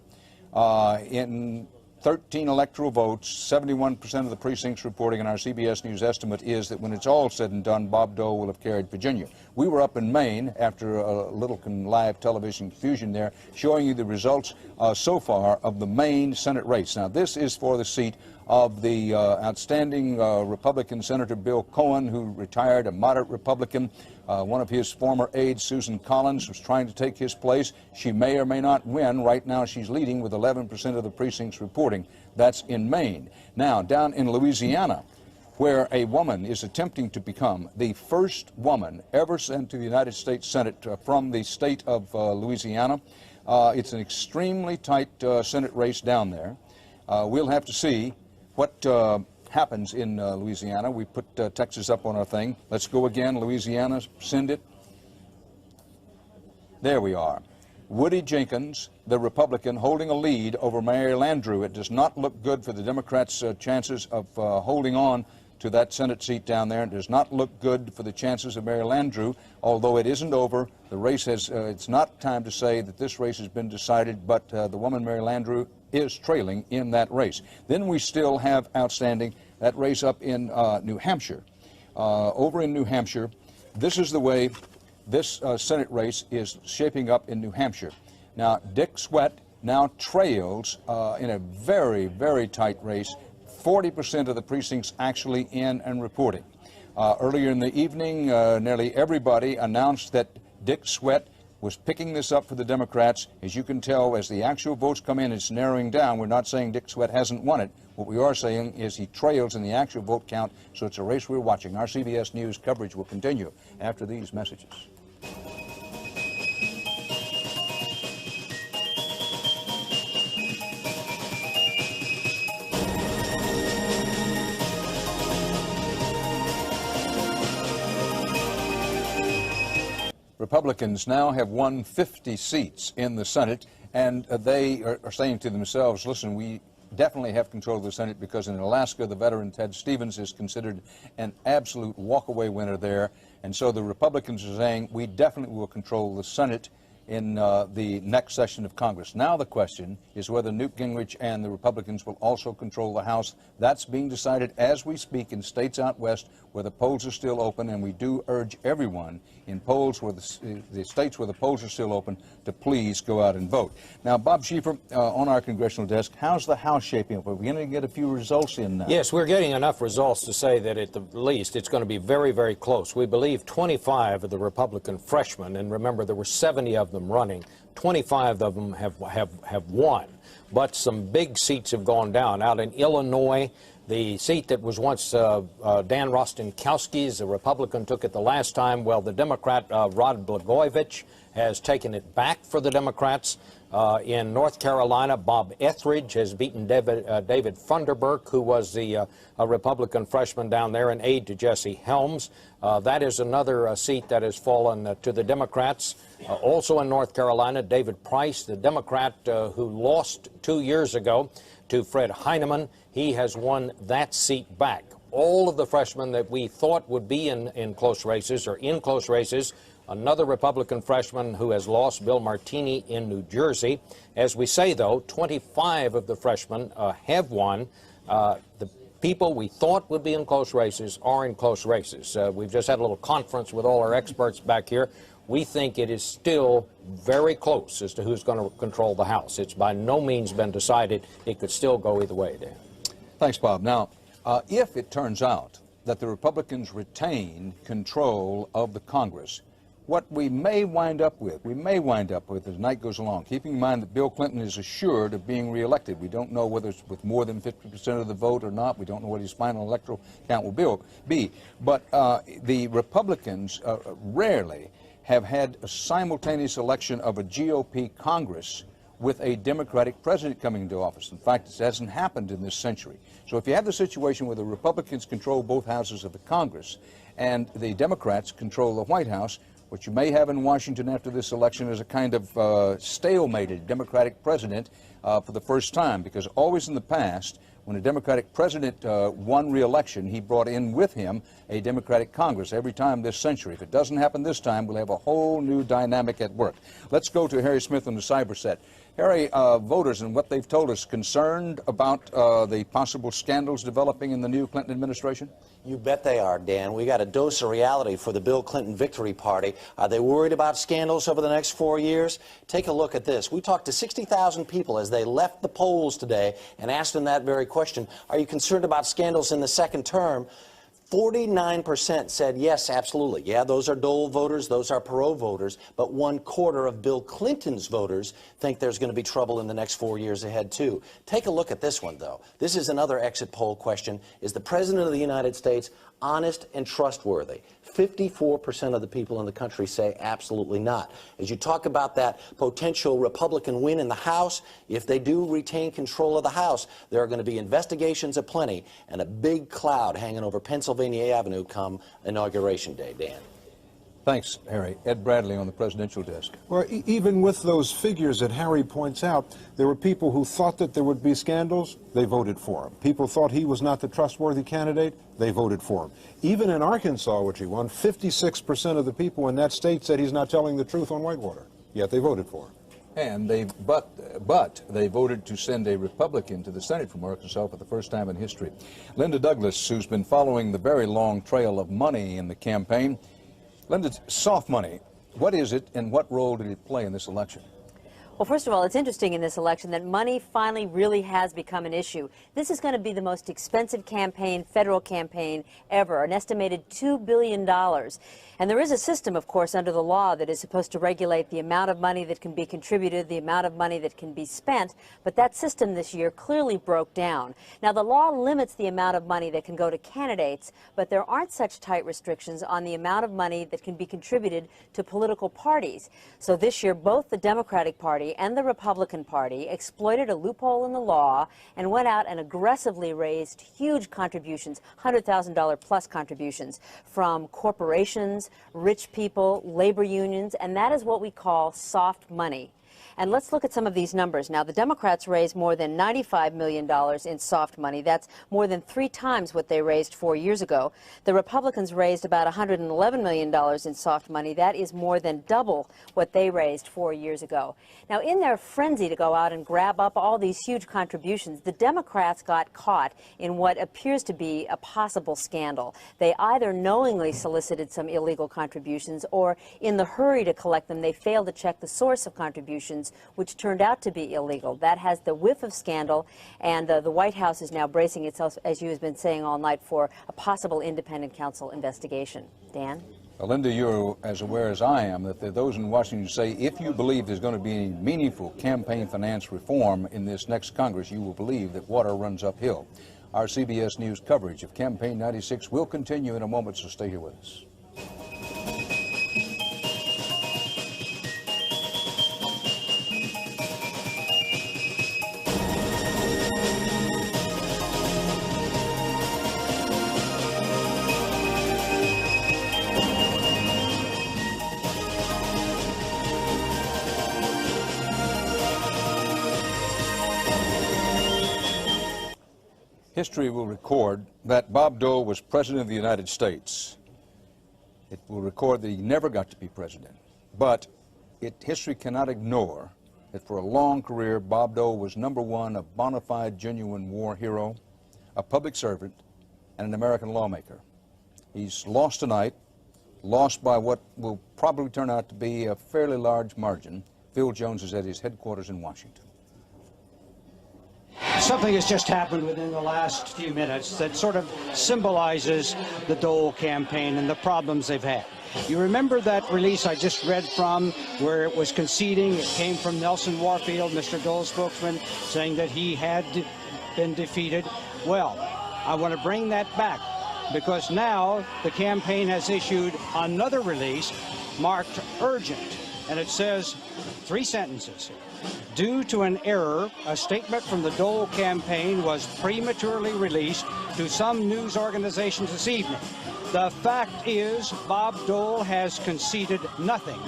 in 13 electoral votes, 71% of the precincts reporting, and our CBS News estimate is that when it's all said and done, Bob Dole will have carried Virginia. We were up in Maine after a little live television confusion there, showing you the results so far of the Maine Senate race. Now, this is for the seat of the outstanding Republican Senator Bill Cohen, who retired, a moderate Republican. One of his former aides, Susan Collins, was trying to take his place. She may or may not win. Right now, she's leading with 11% of the precincts reporting. That's in Maine. Now, down in Louisiana, where a woman is attempting to become the first woman ever sent to the United States Senate from the state of Louisiana. It's an extremely tight Senate race down there. We'll have to see what happens in Louisiana. We put Texas up on our thing. Let's go again. Louisiana, send it. There we are. Woody Jenkins, the Republican, holding a lead over Mary Landrieu. It does not look good for the Democrats' chances of holding on to that Senate seat down there. It does not look good for the chances of Mary Landrieu, although it isn't over. The race has, it's not time to say that this race has been decided, but the woman, Mary Landrieu, is trailing in that race. Then we still have outstanding that race up in New Hampshire. Over in New Hampshire, this is the way this Senate race is shaping up in New Hampshire. Now, Dick Sweat now trails in a very, very tight race. 40% of the precincts actually in and reporting. Earlier in the evening, nearly everybody announced that Dick Sweat was picking this up for the Democrats. As you can tell, as the actual votes come in, it's narrowing down. We're not saying Dick Sweat hasn't won it. What we are saying is he trails in the actual vote count, so it's a race we're watching. Our CBS News coverage will continue after these messages. Republicans now have won 50 seats in the Senate, and they are saying to themselves, listen, we definitely have control of the Senate because in Alaska, the veteran Ted Stevens is considered an absolute walk-away winner there. And so the Republicans are saying, we definitely will control the Senate in the next session of Congress. Now the question is whether Newt Gingrich and the Republicans will also control the House. That's being decided as we speak in states out west where the polls are still open, and we do urge everyone in polls where the states where the polls are still open to please go out and vote. Now, Bob Schieffer, on our congressional desk, how's the House shaping up? Are we going to get a few results in now? Yes, we're getting enough results to say that at the least it's going to be very, very close. We believe 25 of the Republican freshmen, and remember there were 70 of them running, 25 of them have won. But some big seats have gone down. Out in Illinois, the seat that was once Dan Rostenkowski's, a Republican, took it the last time. Well, the Democrat, Rod Blagojevich, has taken it back for the Democrats. In North Carolina, Bob Etheridge has beaten David Funderburk, who was the Republican freshman down there, an aide to Jesse Helms. That is another seat that has fallen to the Democrats. Also in North Carolina, David Price, the Democrat who lost 2 years ago to Fred Heinemann, he has won that seat back. All of the freshmen that we thought would be in close races are in close races. Another Republican freshman who has lost, Bill Martini in New Jersey. As we say, though, 25 of the freshmen have won. The people we thought would be in close races are in close races. We've just had a little conference with all our experts back here. We think it is still very close as to who's going to control the House. It's by no means been decided. It could still go either way, Dan. Thanks, Bob. Now, if it turns out that the Republicans retain control of the Congress, what we may wind up with as night goes along, keeping in mind that Bill Clinton is assured of being reelected. We don't know whether it's with more than 50% of the vote or not. We don't know what his final electoral count will be. But the Republicans rarely have had a simultaneous election of a GOP Congress with a Democratic president coming into office. In fact, it hasn't happened in this century. So if you have the situation where the Republicans control both houses of the Congress and the Democrats control the White House, what you may have in Washington after this election is a kind of stalemated Democratic president for the first time, because always in the past, when a Democratic president won re-election, he brought in with him a Democratic Congress every time this century. If it doesn't happen this time, we'll have a whole new dynamic at work. Let's go to Harry Smith on the cyber set. Harry, voters and what they've told us, concerned about the possible scandals developing in the new Clinton administration? You bet they are, Dan. We got a dose of reality for the Bill Clinton victory party. Are they worried about scandals over the next 4 years? Take a look at this. We talked to 60,000 people as they left the polls today and asked them that very question. Are you concerned about scandals in the second term? 49% said yes, absolutely. Yeah, those are Dole voters, those are Perot voters, but 1/4 of Bill Clinton's voters think there's going to be trouble in the next 4 years ahead, too. Take a look at this one, though. This is another exit poll question. Is the President of the United States honest and trustworthy? 54% of the people in the country say absolutely not. As you talk about that potential Republican win in the House, if they do retain control of the House, there are going to be investigations aplenty and a big cloud hanging over Pennsylvania Avenue come Inauguration Day, Dan. Thanks, Harry. Ed Bradley on the presidential desk. Well, even with those figures that Harry points out, there were people who thought that there would be scandals. They voted for him. People thought he was not the trustworthy candidate. They voted for him. Even in Arkansas, which he won, 56% of the people in that state said he's not telling the truth on Whitewater. Yet they voted for him. And but they voted to send a Republican to the Senate from Arkansas for the first time in history. Linda Douglas, who's been following the very long trail of money in the campaign. Linda, soft money, what is it and what role did it play in this election? Well, first of all, it's interesting in this election that money finally really has become an issue. This is going to be the most expensive campaign, federal campaign ever, an estimated $2 billion. And there is a system, of course, under the law that is supposed to regulate the amount of money that can be contributed, the amount of money that can be spent, but that system this year clearly broke down. Now, the law limits the amount of money that can go to candidates, but there aren't such tight restrictions on the amount of money that can be contributed to political parties. So this year, both the Democratic Party and the Republican Party exploited a loophole in the law and went out and aggressively raised huge contributions, $100,000 plus contributions from corporations, rich people, labor unions, and that is what we call soft money. And let's look at some of these numbers. Now, the Democrats raised more than $95 million in soft money. That's more than 3 times what they raised 4 years ago. The Republicans raised about $111 million in soft money. That is more than double what they raised 4 years ago. Now, in their frenzy to go out and grab up all these huge contributions, the Democrats got caught in what appears to be a possible scandal. They either knowingly solicited some illegal contributions, or in the hurry to collect them, they failed to check the source of contributions, which turned out to be illegal. That has the whiff of scandal, and the White House is now bracing itself, as you have been saying all night, for a possible independent counsel investigation. Dan? Well, Linda, you're as aware as I am that there are those in Washington who say if you believe there's going to be any meaningful campaign finance reform in this next Congress, you will believe that water runs uphill. Our CBS News coverage of Campaign 96 will continue in a moment, so stay here with us. History will record that Bob Dole was President of the United States. It will record that he never got to be president. But history cannot ignore that for a long career, Bob Dole was #1, a bona fide, genuine war hero, a public servant, and an American lawmaker. He's lost tonight, lost by what will probably turn out to be a fairly large margin. Phil Jones is at his headquarters in Washington. Something has just happened within the last few minutes that sort of symbolizes the Dole campaign and the problems they've had. You remember that release I just read from where it was conceding? It came from Nelson Warfield, Mr. Dole's spokesman, saying that he had been defeated. Well, I want to bring that back because now the campaign has issued another release marked urgent, and it says 3 sentences. Due to an error, a statement from the Dole campaign was prematurely released to some news organizations this evening. The fact is, Bob Dole has conceded nothing.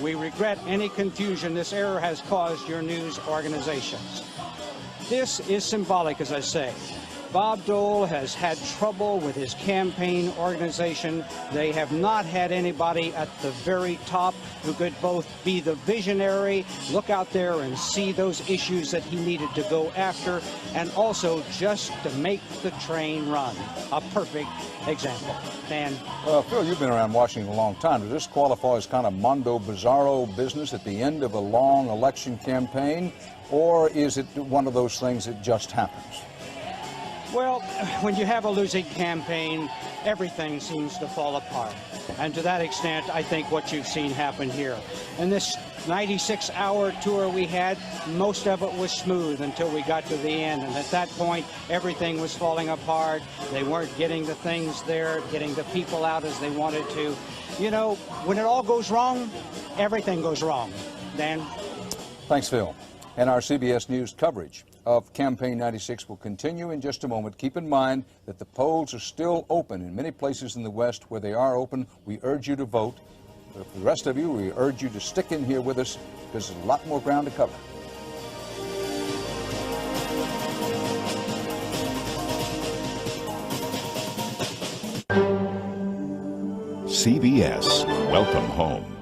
We regret any confusion this error has caused your news organizations. This is symbolic, as I say. Bob Dole has had trouble with his campaign organization. They have not had anybody at the very top who could both be the visionary, look out there and see those issues that he needed to go after, and also just to make the train run. A perfect example. Dan? Well, Phil, you've been around Washington a long time. Does this qualify as kind of mondo bizarro business at the end of a long election campaign, or is it one of those things that just happens? Well, when you have a losing campaign, everything seems to fall apart. And to that extent, I think what you've seen happen here. In this 96-hour tour we had, most of it was smooth until we got to the end. And at that point, everything was falling apart. They weren't getting the things there, getting the people out as they wanted to. You know, when it all goes wrong, everything goes wrong. Dan? Thanks, Phil. And our CBS News coverage of Campaign 96 will continue in just a moment. Keep in mind that the polls are still open in many places in the West. Where they are open, we urge you to vote. But for the rest of you, we urge you to stick in here with us because there's a lot more ground to cover. CBS, welcome home.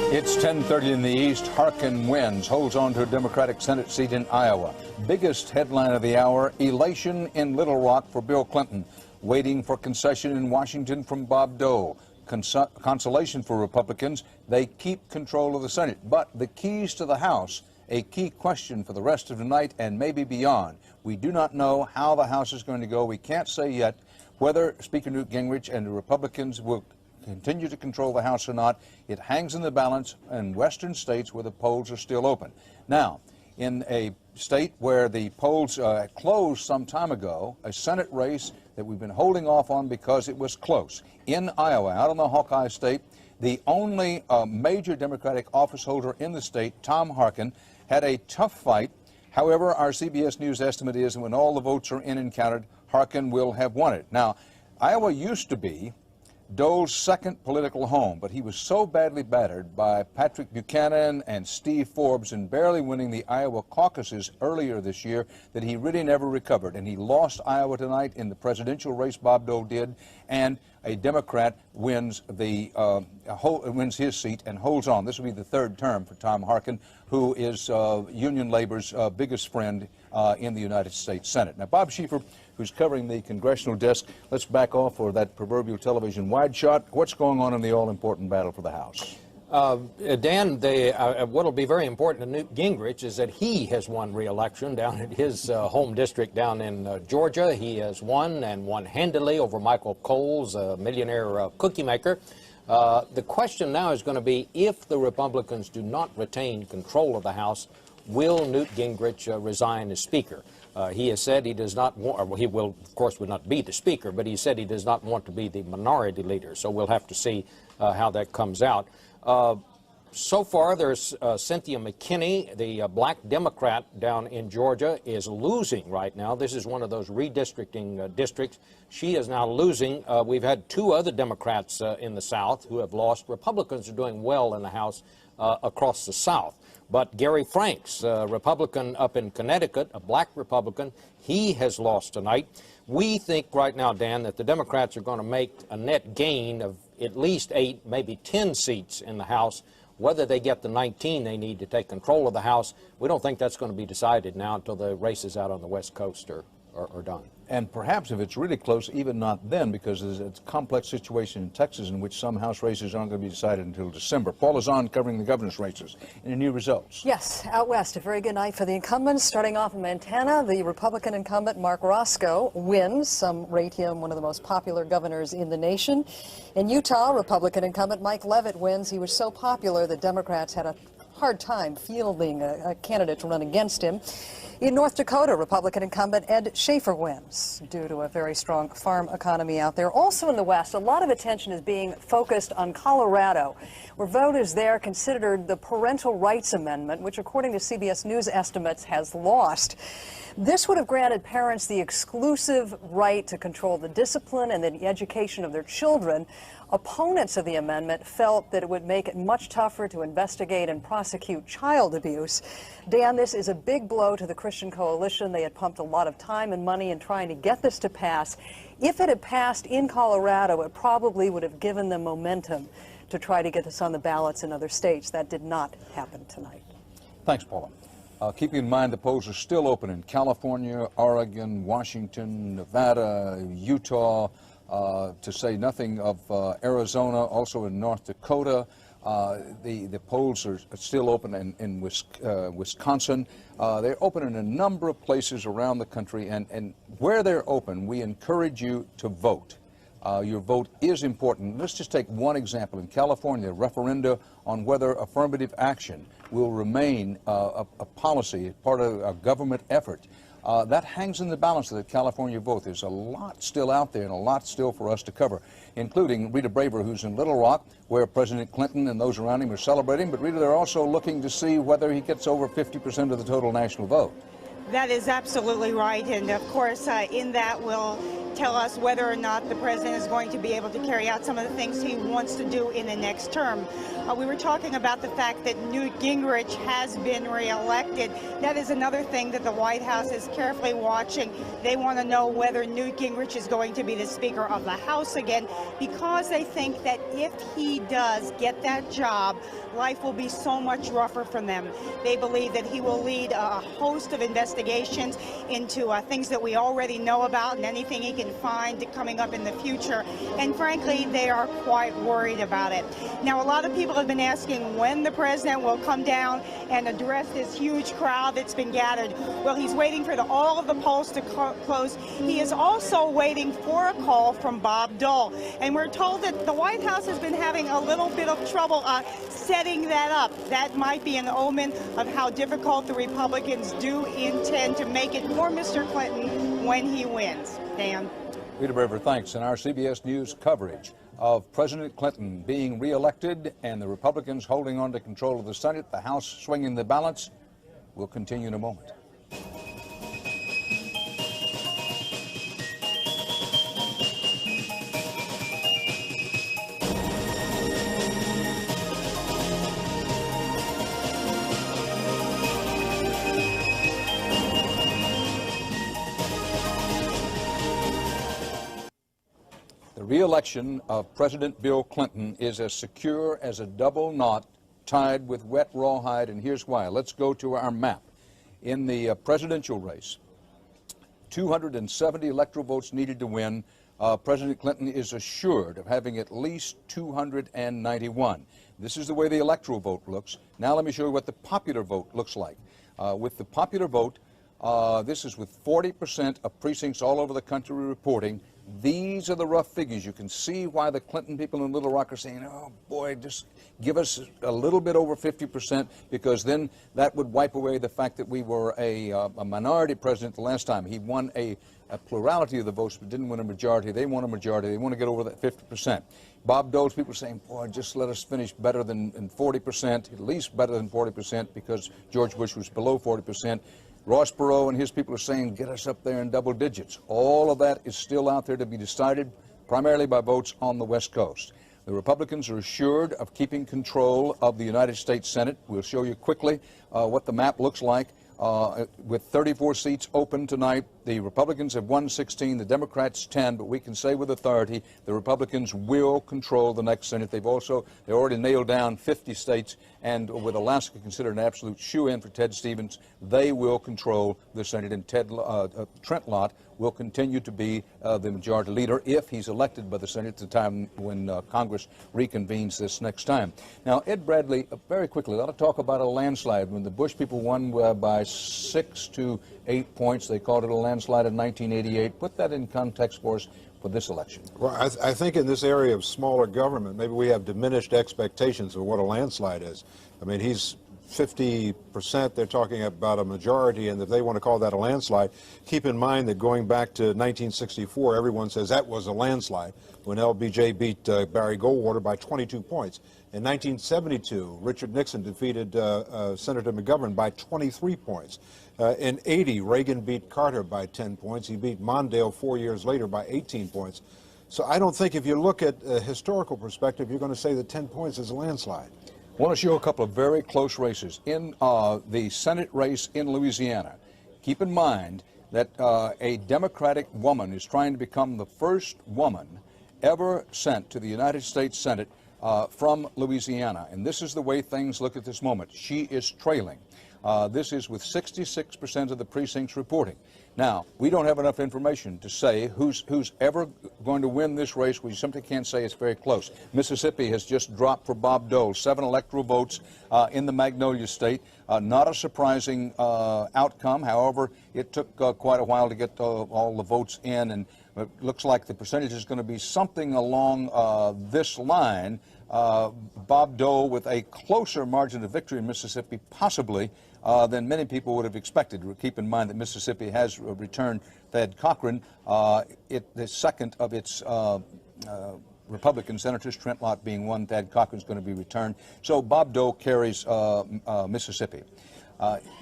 It's 10:30 in the East. Harkin wins, holds on to a Democratic Senate seat in Iowa. Biggest headline of the hour, elation in Little Rock for Bill Clinton. Waiting for concession in Washington from Bob Dole. Consolation for Republicans, they keep control of the Senate. But the keys to the House, a key question for the rest of the night and maybe beyond. We do not know how the House is going to go. We can't say yet whether Speaker Newt Gingrich and the Republicans will continue to control the House or not. It hangs in the balance in western states where the polls are still open. Now, in a state where the polls closed some time ago, a Senate race that we've been holding off on because it was close. In Iowa, out in the Hawkeye State, the only major Democratic office holder in the state, Tom Harkin, had a tough fight. However, our CBS News estimate is that when all the votes are in and counted, Harkin will have won it. Now, Iowa used to be Dole's second political home, but he was so badly battered by Patrick Buchanan and Steve Forbes in barely winning the Iowa caucuses earlier this year that he really never recovered. And he lost Iowa tonight in the presidential race, Bob Dole did, and a Democrat wins his seat and holds on. This will be the third term for Tom Harkin, who is Union Labor's biggest friend in the United States Senate. Now, Bob Schieffer, who's covering the congressional desk, let's back off for that proverbial television wide shot. What's going on in the all-important battle for the House? Dan, what will be very important to Newt Gingrich is that he has won re-election down in his home district down in Georgia. He has won and won handily over Michael Coles, a millionaire cookie maker. The question now is going to be, if the Republicans do not retain control of the House, will Newt Gingrich resign as Speaker? He has said he does not want, well, he will, of course, would not be the Speaker, but he said he does not want to be the minority leader. So we'll have to see how that comes out. So far, there's Cynthia McKinney, the black Democrat down in Georgia, is losing right now. This is one of those redistricting districts. She is now losing. We've had two other Democrats in the South who have lost. Republicans are doing well in the House across the South. But Gary Franks, a Republican up in Connecticut, a black Republican, he has lost tonight. We think right now, Dan, that the Democrats are going to make a net gain of at least 8, maybe 10 seats in the House. Whether they get the 19 they need to take control of the House, we don't think that's going to be decided now until the races out on the West Coast are done. And perhaps if it's really close, even not then, because there's a complex situation in Texas in which some House races aren't going to be decided until December. Paul is on covering the governor's races. Any new results? Yes, out west, a very good night for the incumbents. Starting off in Montana, the Republican incumbent Mark Roscoe wins. Some rate him one of the most popular governors in the nation. In Utah, Republican incumbent Mike Leavitt wins. He was so popular that Democrats had a hard time fielding a candidate to run against him. In North Dakota, Republican incumbent Ed Schaefer wins due to a very strong farm economy out there. Also in the West, a lot of attention is being focused on Colorado, where voters there considered the Parental Rights Amendment, which according to CBS News estimates has lost. This would have granted parents the exclusive right to control the discipline and the education of their children. Opponents of the amendment felt that it would make it much tougher to investigate and prosecute child abuse. Dan, this is a big blow to the Christian Coalition. They had pumped a lot of time and money in trying to get this to pass. If it had passed in Colorado, it probably would have given them momentum to try to get this on the ballots in other states. That did not happen tonight. Thanks, Paula. Keeping in mind the polls are still open in California, Oregon, Washington, Nevada, Utah, to say nothing of Arizona, also in North Dakota. The polls are still open in Wisconsin. They're open in a number of places around the country, and where they're open, we encourage you to vote. Your vote is important. Let's just take one example. In California, a referenda on whether affirmative action will remain a policy, part of a government effort. That hangs in the balance of the California vote. There's a lot still out there and a lot still for us to cover, including Rita Braver, who's in Little Rock, where President Clinton and those around him are celebrating. But Rita, they're also looking to see whether he gets over 50% of the total national vote. That is absolutely right. And of course, in that will tell us whether or not the president is going to be able to carry out some of the things he wants to do in the next term. We were talking about the fact that Newt Gingrich has been reelected. That is another thing that the White House is carefully watching. They want to know whether Newt Gingrich is going to be the Speaker of the House again, because they think that if he does get that job, life will be so much rougher for them. They believe that he will lead a host of investigations into things that we already know about and anything he can find coming up in the future. And frankly, they are quite worried about it. Now, a lot of people have been asking when the president will come down and address this huge crowd that's been gathered. Well, he's waiting for all of the polls to close. He is also waiting for a call from Bob Dole. And we're told that the White House has been having a little bit of trouble setting that up. That might be an omen of how difficult the Republicans do intend to make it for Mr. Clinton when he wins. Dan. Rita Braver, thanks. And our CBS News coverage of President Clinton being reelected and the Republicans holding on to control of the Senate, the House swinging the balance, will continue in a moment. The re-election of President Bill Clinton is as secure as a double knot tied with wet rawhide, and here's why. Let's go to our map. In the presidential race, 270 electoral votes needed to win. President Clinton is assured of having at least 291. This is the way the electoral vote looks. Now let me show you what the popular vote looks like. With the popular vote, this is with 40% of precincts all over the country reporting. These are the rough figures. You can see why the Clinton people in Little Rock are saying, oh boy, just give us a little bit over 50%, because then that would wipe away the fact that we were a minority president the last time. He won a plurality of the votes but didn't win a majority. They won a majority. They want to get over that 50%. Bob Dole's people are saying, boy, just let us finish better than 40%, at least better than 40%, because George Bush was below 40%. Ross Perot and his people are saying, get us up there in double digits. All of that is still out there to be decided, primarily by votes on the West Coast. The Republicans are assured of keeping control of the United States Senate. We'll show you quickly what the map looks like. With 34 seats open tonight, the Republicans have won 16, the Democrats 10, but we can say with authority the Republicans will control the next Senate. They already nailed down 50 states, and with Alaska considered an absolute shoe-in for Ted Stevens, they will control the Senate, and Trent Lott will continue to be the majority leader if he's elected by the Senate at the time when Congress reconvenes this next time. Now, Ed Bradley, very quickly, a lot of talk about a landslide. When the Bush people won by 6 to 8 points, they called it a landslide in 1988. Put that in context for us for this election. Well, I think in this area of smaller government, maybe we have diminished expectations of what a landslide is. I mean, he's 50%, they're talking about a majority, and if they want to call that a landslide, keep in mind that going back to 1964, everyone says that was a landslide when LBJ beat Barry Goldwater by 22 points. In 1972, Richard Nixon defeated Senator McGovern by 23 points. In 80, Reagan beat Carter by 10 points. He beat Mondale 4 years later by 18 points. So I don't think if you look at a historical perspective, you're going to say that 10 points is a landslide. I want to show a couple of very close races. In the Senate race in Louisiana, keep in mind that a Democratic woman is trying to become the first woman ever sent to the United States Senate from Louisiana. And this is the way things look at this moment. She is trailing. This is with 66% of the precincts reporting. Now, we don't have enough information to say who's ever going to win this race. We simply can't say it's very close. Mississippi has just dropped for Bob Dole, 7 electoral votes in the Magnolia State. Not a surprising outcome. However, it took quite a while to get all the votes in, and it looks like the percentage is going to be something along this line. Bob Dole with a closer margin of victory in Mississippi, possibly, than many people would have expected. Keep in mind that Mississippi has returned Thad Cochran, the second of its Republican senators, Trent Lott being one. Thad Cochran is going to be returned. So Bob Dole carries Mississippi.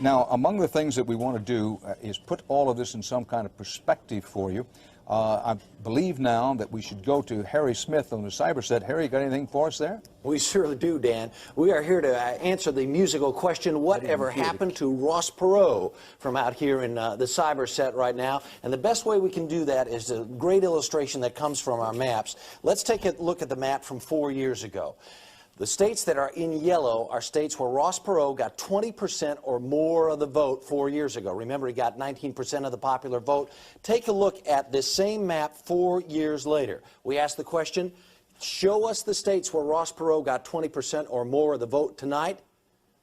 Now, among the things that we want to do is put all of this in some kind of perspective for you. I believe now that we should go to Harry Smith on the cyber set. Harry, got anything for us there? We surely do, Dan. We are here to answer the musical question, whatever happened to Ross Perot, from out here in the cyber set right now. And the best way we can do that is a great illustration that comes from our maps. Let's take a look at the map from 4 years ago. The states that are in yellow are states where Ross Perot got 20% or more of the vote 4 years ago. Remember, he got 19% of the popular vote. Take a look at this same map 4 years later. We asked the question, show us the states where Ross Perot got 20% or more of the vote tonight.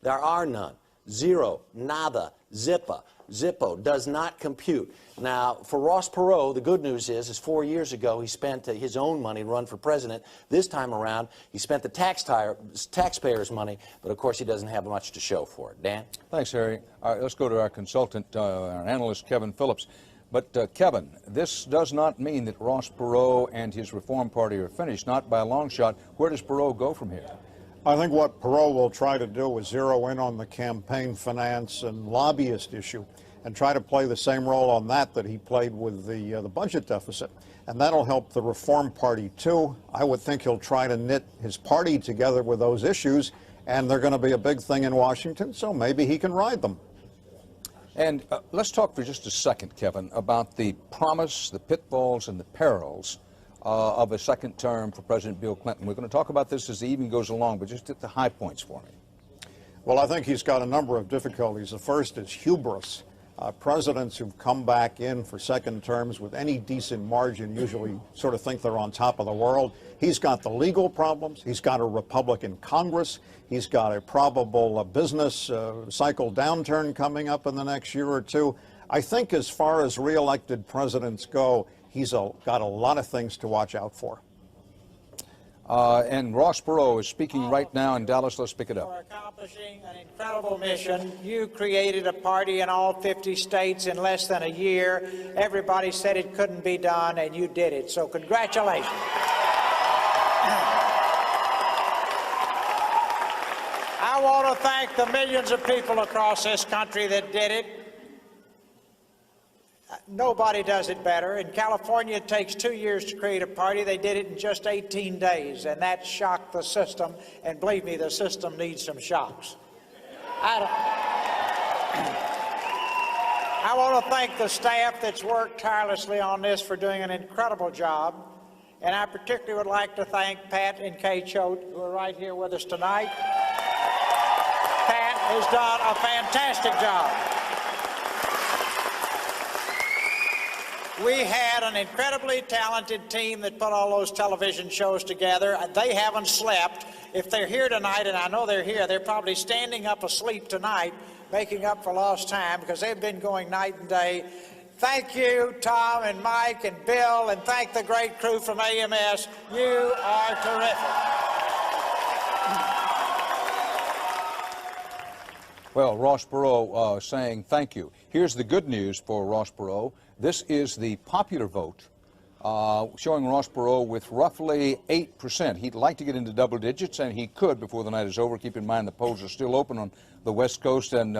There are none. Zero, nada, zippa. Zippo does not compute. Now, for Ross Perot, the good news is 4 years ago he spent his own money to run for president. This time around, he spent the taxpayers' money, but of course he doesn't have much to show for it. Dan? Thanks, Harry. All right, let's go to our consultant, our analyst, Kevin Phillips. But, Kevin, this does not mean that Ross Perot and his Reform Party are finished, not by a long shot. Where does Perot go from here? I think what Perot will try to do is zero in on the campaign finance and lobbyist issue and try to play the same role on that he played with the budget deficit. And that'll help the Reform Party, too. I would think he'll try to knit his party together with those issues, and they're going to be a big thing in Washington, so maybe he can ride them. And let's talk for just a second, Kevin, about the promise, the pitfalls, and the perils of a second term for President Bill Clinton. We're going to talk about this as the evening goes along, but just at the high points for me. Well, I think he's got a number of difficulties. The first is hubris. Presidents who've come back in for second terms with any decent margin usually sort of think they're on top of the world. He's got the legal problems. He's got a Republican Congress. He's got a probable business cycle downturn coming up in the next year or two. I think as far as re-elected presidents go, he's got a lot of things to watch out for. And Ross Perot is speaking right now in Dallas. Let's pick it up. For accomplishing an incredible mission. You created a party in all 50 states in less than a year. Everybody said it couldn't be done, and you did it. So congratulations. I want to thank the millions of people across this country that did it. Nobody does it better. In California, it takes 2 years to create a party. They did it in just 18 days, and that shocked the system. And believe me, the system needs some shocks. I want to thank the staff that's worked tirelessly on this for doing an incredible job. And I particularly would like to thank Pat and Kay Choate, who are right here with us tonight. Pat has done a fantastic job. We had an incredibly talented team that put all those television shows together. They haven't slept. If they're here tonight, and I know they're here, they're probably standing up asleep tonight, making up for lost time, because they've been going night and day. Thank you, Tom and Mike and Bill, and thank the great crew from AMS. You are terrific. Well, Ross Perot saying thank you. Here's the good news for Ross Perot. This is the popular vote, showing Ross Perot with roughly 8%. He'd like to get into double digits, and he could before the night is over. Keep in mind the polls are still open on the West Coast and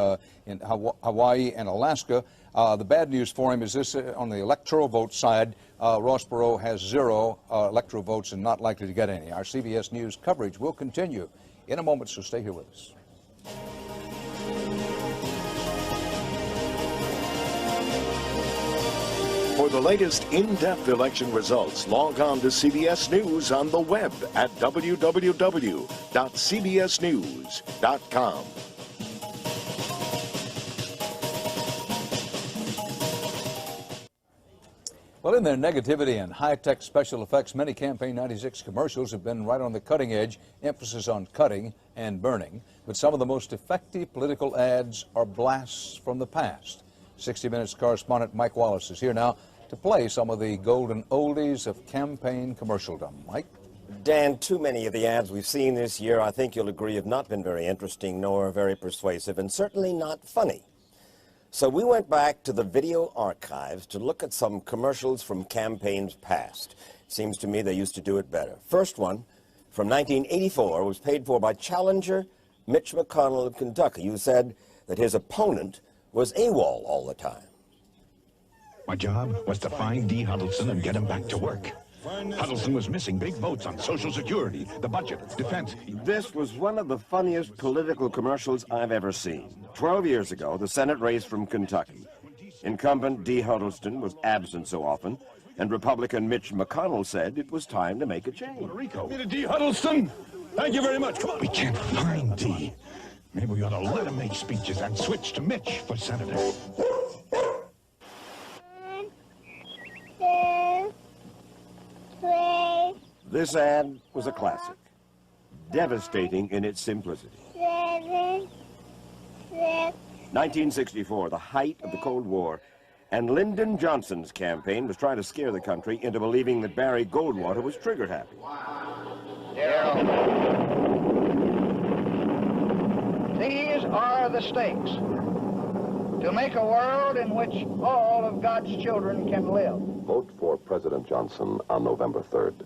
in Hawaii and Alaska. The bad news for him is this: on the electoral vote side, Ross Perot has 0 electoral votes and not likely to get any. Our CBS News coverage will continue in a moment, so stay here with us. For the latest in-depth election results, log on to CBS News on the web at www.cbsnews.com. Well, in their negativity and high-tech special effects, many Campaign 96 commercials have been right on the cutting edge, emphasis on cutting and burning. But some of the most effective political ads are blasts from the past. 60 Minutes correspondent Mike Wallace is here now to play some of the golden oldies of campaign commercialdom. Mike? Dan, too many of the ads we've seen this year, I think you'll agree, have not been very interesting nor very persuasive, and certainly not funny. So we went back to the video archives to look at some commercials from campaigns past. It seems to me they used to do it better. First one, from 1984, was paid for by challenger Mitch McConnell of Kentucky, who said that his opponent was AWOL all the time. My job was to find Dee Huddleston and get him back to work. Huddleston was missing big votes on Social Security, the budget, defense. This was one of the funniest political commercials I've ever seen. 12 years ago, the Senate race from Kentucky. Incumbent Dee Huddleston was absent so often, and Republican Mitch McConnell said it was time to make a change. Puerto Rico. Dee Huddleston, thank you very much. Come on. We can't find Dee. Maybe we ought to let him make speeches and switch to Mitch for senator. This ad was a classic, devastating in its simplicity. 1964, the height of the Cold War, and Lyndon Johnson's campaign was trying to scare the country into believing that Barry Goldwater was trigger happy. These are the stakes to make a world in which all of God's children can live. Vote for President Johnson on November 3rd.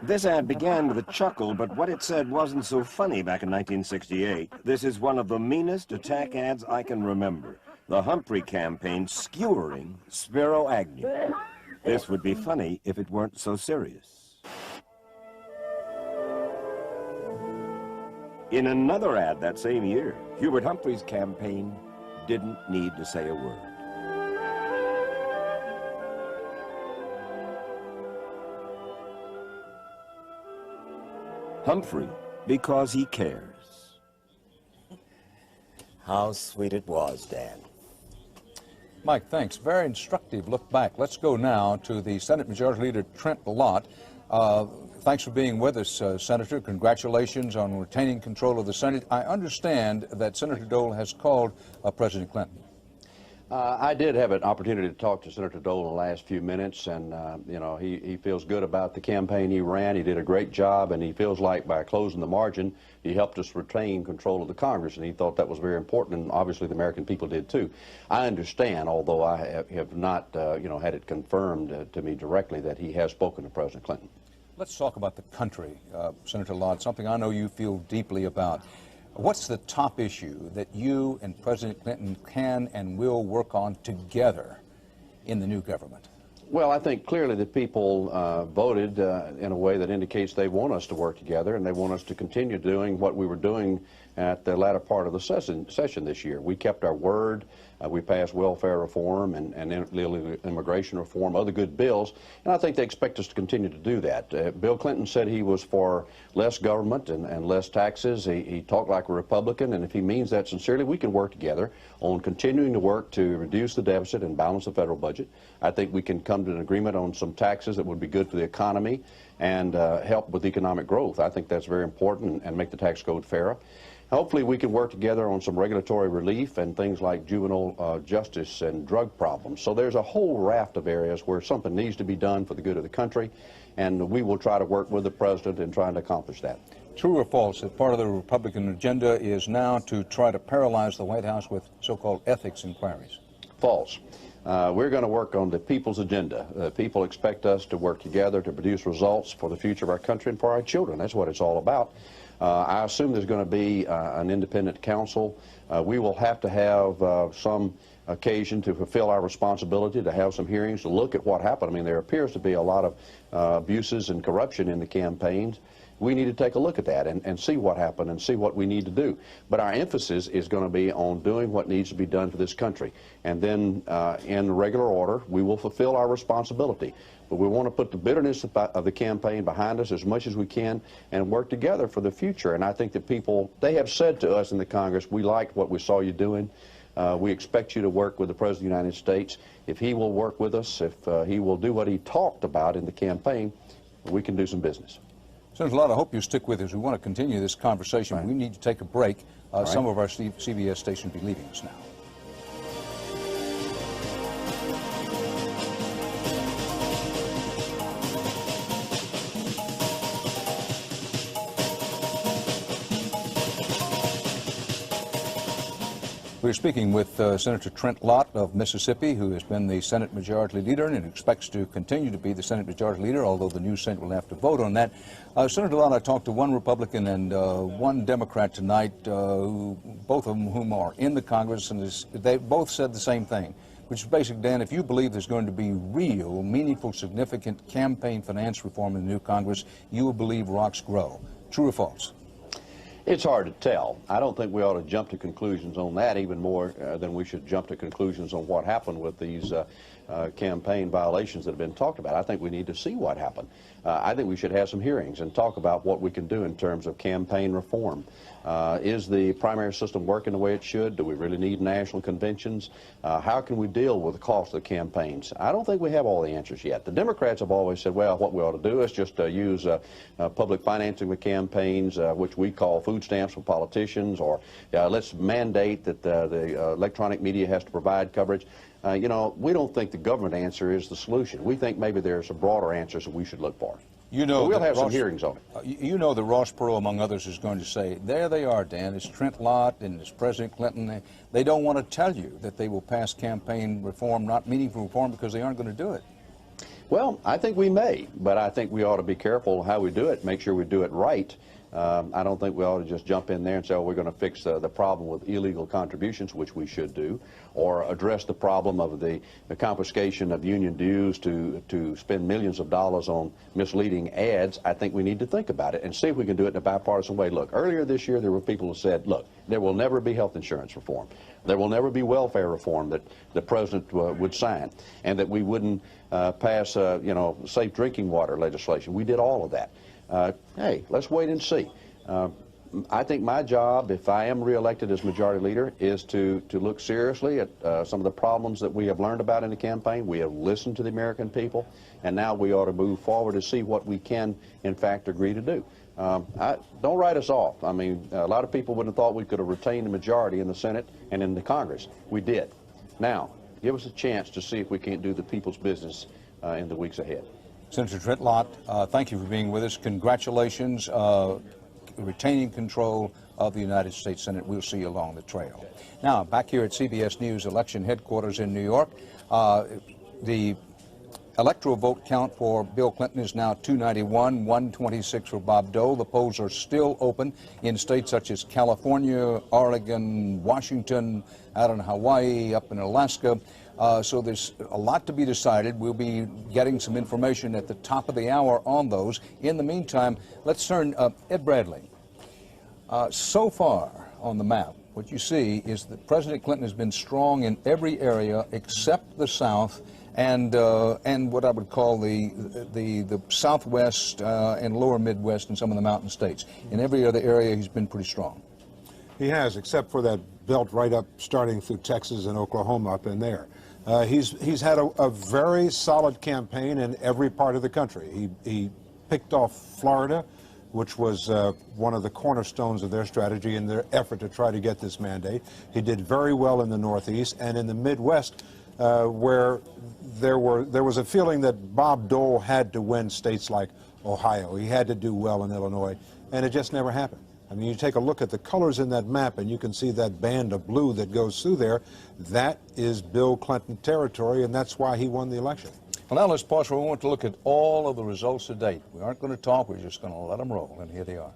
This ad began with a chuckle, but what it said wasn't so funny back in 1968. This is one of the meanest attack ads I can remember. The Humphrey campaign skewering Spiro Agnew. This would be funny if it weren't so serious. In another ad that same year, Hubert Humphrey's campaign didn't need to say a word. Humphrey, because he cares. How sweet it was, Dan. Mike, thanks. Very instructive look back. Let's go now to the Senate Majority Leader Trent Lott. Thanks for being with us, Senator. Congratulations on retaining control of the Senate. I understand that Senator Dole has called President Clinton. I did have an opportunity to talk to Senator Dole in the last few minutes, and you know, he feels good about the campaign he ran. He did a great job, and he feels like by closing the margin, he helped us retain control of the Congress, and he thought that was very important, and obviously the American people did too. I understand, although I have not, you know, had it confirmed to me directly, that he has spoken to President Clinton. Let's talk about the country, Senator Lott, something I know you feel deeply about. What's the top issue that you and President Clinton can and will work on together in the new government? Well, I think clearly the people voted in a way that indicates they want us to work together, and they want us to continue doing what we were doing at the latter part of the session this year. We kept our word. We passed welfare reform and illegal immigration reform, other good bills, and I think they expect us to continue to do that. Bill Clinton said he was for less government and less taxes. He talked like a Republican, and if he means that sincerely, we can work together on continuing to work to reduce the deficit and balance the federal budget. I think we can come to an agreement on some taxes that would be good for the economy and help with economic growth. I think that's very important and make the tax code fairer. Hopefully we can work together on some regulatory relief and things like juvenile justice and drug problems. So there's a whole raft of areas where something needs to be done for the good of the country, and we will try to work with the President in trying to accomplish that. True or false that part of the Republican agenda is now to try to paralyze the White House with so-called ethics inquiries? False. We're going to work on the people's agenda. People expect us to work together to produce results for the future of our country and for our children. That's what it's all about. I assume there's going to be an independent counsel. We will have to have some occasion to fulfill our responsibility, to have some hearings, to look at what happened. I mean, there appears to be a lot of abuses and corruption in the campaigns. We need to take a look at that and see what happened and see what we need to do. But our emphasis is going to be on doing what needs to be done for this country. And then in regular order, we will fulfill our responsibility. But we want to put the bitterness of the campaign behind us as much as we can and work together for the future. And I think that people, they have said to us in the Congress, we liked what we saw you doing. We expect you to work with the President of the United States. If he will work with us, if he will do what he talked about in the campaign, we can do some business. Senator Lott, I hope you stick with us. We want to continue this conversation. Right. We need to take a break. Some of our CBS stations will be leaving us now. We're speaking with Senator Trent Lott of Mississippi, who has been the Senate Majority Leader and expects to continue to be the Senate Majority Leader, although the new Senate will have to vote on that. Senator Lott, I talked to one Republican and one Democrat tonight, both of whom are in the Congress, and they both said the same thing, which is basically, Dan, if you believe there's going to be real, meaningful, significant campaign finance reform in the new Congress, you will believe rocks grow. True or false? It's hard to tell. I don't think we ought to jump to conclusions on that even more than we should jump to conclusions on what happened with these campaign violations that have been talked about. I think we need to see what happened. I think we should have some hearings and talk about what we can do in terms of campaign reform. Is the primary system working the way it should? Do we really need national conventions? How can we deal with the cost of the campaigns? I don't think we have all the answers yet. The Democrats have always said, well, what we ought to do is just use public financing with campaigns, which we call food stamps for politicians, or let's mandate that the electronic media has to provide coverage. You know, we don't think the government answer is the solution. We think maybe there's some broader answers that we should look for. You know, we'll have some hearings on it. You know that Ross Perot, among others, is going to say, there they are, Dan, it's Trent Lott and it's President Clinton. They don't want to tell you that they will pass campaign reform, not meaningful reform, because they aren't going to do it. Well, I think we may, but I think we ought to be careful how we do it, make sure we do it right. I don't think we ought to just jump in there and say, oh, we're going to fix the problem with illegal contributions, which we should do, or address the problem of the confiscation of union dues to spend millions of dollars on misleading ads. I think we need to think about it and see if we can do it in a bipartisan way. Look, earlier this year there were people who said, look, there will never be health insurance reform. There will never be welfare reform that the president would sign, and that we wouldn't pass, you know, safe drinking water legislation. We did all of that. Hey, let's wait and see. I think my job, if I am reelected as Majority Leader, is to look seriously at some of the problems that we have learned about in the campaign. We have listened to the American people, and now we ought to move forward to see what we can, in fact, agree to do. Don't write us off. I mean, a lot of people wouldn't have thought we could have retained the majority in the Senate and in the Congress. We did. Now, give us a chance to see if we can't do the people's business in the weeks ahead. Senator Trent Lott, thank you for being with us. Congratulations, retaining control of the United States Senate. We'll see you along the trail. Now, back here at CBS News election headquarters in New York, the electoral vote count for Bill Clinton is now 291, 126 for Bob Dole. The polls are still open in states such as California, Oregon, Washington, out in Hawaii, up in Alaska. So there's a lot to be decided. We'll be getting some information at the top of the hour on those. In the meantime, let's turn, Ed Bradley. So far on the map, what you see is that President Clinton has been strong in every area except the South and what I would call the Southwest and lower Midwest and some of the mountain states. In every other area, he's been pretty strong. He has, except for that belt right up starting through Texas and Oklahoma up in there. He's had a very solid campaign in every part of the country. He picked off Florida, which was one of the cornerstones of their strategy in their effort to try to get this mandate. He did very well in the Northeast and in the Midwest, where there was a feeling that Bob Dole had to win states like Ohio. He had to do well in Illinois. and it just never happened. I mean, you take a look at the colors in that map, and you can see that band of blue that goes through there. That is Bill Clinton territory, and that's why he won the election. Well, now let's pause for a moment to look at all of the results to date. We aren't going to talk, we're just going to let them roll, and here they are.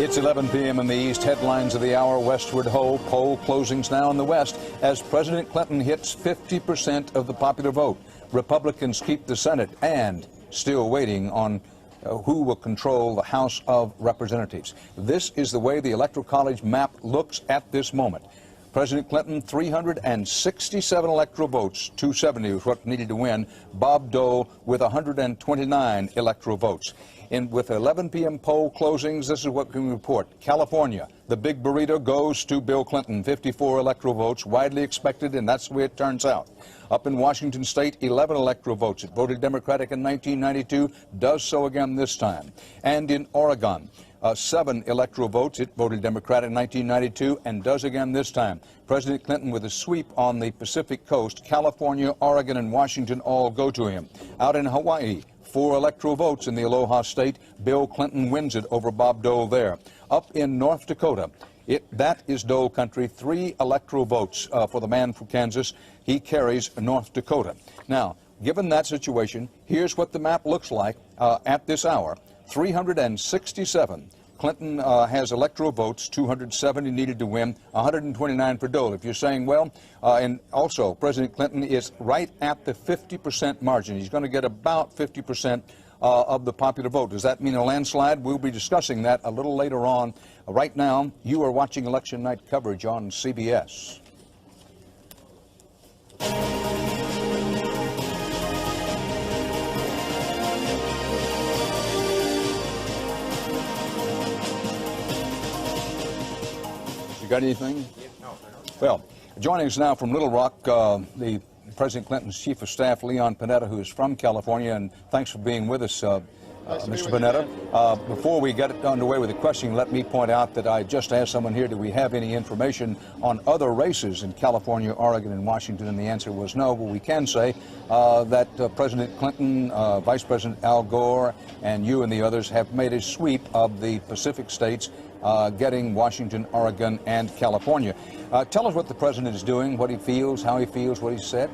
It's 11 p.m. in the East. Headlines of the hour: westward ho, poll closings now in the West as President Clinton hits 50% of the popular vote. Republicans keep the Senate and still waiting on who will control the House of Representatives. This is the way the Electoral College map looks at this moment. President Clinton, 367 electoral votes, 270 was what needed to win. Bob Dole with 129 electoral votes. With 11 p.m. poll closings, this is what we can report. California, the big burrito goes to Bill Clinton, 54 electoral votes, widely expected, and that's the way it turns out. Up in Washington State, 11 electoral votes. It voted Democratic in 1992, does so again this time. And in Oregon, 7 electoral votes. It voted Democratic in 1992 and does again this time. President Clinton with a sweep on the Pacific Coast. California, Oregon, and Washington all go to him. Out in Hawaii, 4 electoral votes in the Aloha State. Bill Clinton wins it over Bob Dole there. Up in North Dakota, that is Dole country. 3 electoral votes for the man from Kansas. He carries North Dakota. Now, given that situation, here's what the map looks like at this hour. 367. Clinton has electoral votes, 270 needed to win, 129 for Dole. If you're saying, well, and also President Clinton is right at the 50% margin. He's going to get about 50% of the popular vote. Does that mean a landslide? We'll be discussing that a little later on. Right now, you are watching election night coverage on CBS. Got anything? Well, joining us now from Little Rock, the President Clinton's Chief of Staff, Leon Panetta, who is from California, and thanks for being with us, Mr. Panetta. Before we get underway with the question, let me point out that I just asked someone here, do we have any information on other races in California, Oregon, and Washington, and the answer was no, but we can say that President Clinton, Vice President Al Gore, and you and the others have made a sweep of the Pacific states, getting Washington, Oregon, and California. Tell us what the president is doing, what he feels, how he feels, what he said.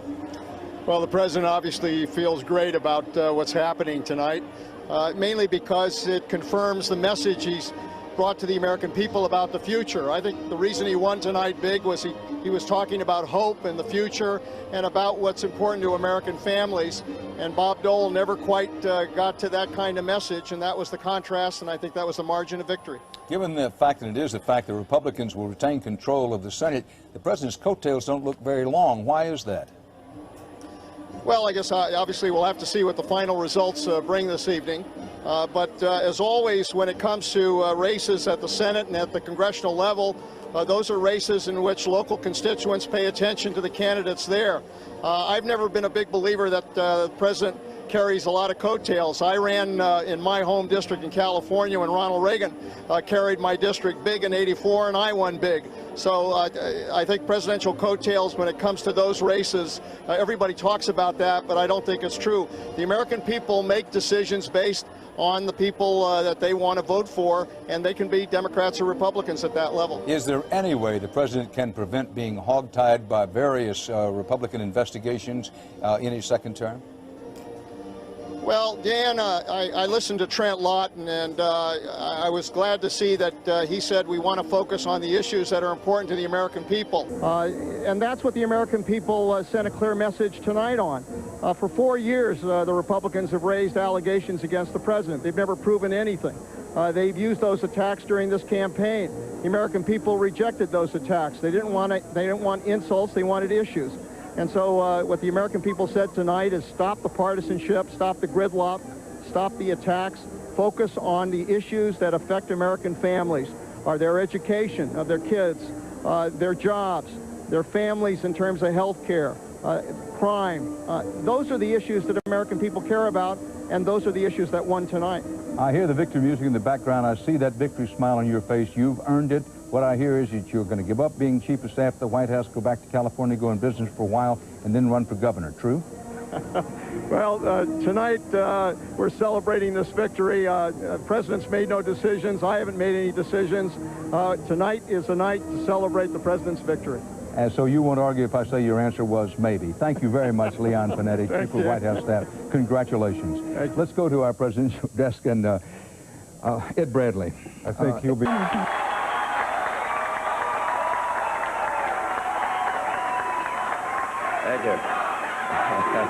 Well, the president obviously feels great about what's happening tonight, mainly because it confirms the message he's brought to the American people about the future. I think the reason he won tonight big was he was talking about hope and the future and about what's important to American families. And Bob Dole never quite got to that kind of message, and that was the contrast, and I think that was the margin of victory. Given the fact that it is the fact that Republicans will retain control of the Senate, the president's coattails don't look very long. Why is that? Well, I guess obviously we'll have to see what the final results bring this evening. But as always, when it comes to races at the Senate and at the congressional level, those are races in which local constituents pay attention to the candidates there. I've never been a big believer that the president carries a lot of coattails. I ran in my home district in California when Ronald Reagan carried my district big in '84, and I won big. So I think presidential coattails, when it comes to those races, everybody talks about that, but I don't think it's true. The American people make decisions based on the people that they want to vote for, and they can be Democrats or Republicans at that level. Is there any way the president can prevent being hogtied by various Republican investigations in his second term? Well, Dan, I listened to Trent Lawton, and I was glad to see that he said we want to focus on the issues that are important to the American people. And that's what the American people sent a clear message tonight on. For 4 years, the Republicans have raised allegations against the president. They've never proven anything. They've used those attacks during this campaign. The American people rejected those attacks. They didn't want insults. They wanted issues. And so what the American people said tonight is stop the partisanship, stop the gridlock, stop the attacks, focus on the issues that affect American families, their education of their kids, their jobs, their families in terms of health care, crime. Those are the issues that American people care about, and those are the issues that won tonight. I hear the victory music in the background. I see that victory smile on your face. You've earned it. What I hear is that you're going to give up being chief of staff at the White House, go back to California, go in business for a while, and then run for governor. True? Well, tonight we're celebrating this victory. President's made no decisions. I haven't made any decisions. Tonight is the night to celebrate the president's victory. And so you won't argue if I say your answer was maybe. Thank you very much, Leon Panetti, Chief of White House Staff. Congratulations. Let's go to our presidential desk and Ed Bradley. I think he'll be... Thank you. Thank you,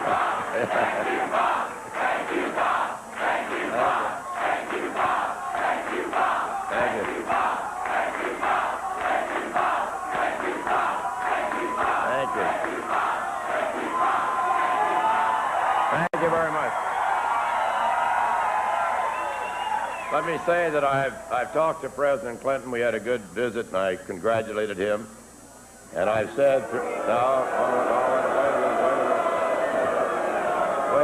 Bob. Thank you, Bob. Thank you, Bob. Thank you, Bob. Thank you, Bob. Thank you, Bob. Thank you, Bob. Thank you, Bob. Thank you, Bob. Thank you, Bob. Thank you. Thank you, Bob. Thank you, Bob. Thank you very much. Let me say that I've talked to President Clinton. We had a good visit, and I congratulated him. And I've said, wait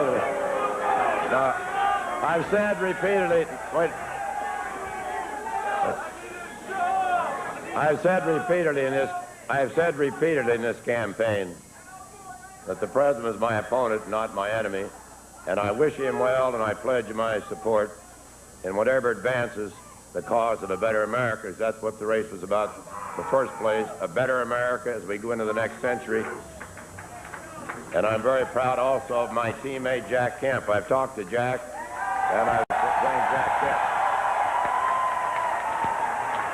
a minute. Now, I've said repeatedly, I've said repeatedly in this campaign that the president is my opponent, not my enemy, and I wish him well, and I pledge my support in whatever advances the cause of a better America, because that's what the race was about in the first place, a better America as we go into the next century. And I'm very proud also of my teammate, Jack Kemp. I've talked to Jack, and I've thanked Jack Kemp.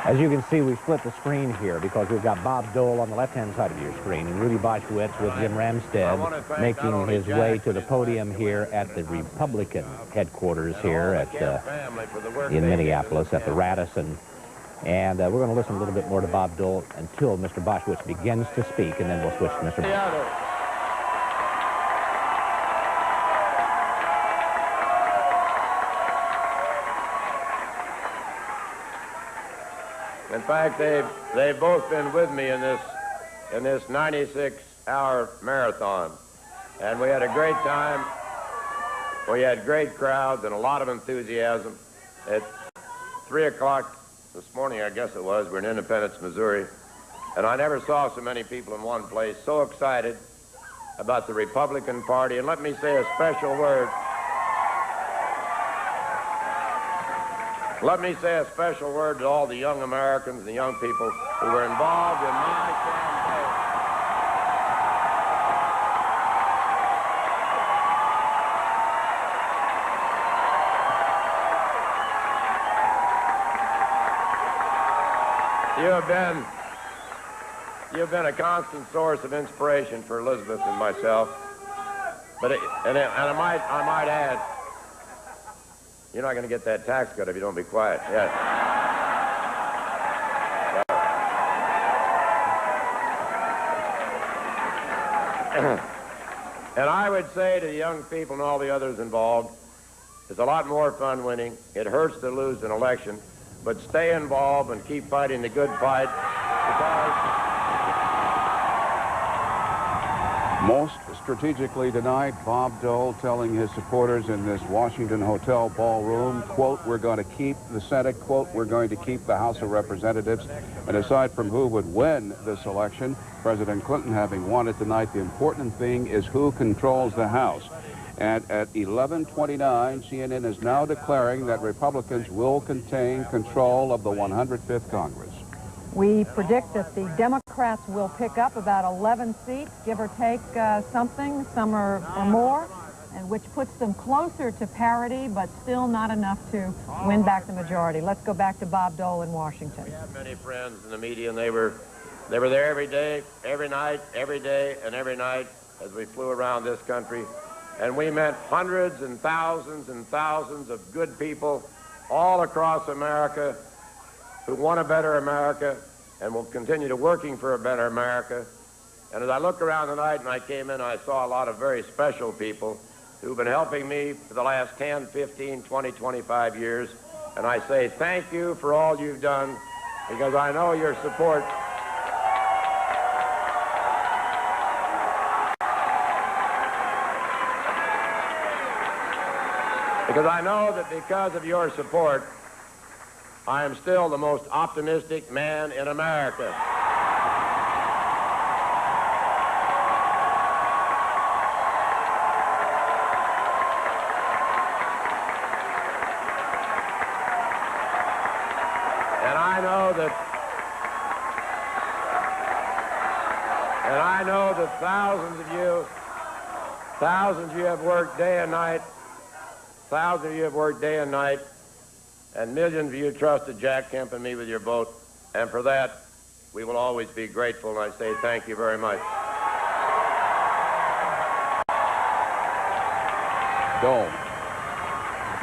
As you can see, we split the screen here because we've got Bob Dole on the left-hand side of your screen and Rudy Boschwitz with Jim Ramstad making his way to the podium here at the Republican headquarters here at in Minneapolis at the Radisson. And we're going to listen a little bit more to Bob Dole until Mr. Boschwitz begins to speak, and then we'll switch to Mr. Boschwitz. In fact, they've both been with me in this 96-hour marathon, and we had a great time. We had great crowds and a lot of enthusiasm. At 3 o'clock this morning, I guess it was, we're in Independence, Missouri, and I never saw so many people in one place so excited about the Republican Party. And let me say a special word. Let me say a special word to all the young Americans and the young people who were involved in my campaign. You've been a constant source of inspiration for Elizabeth and myself. But I might add, you're not going to get that tax cut if you don't be quiet. Yes. And I would say to the young people and all the others involved, it's a lot more fun winning. It hurts to lose an election, but stay involved and keep fighting the good fight, because most strategically tonight, Bob Dole telling his supporters in this Washington hotel ballroom, quote, we're going to keep the Senate, quote, we're going to keep the House of Representatives. And aside from who would win this election, President Clinton having won it tonight, the important thing is who controls the House. And at 11:29, CNN is now declaring that Republicans will contain control of the 105th Congress. We predict that the Democrats will pick up about 11 seats, give or take something, some or more, and which puts them closer to parity, but still not enough to win back the majority. Let's go back to Bob Dole in Washington. We have many friends in the media, and they were there every day, every night, every day, and every night as we flew around this country. And we met hundreds and thousands of good people all across America who want a better America and will continue to working for a better America. And as I look around tonight and I came in, I saw a lot of very special people who've been helping me for the last 10, 15, 20, 25 years. And I say thank you for all you've done, because I know your support. Because I know that because of your support, I am still the most optimistic man in America. And I know that thousands of you have worked day and night. Thousands of you have worked day and night, and millions of you trusted Jack Kemp and me with your vote, and for that, we will always be grateful, and I say thank you very much. Dole.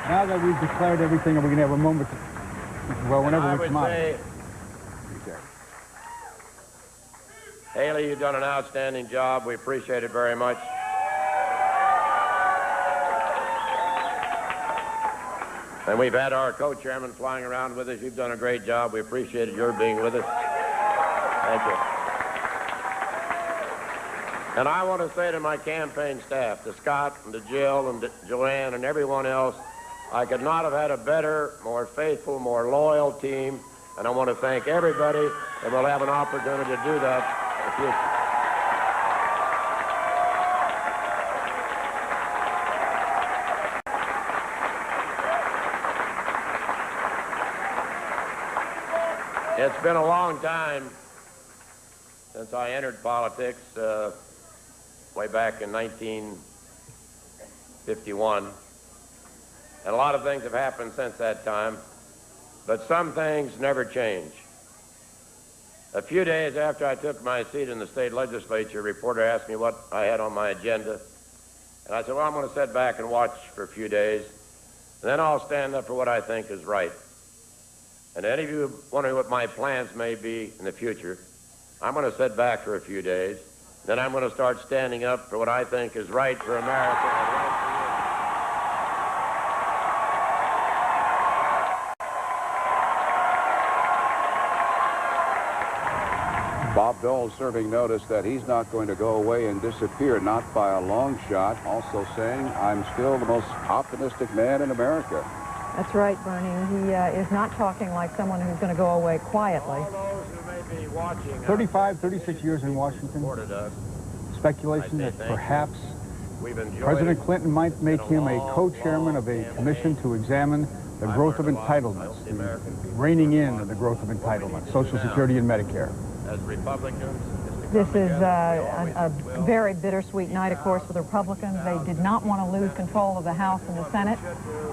Now that we've declared everything, are we going to have a moment to, well, whenever we come out? Say, Haley, you've done an outstanding job. We appreciate it very much. And we've had our co-chairman flying around with us. You've done a great job. We appreciated your being with us. Thank you. And I want to say to my campaign staff, to Scott and to Jill and to Joanne and everyone else, I could not have had a better, more faithful, more loyal team. And I want to thank everybody, and we'll have an opportunity to do that in the future. It's been a long time since I entered politics, way back in 1951. And a lot of things have happened since that time, but some things never change. A few days after I took my seat in the state legislature, a reporter asked me what I had on my agenda. And I said, well, I'm going to sit back and watch for a few days, and then I'll stand up for what I think is right. And any of you wondering what my plans may be in the future, I'm going to sit back for a few days. Then I'm going to start standing up for what I think is right for America and right for you. Bob Dole serving notice that he's not going to go away and disappear, not by a long shot, also saying, I'm still the most optimistic man in America. That's right, Bernie. He is not talking like someone who's going to go away quietly. 35, 36 years in Washington. Speculation that perhaps President Clinton might make him a co-chairman of a commission to examine the growth of entitlements, the reining in of the growth of entitlements, Social Security and Medicare. As Republicans, this is a very bittersweet night, of course, for the Republicans. They did not want to lose control of the House and the Senate.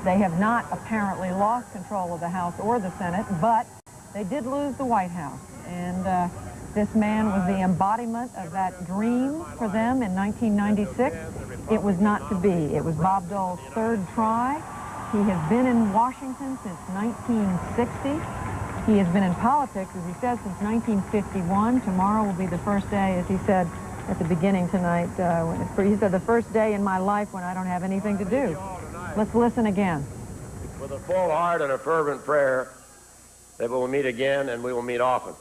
They have not apparently lost control of the House or the Senate, but they did lose the White House. And this man was the embodiment of that dream for them in 1996. It was not to be. It was Bob Dole's third try. He has been in Washington since 1960. He has been in politics, as he says, since 1951. Tomorrow will be the first day, as he said, at the beginning tonight. He said, the first day in my life when I don't have anything to do. Let's listen again. With a full heart and a fervent prayer that we will meet again, and we will meet often.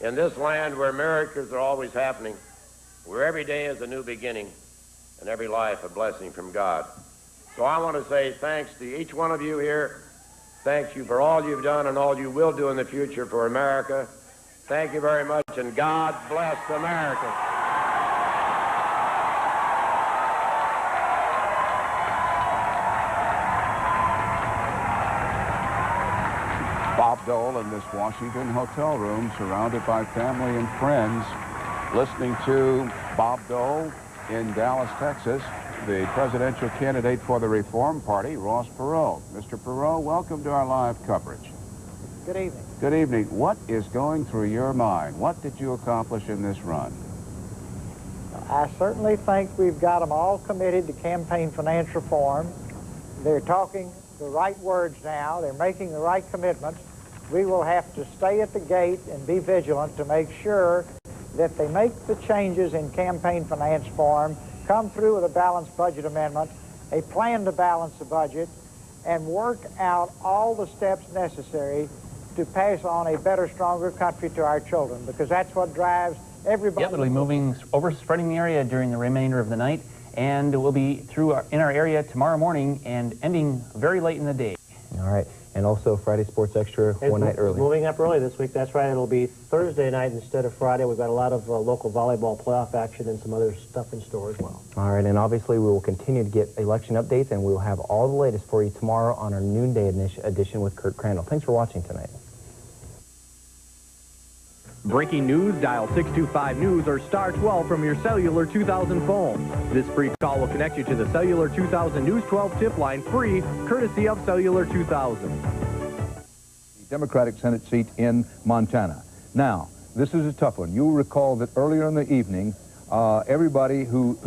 In this land where miracles are always happening, where every day is a new beginning, and every life a blessing from God. So I want to say thanks to each one of you here. Thank you for all you've done and all you will do in the future for America. Thank you very much, and God bless America. Bob Dole in this Washington hotel room, surrounded by family and friends, listening to Bob Dole in Dallas, Texas, the presidential candidate for the Reform Party, Ross Perot. Mr. Perot, welcome to our live coverage. Good evening. Good evening. What is going through your mind? What did you accomplish in this run? I certainly think we've got them all committed to campaign finance reform. They're talking the right words now. They're making the right commitments. We will have to stay at the gate and be vigilant to make sure that they make the changes in campaign finance form, come through with a balanced budget amendment, a plan to balance the budget, and work out all the steps necessary to pass on a better, stronger country to our children, because that's what drives everybody. Yep, it'll be moving over, spreading the area during the remainder of the night, and we'll be through in our area tomorrow morning and ending very late in the day. All right, and also Friday Sports Extra one night early. Moving up early this week, that's right. It'll be Thursday night instead of Friday. We've got a lot of local volleyball playoff action and some other stuff in store as well. All right, and obviously we will continue to get election updates, and we will have all the latest for you tomorrow on our noonday edition with Kurt Crandall. Thanks for watching tonight. Breaking news, dial 625 News or star 12 from your cellular 2000 phone. This free call will connect you to the cellular 2000 News 12 tip line free, courtesy of cellular 2000. The Democratic Senate seat in Montana. Now, this is a tough one. You'll recall that earlier in the evening, everybody who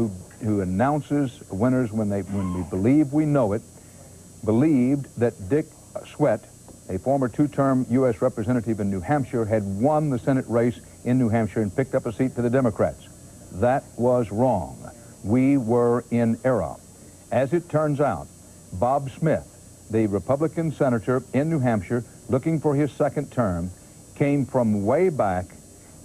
announces winners when we believe we know it, believed that Dick Sweat, a former two-term U.S. representative in New Hampshire, had won the Senate race in New Hampshire and picked up a seat for the Democrats. That was wrong. We were in error. As it turns out, Bob Smith, the Republican senator in New Hampshire, looking for his second term, came from way back,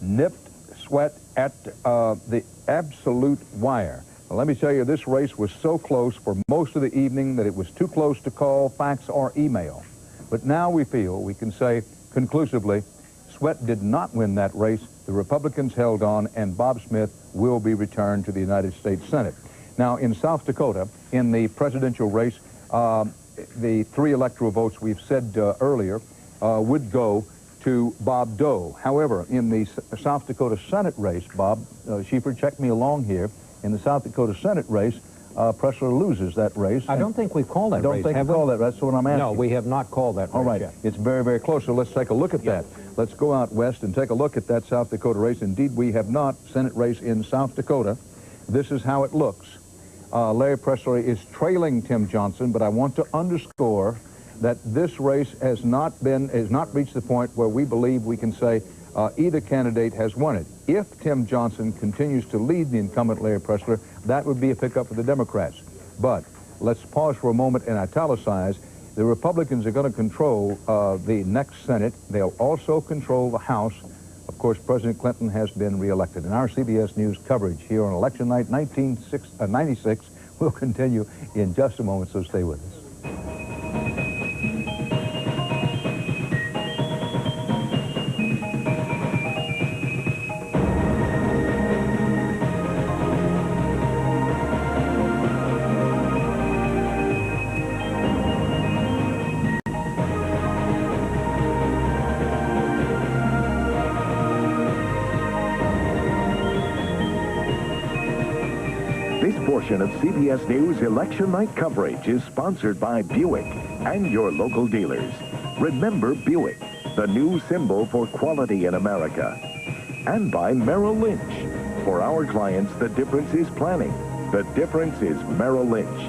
nipped Sweat at the absolute wire. Well, let me tell you, this race was so close for most of the evening that it was too close to call, fax, or email. But now we feel we can say conclusively, Sweat did not win that race. The Republicans held on, and Bob Smith will be returned to the United States Senate. Now, in South Dakota, in the presidential race, the 3 electoral votes we've said earlier would go to Bob Dole. However, in the South Dakota Senate race, Bob Schieffer, check me along here, in the South Dakota Senate race, Pressler loses that race. I don't think we've called that race. I don't think we've called that. That's what I'm asking. No, we have not called that race. All right. Yet. It's very, very close, so let's take a look at that. Let's go out west and take a look at that South Dakota race. Indeed, we have not. Senate race in South Dakota. This is how it looks. Larry Pressler is trailing Tim Johnson, but I want to underscore that this race has not reached the point where we believe we can say either candidate has won it. If Tim Johnson continues to lead the incumbent Larry Pressler, that would be a pickup for the Democrats. But let's pause for a moment and italicize. The Republicans are going to control the next Senate. They'll also control the House. Of course, President Clinton has been reelected. And our CBS News coverage here on Election Night 1996 will continue in just a moment, so stay with us. Portion of CBS News Election Night coverage is sponsored by Buick and your local dealers. Remember Buick, the new symbol for quality in America. And by Merrill Lynch. For our clients, the difference is planning. The difference is Merrill Lynch.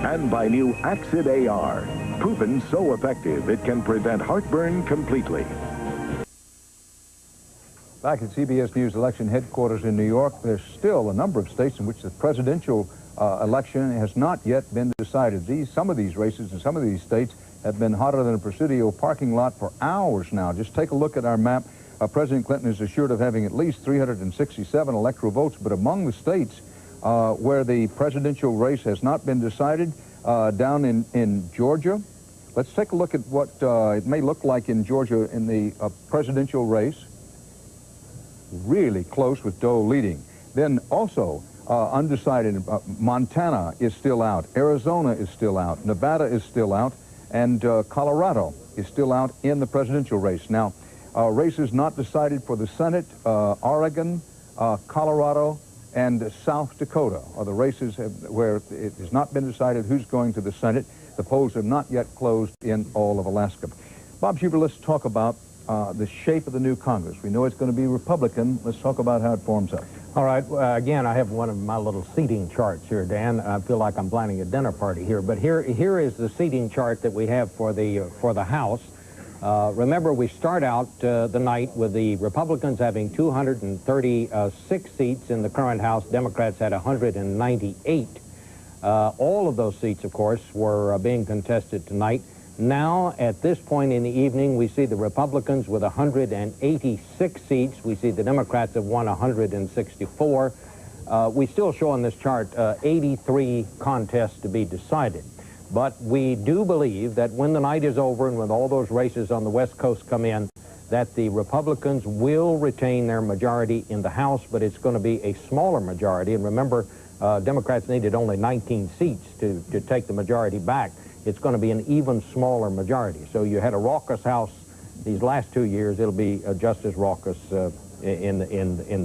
And by new Accid AR, proven so effective it can prevent heartburn completely. Back at CBS News election headquarters in New York, there's still a number of states in which the presidential election has not yet been decided. Some of these races in some of these states have been hotter than a Presidio parking lot for hours now. Just take a look at our map. President Clinton is assured of having at least 367 electoral votes, but among the states where the presidential race has not been decided, down in Georgia, let's take a look at what it may look like in Georgia in the presidential race. Really close with Dole leading. Then also undecided, Montana is still out, Arizona is still out, Nevada is still out, and Colorado is still out in the presidential race. Now, races not decided for the Senate, Oregon, Colorado, and South Dakota are the races where it has not been decided who's going to the Senate. The polls have not yet closed in all of Alaska. Bob Huber, let's talk about the shape of the new Congress. We know it's going to be Republican. Let's talk about how it forms up. All right. Again, I have one of my little seating charts here, Dan. I feel like I'm planning a dinner party here. But here is the seating chart that we have for the House. Remember, we start out the night with the Republicans having 236 seats in the current House. Democrats had 198. All of those seats, of course, were being contested tonight. Now, at this point in the evening, we see the Republicans with 186 seats. We see the Democrats have won 164. We still show on this chart 83 contests to be decided. But we do believe that when the night is over and when all those races on the West Coast come in, that the Republicans will retain their majority in the House, but it's going to be a smaller majority. And remember, Democrats needed only 19 seats to take the majority back. It's going to be an even smaller majority. So you had a raucous House these last 2 years. It'll be just as raucous in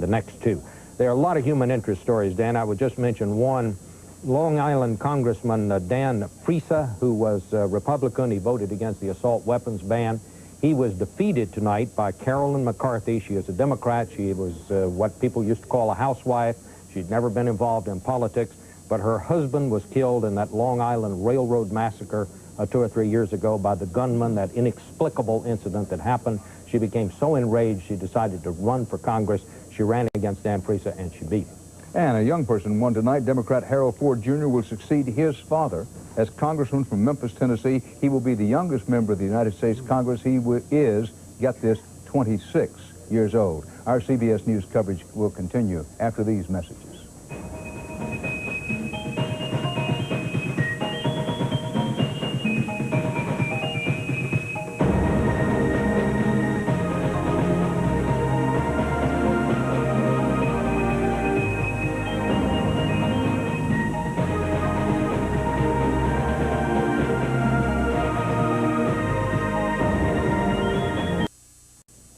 the next two. There are a lot of human interest stories, Dan. I would just mention one. Long Island Congressman Dan Friesa, who was a Republican. He voted against the assault weapons ban. He was defeated tonight by Carolyn McCarthy. She is a Democrat. She was what people used to call a housewife. She'd never been involved in politics. But her husband was killed in that Long Island Railroad massacre 2 or 3 years ago by the gunman, that inexplicable incident that happened. She became so enraged she decided to run for Congress. She ran against Dan Friesa and she beat him. And a young person won tonight. Democrat Harold Ford Jr. will succeed his father as congressman from Memphis, Tennessee. He will be the youngest member of the United States Congress. He is, get this, 26 years old. Our CBS News coverage will continue after these messages.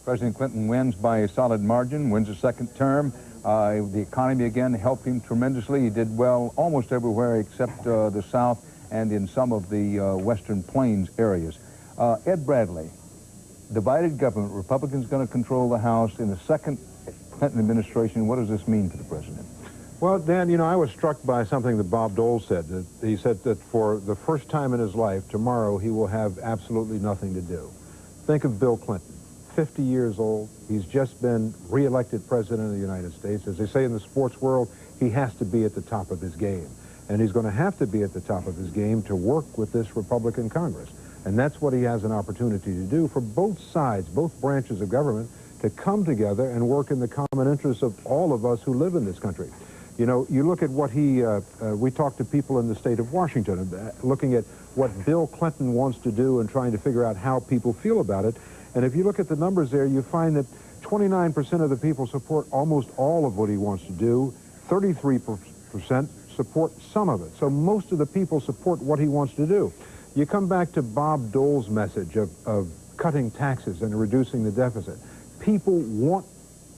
President Clinton wins by a solid margin, wins a second term. The economy again helped him tremendously. He did well almost everywhere except the South and in some of the Western Plains areas. Ed Bradley, divided government, Republicans going to control the House in the second Clinton administration. What does this mean for the president? Well, Dan, you know, I was struck by something that Bob Dole said. He said that for the first time in his life, tomorrow he will have absolutely nothing to do. Think of Bill Clinton. 50 years old. He's just been re-elected president of the United States. As they say in the sports world, he has to be at the top of his game. And he's going to have to be at the top of his game to work with this Republican Congress. And that's what he has an opportunity to do for both sides, both branches of government, to come together and work in the common interests of all of us who live in this country. You know, you look at what we talked to people in the state of Washington, looking at what Bill Clinton wants to do and trying to figure out how people feel about it. And if you look at the numbers there, you find that 29% of the people support almost all of what he wants to do. 33% support some of it. So most of the people support what he wants to do. You come back to Bob Dole's message of cutting taxes and reducing the deficit. People want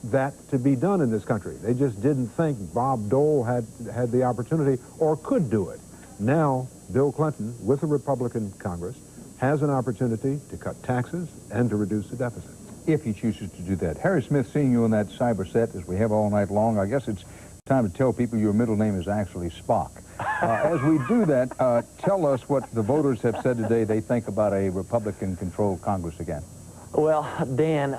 that to be done in this country. They just didn't think Bob Dole had the opportunity or could do it. Now, Bill Clinton, with a Republican Congress, has an opportunity to cut taxes and to reduce the deficit. If he chooses to do that. Harry Smith, seeing you on that cyber set as we have all night long, I guess it's time to tell people your middle name is actually Spock. As we do that, tell us what the voters have said today they think about a Republican-controlled Congress again. Well, Dan,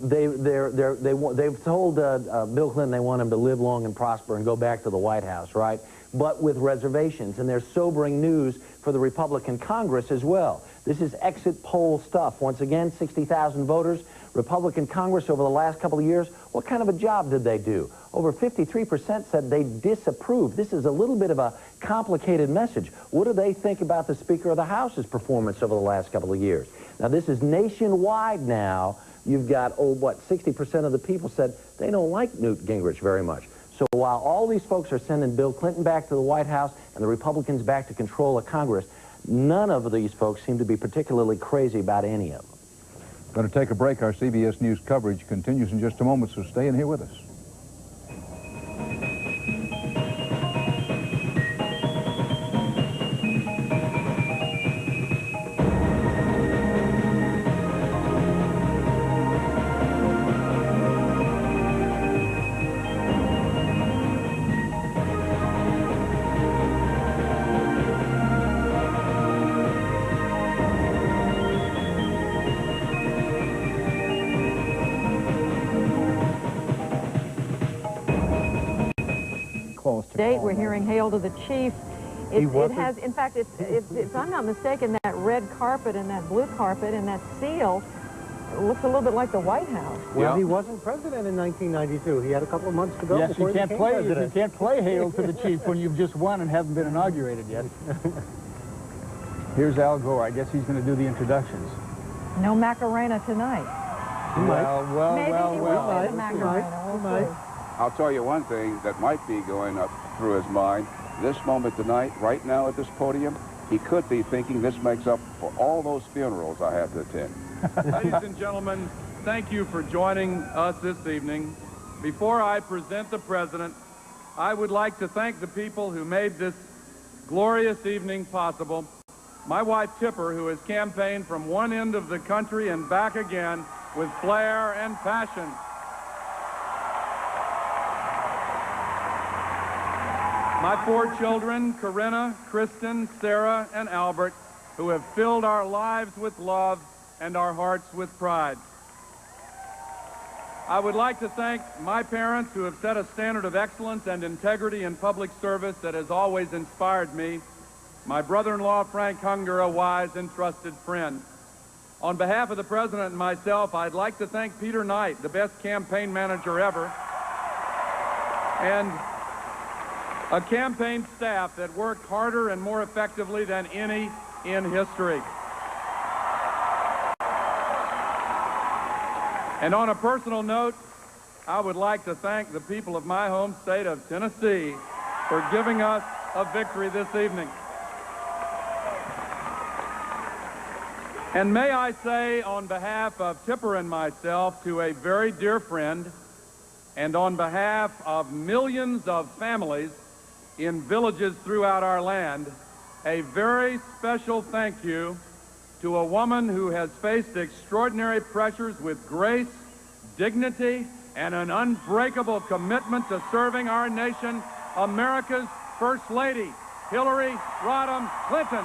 they've told Bill Clinton they want him to live long and prosper and go back to the White House, right? But with reservations, and there's sobering news for the Republican Congress as well. This is exit poll stuff. Once again, 60,000 voters, Republican Congress over the last couple of years. What kind of a job did they do? Over 53% said they disapprove. This is a little bit of a complicated message. What do they think about the Speaker of the House's performance over the last couple of years? Now, this is nationwide now. You've got, 60% of the people said they don't like Newt Gingrich very much. So while all these folks are sending Bill Clinton back to the White House and the Republicans back to control of Congress, none of these folks seem to be particularly crazy about any of them. Going to take a break. Our CBS News coverage continues in just a moment, so stay in here with us. Date, we're hearing "Hail to the Chief." It has, in fact, if I'm not mistaken, that red carpet and that blue carpet and that seal looks a little bit like the White House. Well, he wasn't president in 1992. He had a couple of months to go Yes, before you can't play "Hail to the Chief" when you've just won and haven't been inaugurated yet. Here's Al Gore. I guess he's going to do the introductions. No Macarena tonight. Well. I'll tell you one thing that might be going up through his mind. This moment tonight, right now at this podium, he could be thinking this makes up for all those funerals I had to attend. Ladies and gentlemen, thank you for joining us this evening. Before I present the President, I would like to thank the people who made this glorious evening possible. My wife, Tipper, who has campaigned from one end of the country and back again with flair and passion. My 4 children, Corinna, Kristen, Sarah, and Albert, who have filled our lives with love and our hearts with pride. I would like to thank my parents who have set a standard of excellence and integrity in public service that has always inspired me. My brother-in-law, Frank Hunger, a wise and trusted friend. On behalf of the President and myself, I'd like to thank Peter Knight, the best campaign manager ever, and a campaign staff that worked harder and more effectively than any in history. And on a personal note, I would like to thank the people of my home state of Tennessee for giving us a victory this evening. And may I say, on behalf of Tipper and myself, to a very dear friend, and on behalf of millions of families in villages throughout our land, a very special thank you to a woman who has faced extraordinary pressures with grace, dignity, and an unbreakable commitment to serving our nation, America's First Lady, Hillary Rodham Clinton.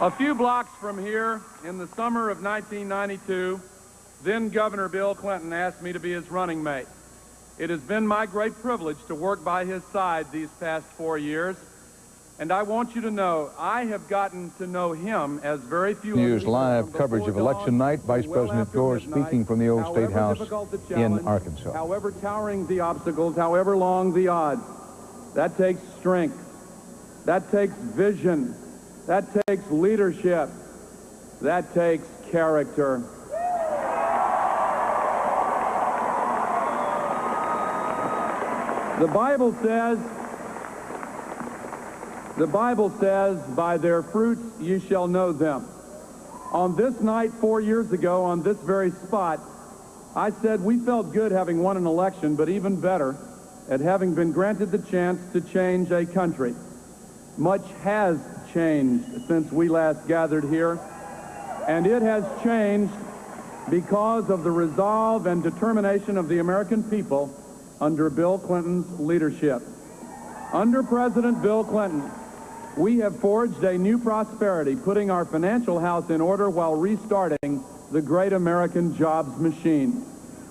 A few blocks from here, in the summer of 1992, then Governor Bill Clinton asked me to be his running mate. It has been my great privilege to work by his side these past 4 years, and I want you to know I have gotten to know him as very few News live coverage of election night. Vice President Gore speaking from the old State House in Arkansas. However towering the obstacles, however long the odds, that takes strength, that takes vision, that takes leadership, that takes character. The Bible says, by their fruits ye shall know them. On this night 4 years ago, on this very spot, I said we felt good having won an election, but even better, at having been granted the chance to change a country. Much has changed since we last gathered here, and it has changed because of the resolve and determination of the American people under Bill Clinton's leadership. Under President Bill Clinton, we have forged a new prosperity, putting our financial house in order while restarting the great American jobs machine.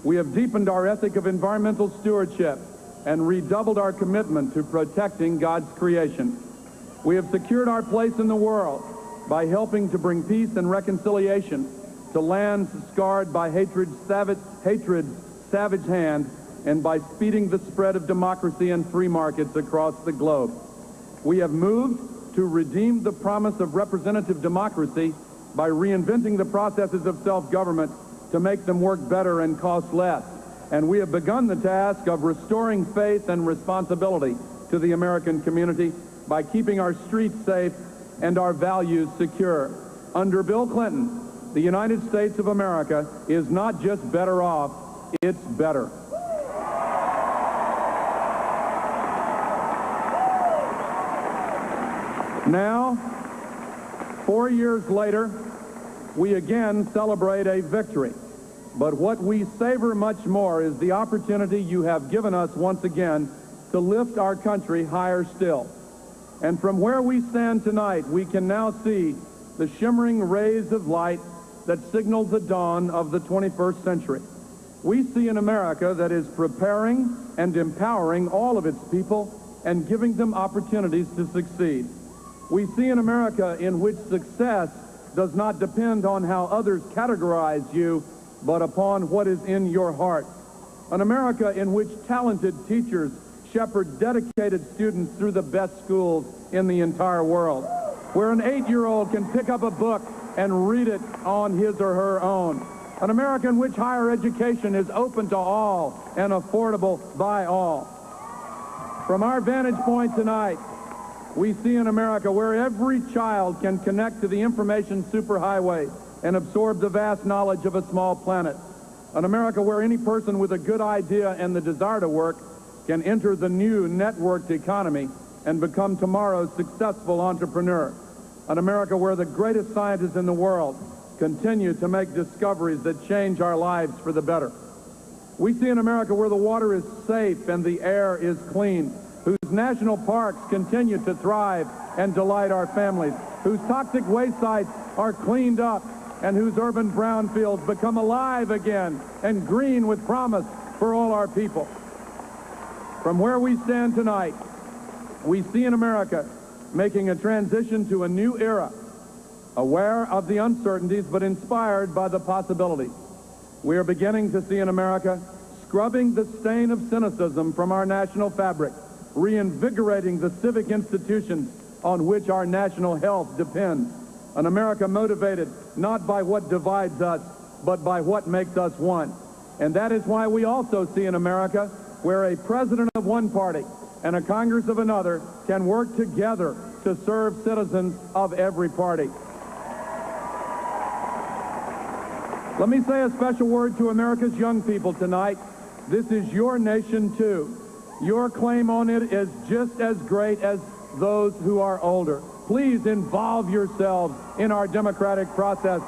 We have deepened our ethic of environmental stewardship and redoubled our commitment to protecting God's creation. We have secured our place in the world by helping to bring peace and reconciliation to lands scarred by hatred's savage hand, and by speeding the spread of democracy and free markets across the globe. We have moved to redeem the promise of representative democracy by reinventing the processes of self-government to make them work better and cost less. And we have begun the task of restoring faith and responsibility to the American community by keeping our streets safe and our values secure. Under Bill Clinton, the United States of America is not just better off, it's better. Now, 4 years later, we again celebrate a victory. But what we savor much more is the opportunity you have given us once again to lift our country higher still. And from where we stand tonight, we can now see the shimmering rays of light that signal the dawn of the 21st century. We see an America that is preparing and empowering all of its people and giving them opportunities to succeed. We see an America in which success does not depend on how others categorize you, but upon what is in your heart. An America in which talented teachers shepherd dedicated students through the best schools in the entire world, where an 8-year-old can pick up a book and read it on his or her own. An America in which higher education is open to all and affordable by all. From our vantage point tonight, we see an America where every child can connect to the information superhighway and absorb the vast knowledge of a small planet. An America where any person with a good idea and the desire to work can enter the new networked economy and become tomorrow's successful entrepreneur. An America where the greatest scientists in the world continue to make discoveries that change our lives for the better. We see an America where the water is safe and the air is clean, whose national parks continue to thrive and delight our families, whose toxic waste sites are cleaned up, and whose urban brownfields become alive again and green with promise for all our people. From where we stand tonight, we see an America making a transition to a new era, aware of the uncertainties but inspired by the possibilities. We are beginning to see an America scrubbing the stain of cynicism from our national fabric, reinvigorating the civic institutions on which our national health depends. An America motivated not by what divides us, but by what makes us one. And that is why we also see an America where a president of one party and a Congress of another can work together to serve citizens of every party. Let me say a special word to America's young people tonight. This is your nation, too. Your claim on it is just as great as those who are older. Please involve yourselves in our democratic process.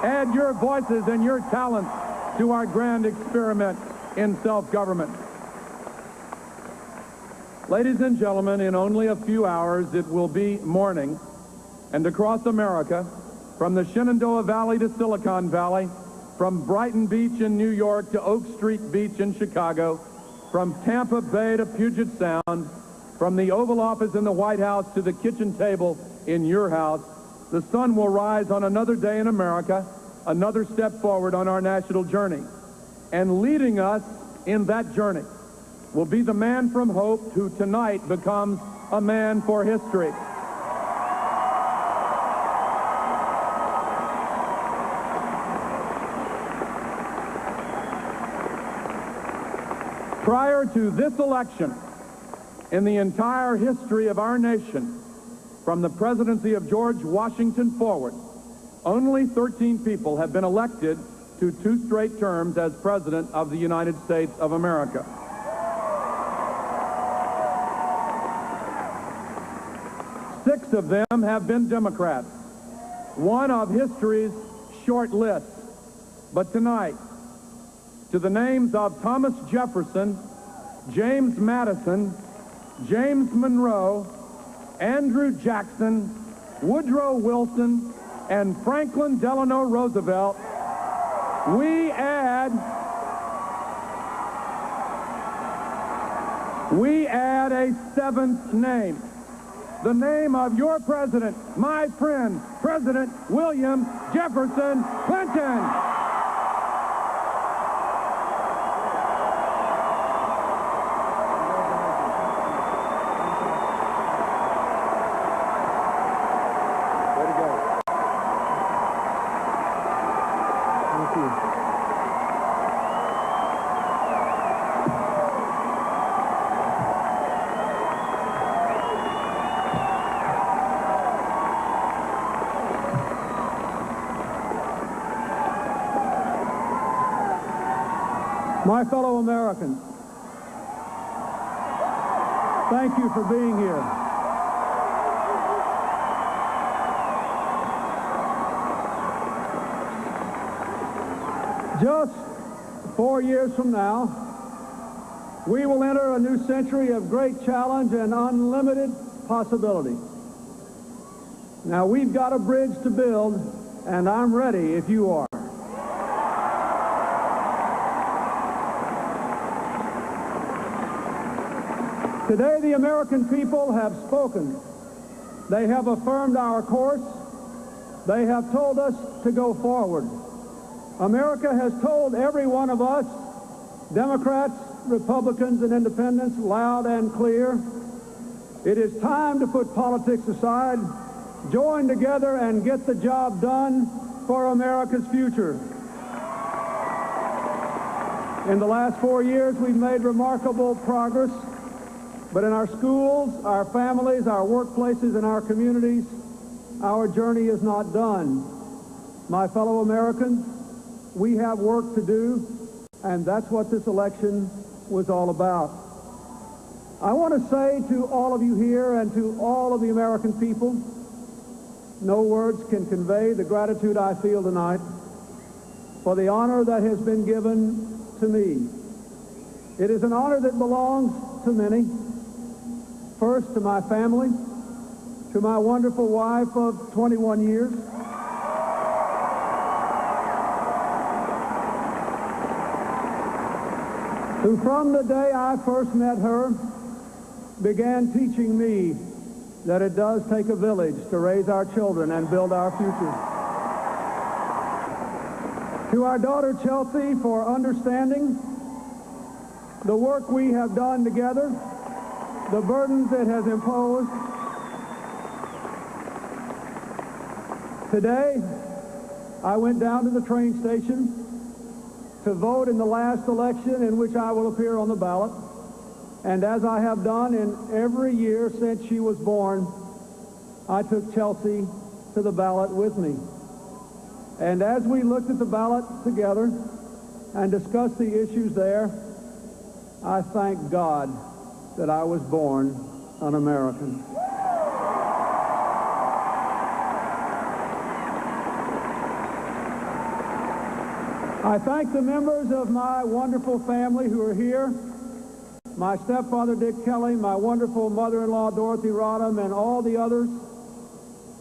Add your voices and your talents to our grand experiment in self-government. Ladies and gentlemen, in only a few hours it will be morning, and across America, from the Shenandoah Valley to Silicon Valley, from Brighton Beach in New York to Oak Street Beach in Chicago, from Tampa Bay to Puget Sound, from the Oval Office in the White House to the kitchen table in your house, the sun will rise on another day in America, another step forward on our national journey. And leading us in that journey will be the man from hope who tonight becomes a man for history. Prior to this election, in the entire history of our nation, from the presidency of George Washington forward, only 13 people have been elected to 2 straight terms as President of the United States of America. of them have been Democrats, one of history's short lists. But tonight, to the names of Thomas Jefferson, James Madison, James Monroe, Andrew Jackson, Woodrow Wilson, and Franklin Delano Roosevelt, we add a seventh name. The name of your president, my friend, President William Jefferson Clinton. My fellow Americans, thank you for being here. Just 4 years from now, we will enter a new century of great challenge and unlimited possibility. Now, we've got a bridge to build, and I'm ready if you are. Today, the American people have spoken. They have affirmed our course. They have told us to go forward. America has told every one of us, Democrats, Republicans, and Independents, loud and clear, it is time to put politics aside, join together, and get the job done for America's future. In the last 4 years, we've made remarkable progress. But in our schools, our families, our workplaces, and our communities, our journey is not done. My fellow Americans, we have work to do, and that's what this election was all about. I want to say to all of you here and to all of the American people, no words can convey the gratitude I feel tonight for the honor that has been given to me. It is an honor that belongs to many. First, to my family, to my wonderful wife of 21 years, who from the day I first met her began teaching me that it does take a village to raise our children and build our future. To our daughter Chelsea for understanding the work we have done together, the burdens it has imposed. Today, I went down to the train station to vote in the last election in which I will appear on the ballot. And as I have done in every year since she was born, I took Chelsea to the ballot with me. And as we looked at the ballot together and discussed the issues there, I thank God that I was born an American. I thank the members of my wonderful family who are here, my stepfather Dick Kelly, my wonderful mother-in-law Dorothy Rodham, and all the others.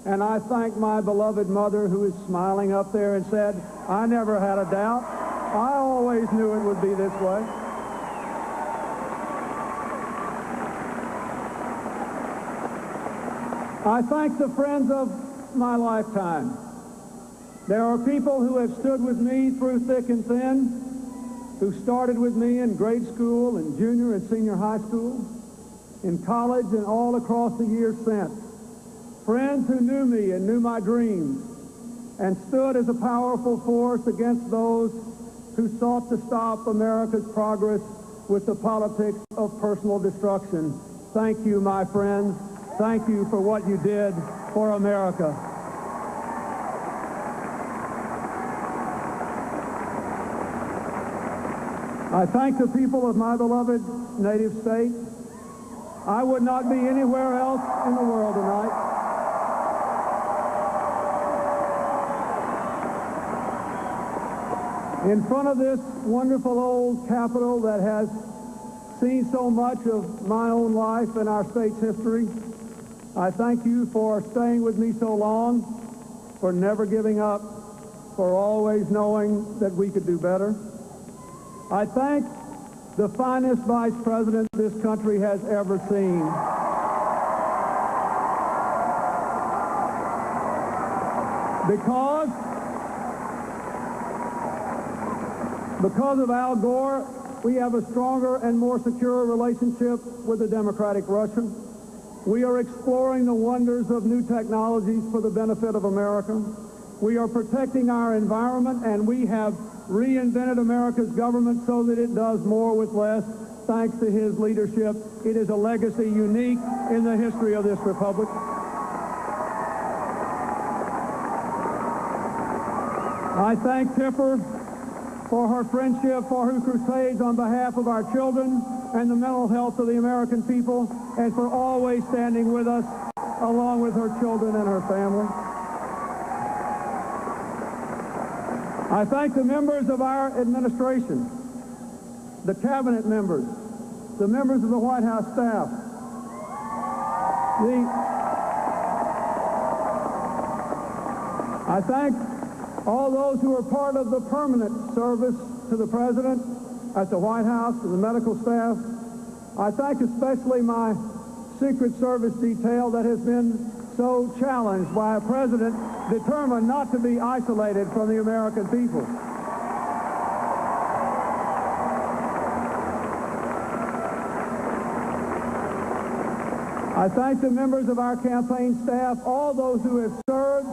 And I thank my beloved mother who is smiling up there and said, I never had a doubt. I always knew it would be this way. I thank the friends of my lifetime. There are people who have stood with me through thick and thin, who started with me in grade school and junior and senior high school, in college and all across the years since. Friends who knew me and knew my dreams and stood as a powerful force against those who sought to stop America's progress with the politics of personal destruction. Thank you, my friends. Thank you for what you did for America. I thank the people of my beloved native state. I would not be anywhere else in the world tonight. In front of this wonderful old Capitol that has seen so much of my own life and our state's history, I thank you for staying with me so long, for never giving up, for always knowing that we could do better. I thank the finest vice president this country has ever seen. Because of Al Gore, we have a stronger and more secure relationship with the democratic Russia. We are exploring the wonders of new technologies for the benefit of America. We are protecting our environment, and we have reinvented America's government so that it does more with less, thanks to his leadership. It is a legacy unique in the history of this republic. I thank Tipper for her friendship, for her crusades on behalf of our children and the mental health of the American people, and for always standing with us along with her children and her family. I thank the members of our administration, the cabinet members, the members of the White House staff, I thank all those who are part of the permanent service to the President at the White House and the medical staff. I thank especially my Secret Service detail that has been so challenged by a president determined not to be isolated from the American people. I thank the members of our campaign staff, all those who have served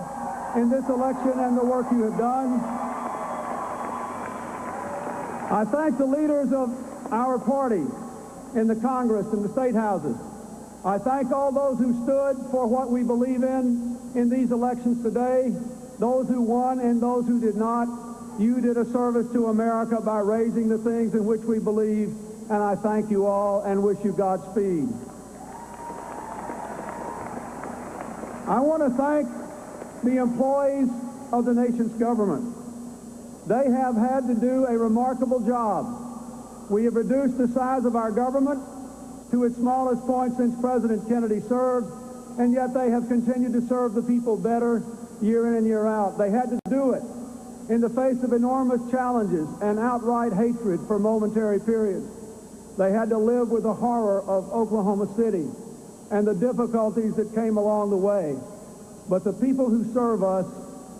in this election and the work you have done. I thank the leaders of our party in the Congress and the state houses. I thank all those who stood for what we believe in these elections today, those who won and those who did not. You did a service to America by raising the things in which we believe, and I thank you all and wish you Godspeed. I want to thank the employees of the nation's government. They have had to do a remarkable job. We have reduced the size of our government to its smallest point since President Kennedy served, and yet they have continued to serve the people better year in and year out. They had to do it in the face of enormous challenges and outright hatred for momentary periods. They had to live with the horror of Oklahoma City and the difficulties that came along the way. But the people who serve us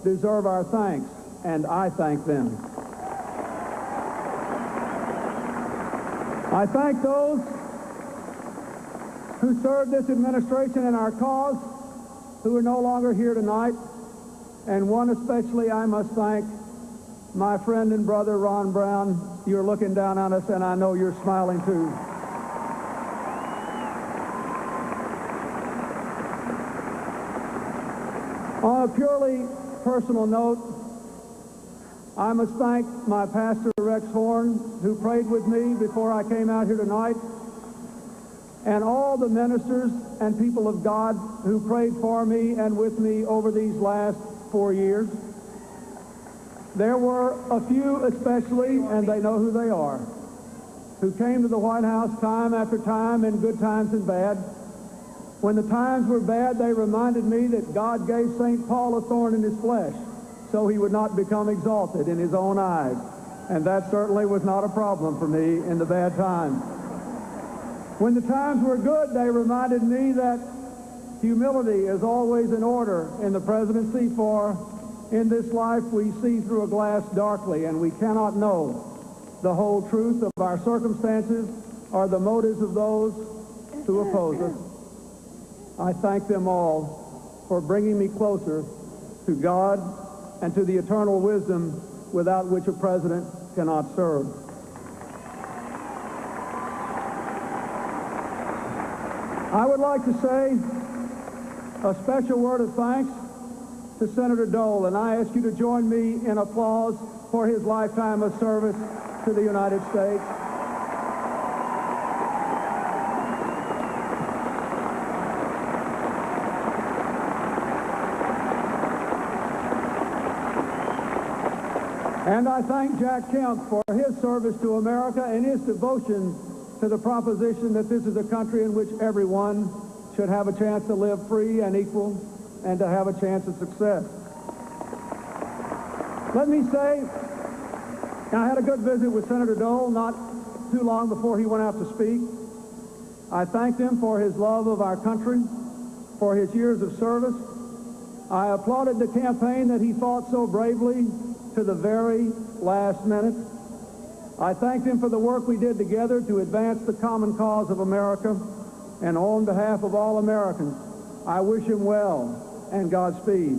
deserve our thanks, and I thank them. I thank those who served this administration and our cause, who are no longer here tonight, and one especially I must thank, my friend and brother Ron Brown. You're looking down on us, and I know you're smiling too. On a purely personal note, I must thank my pastor, Rex Horn, who prayed with me before I came out here tonight, and all the ministers and people of God who prayed for me and with me over these last 4 years. There were a few especially, and they know who they are, who came to the White House time after time in good times and bad. When the times were bad, they reminded me that God gave St. Paul a thorn in his flesh so he would not become exalted in his own eyes. And that certainly was not a problem for me in the bad times. When the times were good, they reminded me that humility is always in order in the presidency, for in this life we see through a glass darkly, and we cannot know the whole truth of our circumstances or the motives of those who oppose us. I thank them all for bringing me closer to God and to the eternal wisdom without which a president cannot serve. I would like to say a special word of thanks to Senator Dole, and I ask you to join me in applause for his lifetime of service to the United States. And I thank Jack Kemp for his service to America and his devotion to the proposition that this is a country in which everyone should have a chance to live free and equal and to have a chance of success. Let me say, I had a good visit with Senator Dole not too long before he went out to speak. I thanked him for his love of our country, for his years of service. I applauded the campaign that he fought so bravely to the very last minute. I thanked him for the work we did together to advance the common cause of America. And on behalf of all Americans, I wish him well and Godspeed.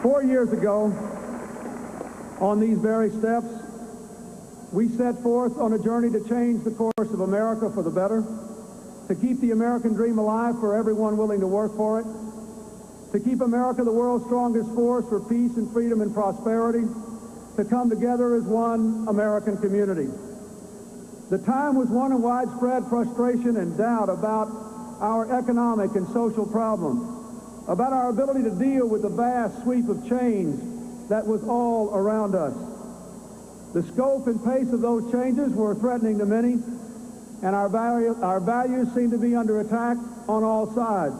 4 years ago, on these very steps, we set forth on a journey to change the course of America for the better, to keep the American dream alive for everyone willing to work for it, to keep America the world's strongest force for peace and freedom and prosperity, to come together as one American community. The time was one of widespread frustration and doubt about our economic and social problems, about our ability to deal with the vast sweep of change that was all around us. The scope and pace of those changes were threatening to many, and our values seemed to be under attack on all sides.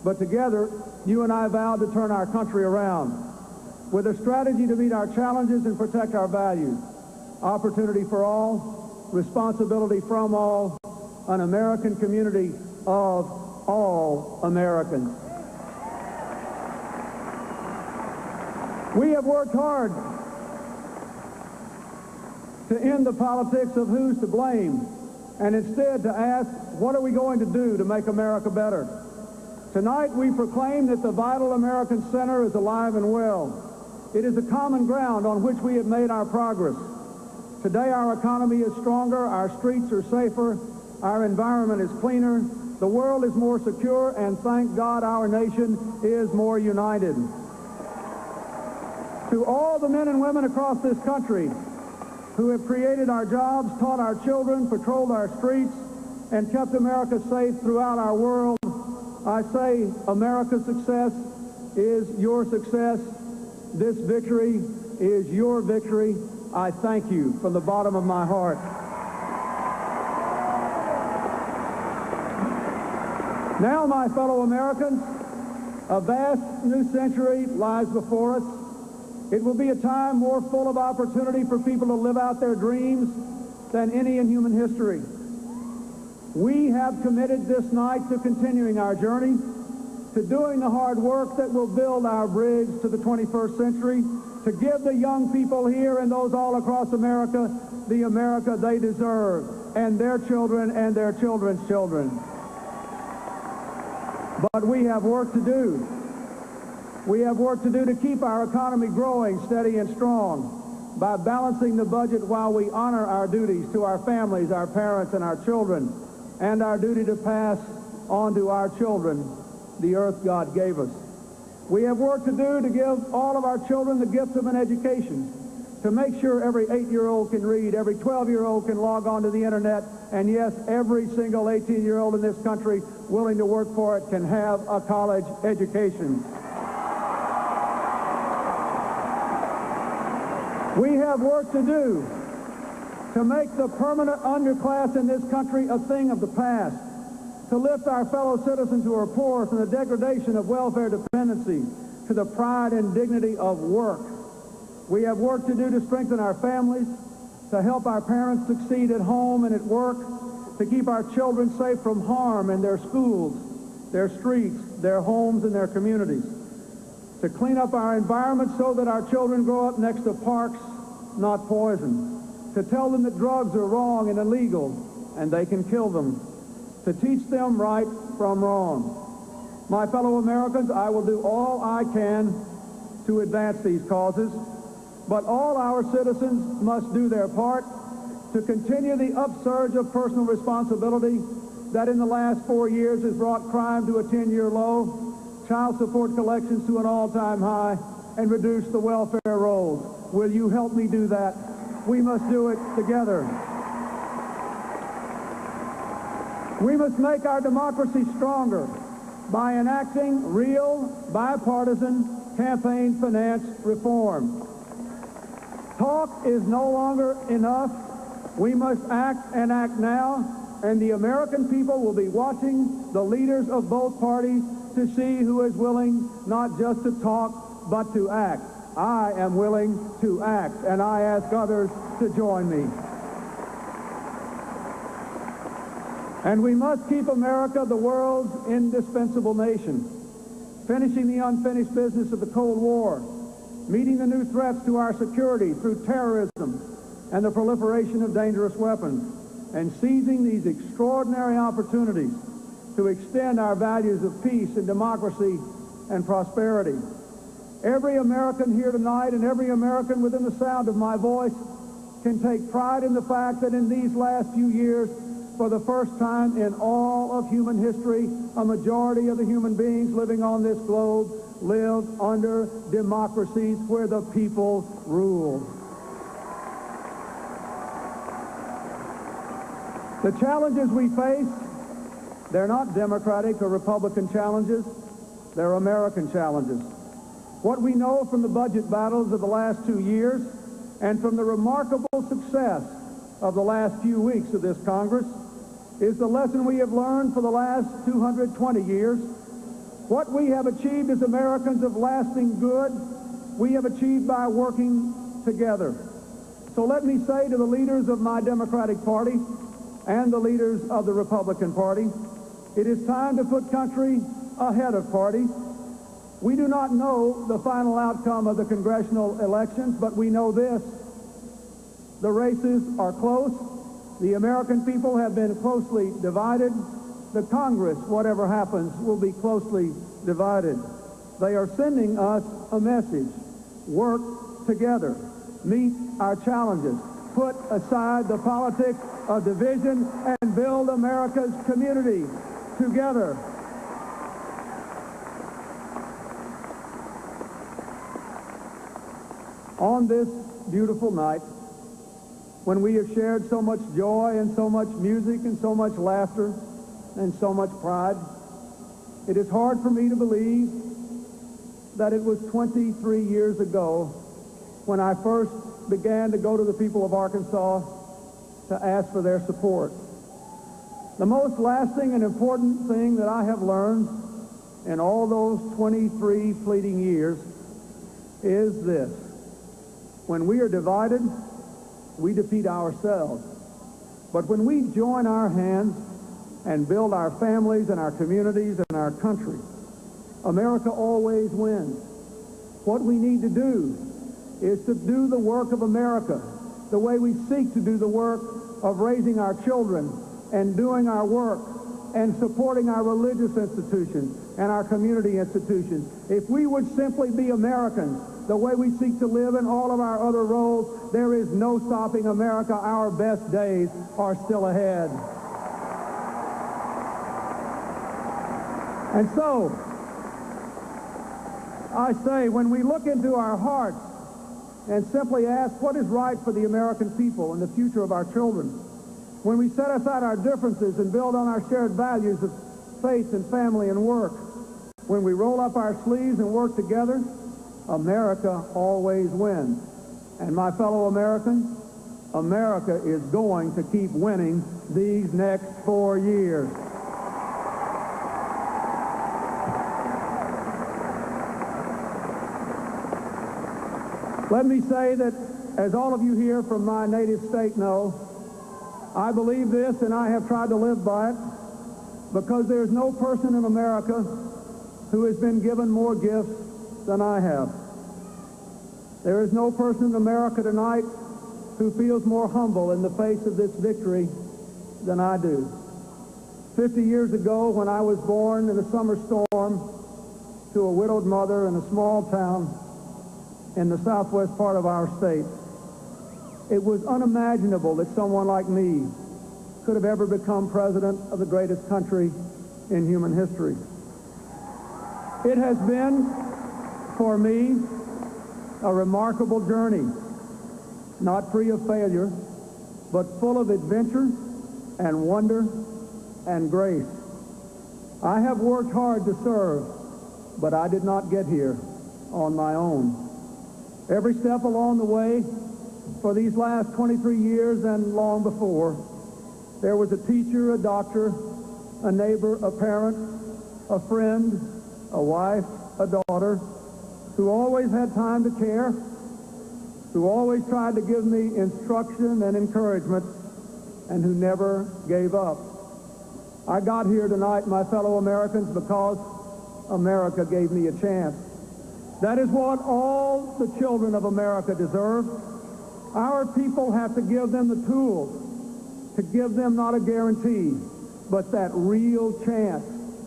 But together, you and I vowed to turn our country around with a strategy to meet our challenges and protect our values. Opportunity for all, responsibility from all, an American community of all Americans. We have worked hard to end the politics of who's to blame and instead to ask, what are we going to do to make America better? Tonight we proclaim that the vital American center is alive and well. It is the common ground on which we have made our progress. Today our economy is stronger, our streets are safer, our environment is cleaner, the world is more secure, and thank God our nation is more united. To all the men and women across this country who have created our jobs, taught our children, patrolled our streets, and kept America safe throughout our world, I say America's success is your success. This victory is your victory. I thank you from the bottom of my heart. Now, my fellow Americans, a vast new century lies before us. It will be a time more full of opportunity for people to live out their dreams than any in human history. We have committed this night to continuing our journey, to doing the hard work that will build our bridge to the 21st century, to give the young people here and those all across America the America they deserve, and their children and their children's children. But we have work to do. We have work to do to keep our economy growing steady and strong by balancing the budget while we honor our duties to our families, our parents, and our children, and our duty to pass on to our children the earth God gave us. We have work to do to give all of our children the gift of an education, to make sure every 8-year-old can read, every 12-year-old can log on to the internet, and yes, every single 18-year-old in this country willing to work for it can have a college education. We have work to do to make the permanent underclass in this country a thing of the past, to lift our fellow citizens who are poor from the degradation of welfare dependency to the pride and dignity of work. We have work to do to strengthen our families, to help our parents succeed at home and at work, to keep our children safe from harm in their schools, their streets, their homes, and their communities, to clean up our environment so that our children grow up next to parks, not poison, to tell them that drugs are wrong and illegal and they can kill them, to teach them right from wrong. My fellow Americans, I will do all I can to advance these causes, but all our citizens must do their part to continue the upsurge of personal responsibility that in the last 4 years has brought crime to a 10-year low, child support collections to an all-time high, and reduced the welfare rolls. Will you help me do that? We must do it together. We must make our democracy stronger by enacting real bipartisan campaign finance reform. Talk is no longer enough. We must act and act now, and the American people will be watching the leaders of both parties to see who is willing not just to talk, but to act. I am willing to act, and I ask others to join me. And we must keep America the world's indispensable nation, finishing the unfinished business of the Cold War, meeting the new threats to our security through terrorism and the proliferation of dangerous weapons, and seizing these extraordinary opportunities to extend our values of peace and democracy and prosperity. Every American here tonight and every American within the sound of my voice can take pride in the fact that in these last few years, for the first time in all of human history, a majority of the human beings living on this globe live under democracies where the people rule. The challenges we face, they're not Democratic or Republican challenges, they're American challenges. What we know from the budget battles of the last 2 years and from the remarkable success of the last few weeks of this Congress is the lesson we have learned for the last 220 years. What we have achieved as Americans of lasting good, we have achieved by working together. So let me say to the leaders of my Democratic Party and the leaders of the Republican Party, it is time to put country ahead of party. We do not know the final outcome of the congressional elections, but we know this: the races are close. The American people have been closely divided. The Congress, whatever happens, will be closely divided. They are sending us a message: work together, meet our challenges, put aside the politics of division, and build America's community together. On this beautiful night, when we have shared so much joy and so much music and so much laughter and so much pride, it is hard for me to believe that it was 23 years ago when I first began to go to the people of Arkansas to ask for their support. The most lasting and important thing that I have learned in all those 23 fleeting years is this: when we are divided, we defeat ourselves. But when we join our hands and build our families and our communities and our country, America always wins. What we need to do is to do the work of America the way we seek to do the work of raising our children and doing our work and supporting our religious institutions and our community institutions. If we would simply be Americans the way we seek to live in all of our other roles, there is no stopping America. Our best days are still ahead. And so, I say, when we look into our hearts and simply ask what is right for the American people and the future of our children, when we set aside our differences and build on our shared values of faith and family and work, when we roll up our sleeves and work together, America always wins. And my fellow Americans, America is going to keep winning these next 4 years. Let me say that, as all of you here from my native state know, I believe this and I have tried to live by it, because there's no person in America who has been given more gifts than I have. There is no person in America tonight who feels more humble in the face of this victory than I do. 50 years ago, when I was born in a summer storm to a widowed mother in a small town in the southwest part of our state, it was unimaginable that someone like me could have ever become president of the greatest country in human history. It has been, for me, a remarkable journey, not free of failure, but full of adventure and wonder and grace. I have worked hard to serve, but I did not get here on my own. Every step along the way, for these last 23 years and long before, there was a teacher, a doctor, a neighbor, a parent, a friend, a wife, a daughter, who always had time to care, who always tried to give me instruction and encouragement, and who never gave up. I got here tonight, my fellow Americans, because America gave me a chance. That is what all the children of America deserve. Our people have to give them the tools, to give them not a guarantee, but that real chance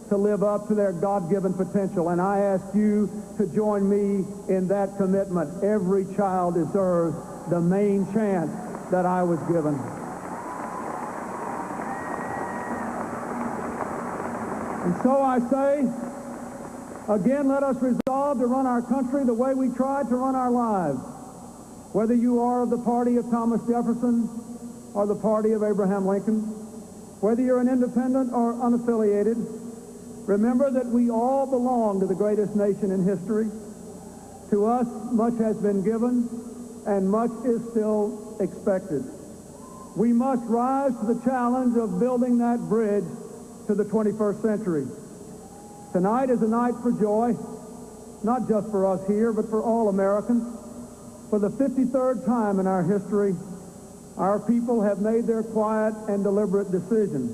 to live up to their God-given potential. And I ask you to join me in that commitment. Every child deserves the main chance that I was given. And so I say, again, let us resolve to run our country the way we tried to run our lives. Whether you are of the party of Thomas Jefferson or the party of Abraham Lincoln, whether you're an independent or unaffiliated, remember that we all belong to the greatest nation in history. To us, much has been given, and much is still expected. We must rise to the challenge of building that bridge to the 21st century. Tonight is a night for joy, not just for us here, but for all Americans. For the 53rd time in our history, our people have made their quiet and deliberate decision.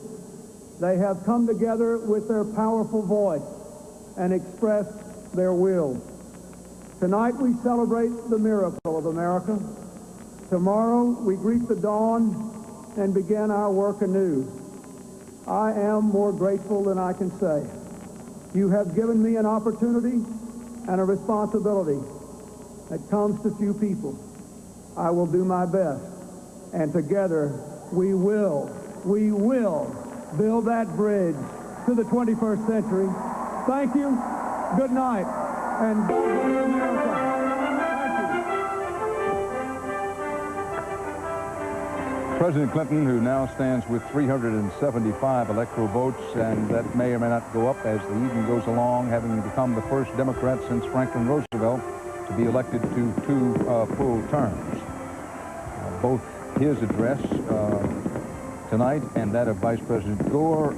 They have come together with their powerful voice and expressed their will. Tonight we celebrate the miracle of America. Tomorrow we greet the dawn and begin our work anew. I am more grateful than I can say. You have given me an opportunity and a responsibility that comes to few people. I will do my best, and together we will build that bridge to the 21st century. Thank you, good night, and God bless America. President Clinton, who now stands with 375 electoral votes, and that may or may not go up as the evening goes along, having become the first Democrat since Franklin Roosevelt to be elected to two full terms. Both his address tonight and that of Vice President Gore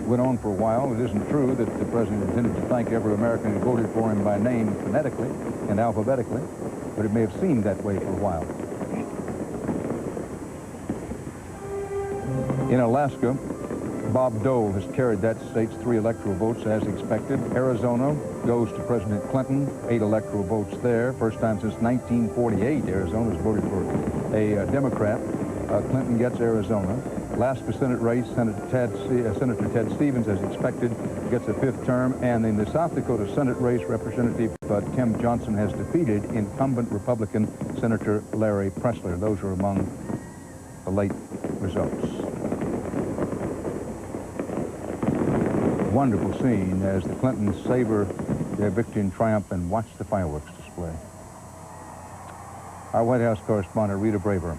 went on for a while. It isn't true that the president intended to thank every American who voted for him by name phonetically and alphabetically, but it may have seemed that way for a while. In Alaska, Bob Dole has carried that state's 3 electoral votes as expected. Arizona goes to President Clinton, 8 electoral votes there. First time since 1948 Arizona's voted for a Democrat. Clinton gets Arizona. Alaska Senate race, Senator Ted Stevens, as expected, gets a 5th term. And in the South Dakota Senate race, Representative Tim Johnson has defeated incumbent Republican Senator Larry Pressler. Those are among the late results. Wonderful scene as the Clintons savor their victory and triumph and watch the fireworks display. Our White House correspondent, Rita Braver.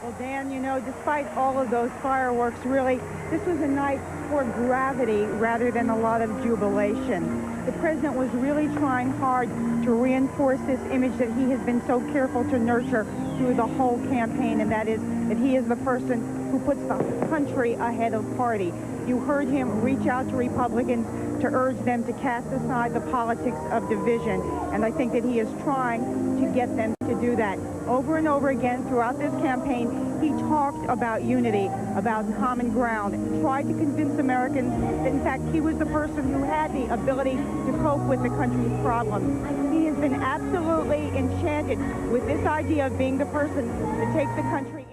Well, Dan, you know, despite all of those fireworks, really, this was a night for gravity rather than a lot of jubilation. The president was really trying hard to reinforce this image that he has been so careful to nurture through the whole campaign, and that is that he is the person who puts the country ahead of party. You heard him reach out to Republicans to urge them to cast aside the politics of division, and I think that he is trying to get them to do that. Over and over again throughout this campaign, he talked about unity, about common ground, tried to convince Americans that, in fact, he was the person who had the ability to cope with the country's problems. He has been absolutely enchanted with this idea of being the person to take the country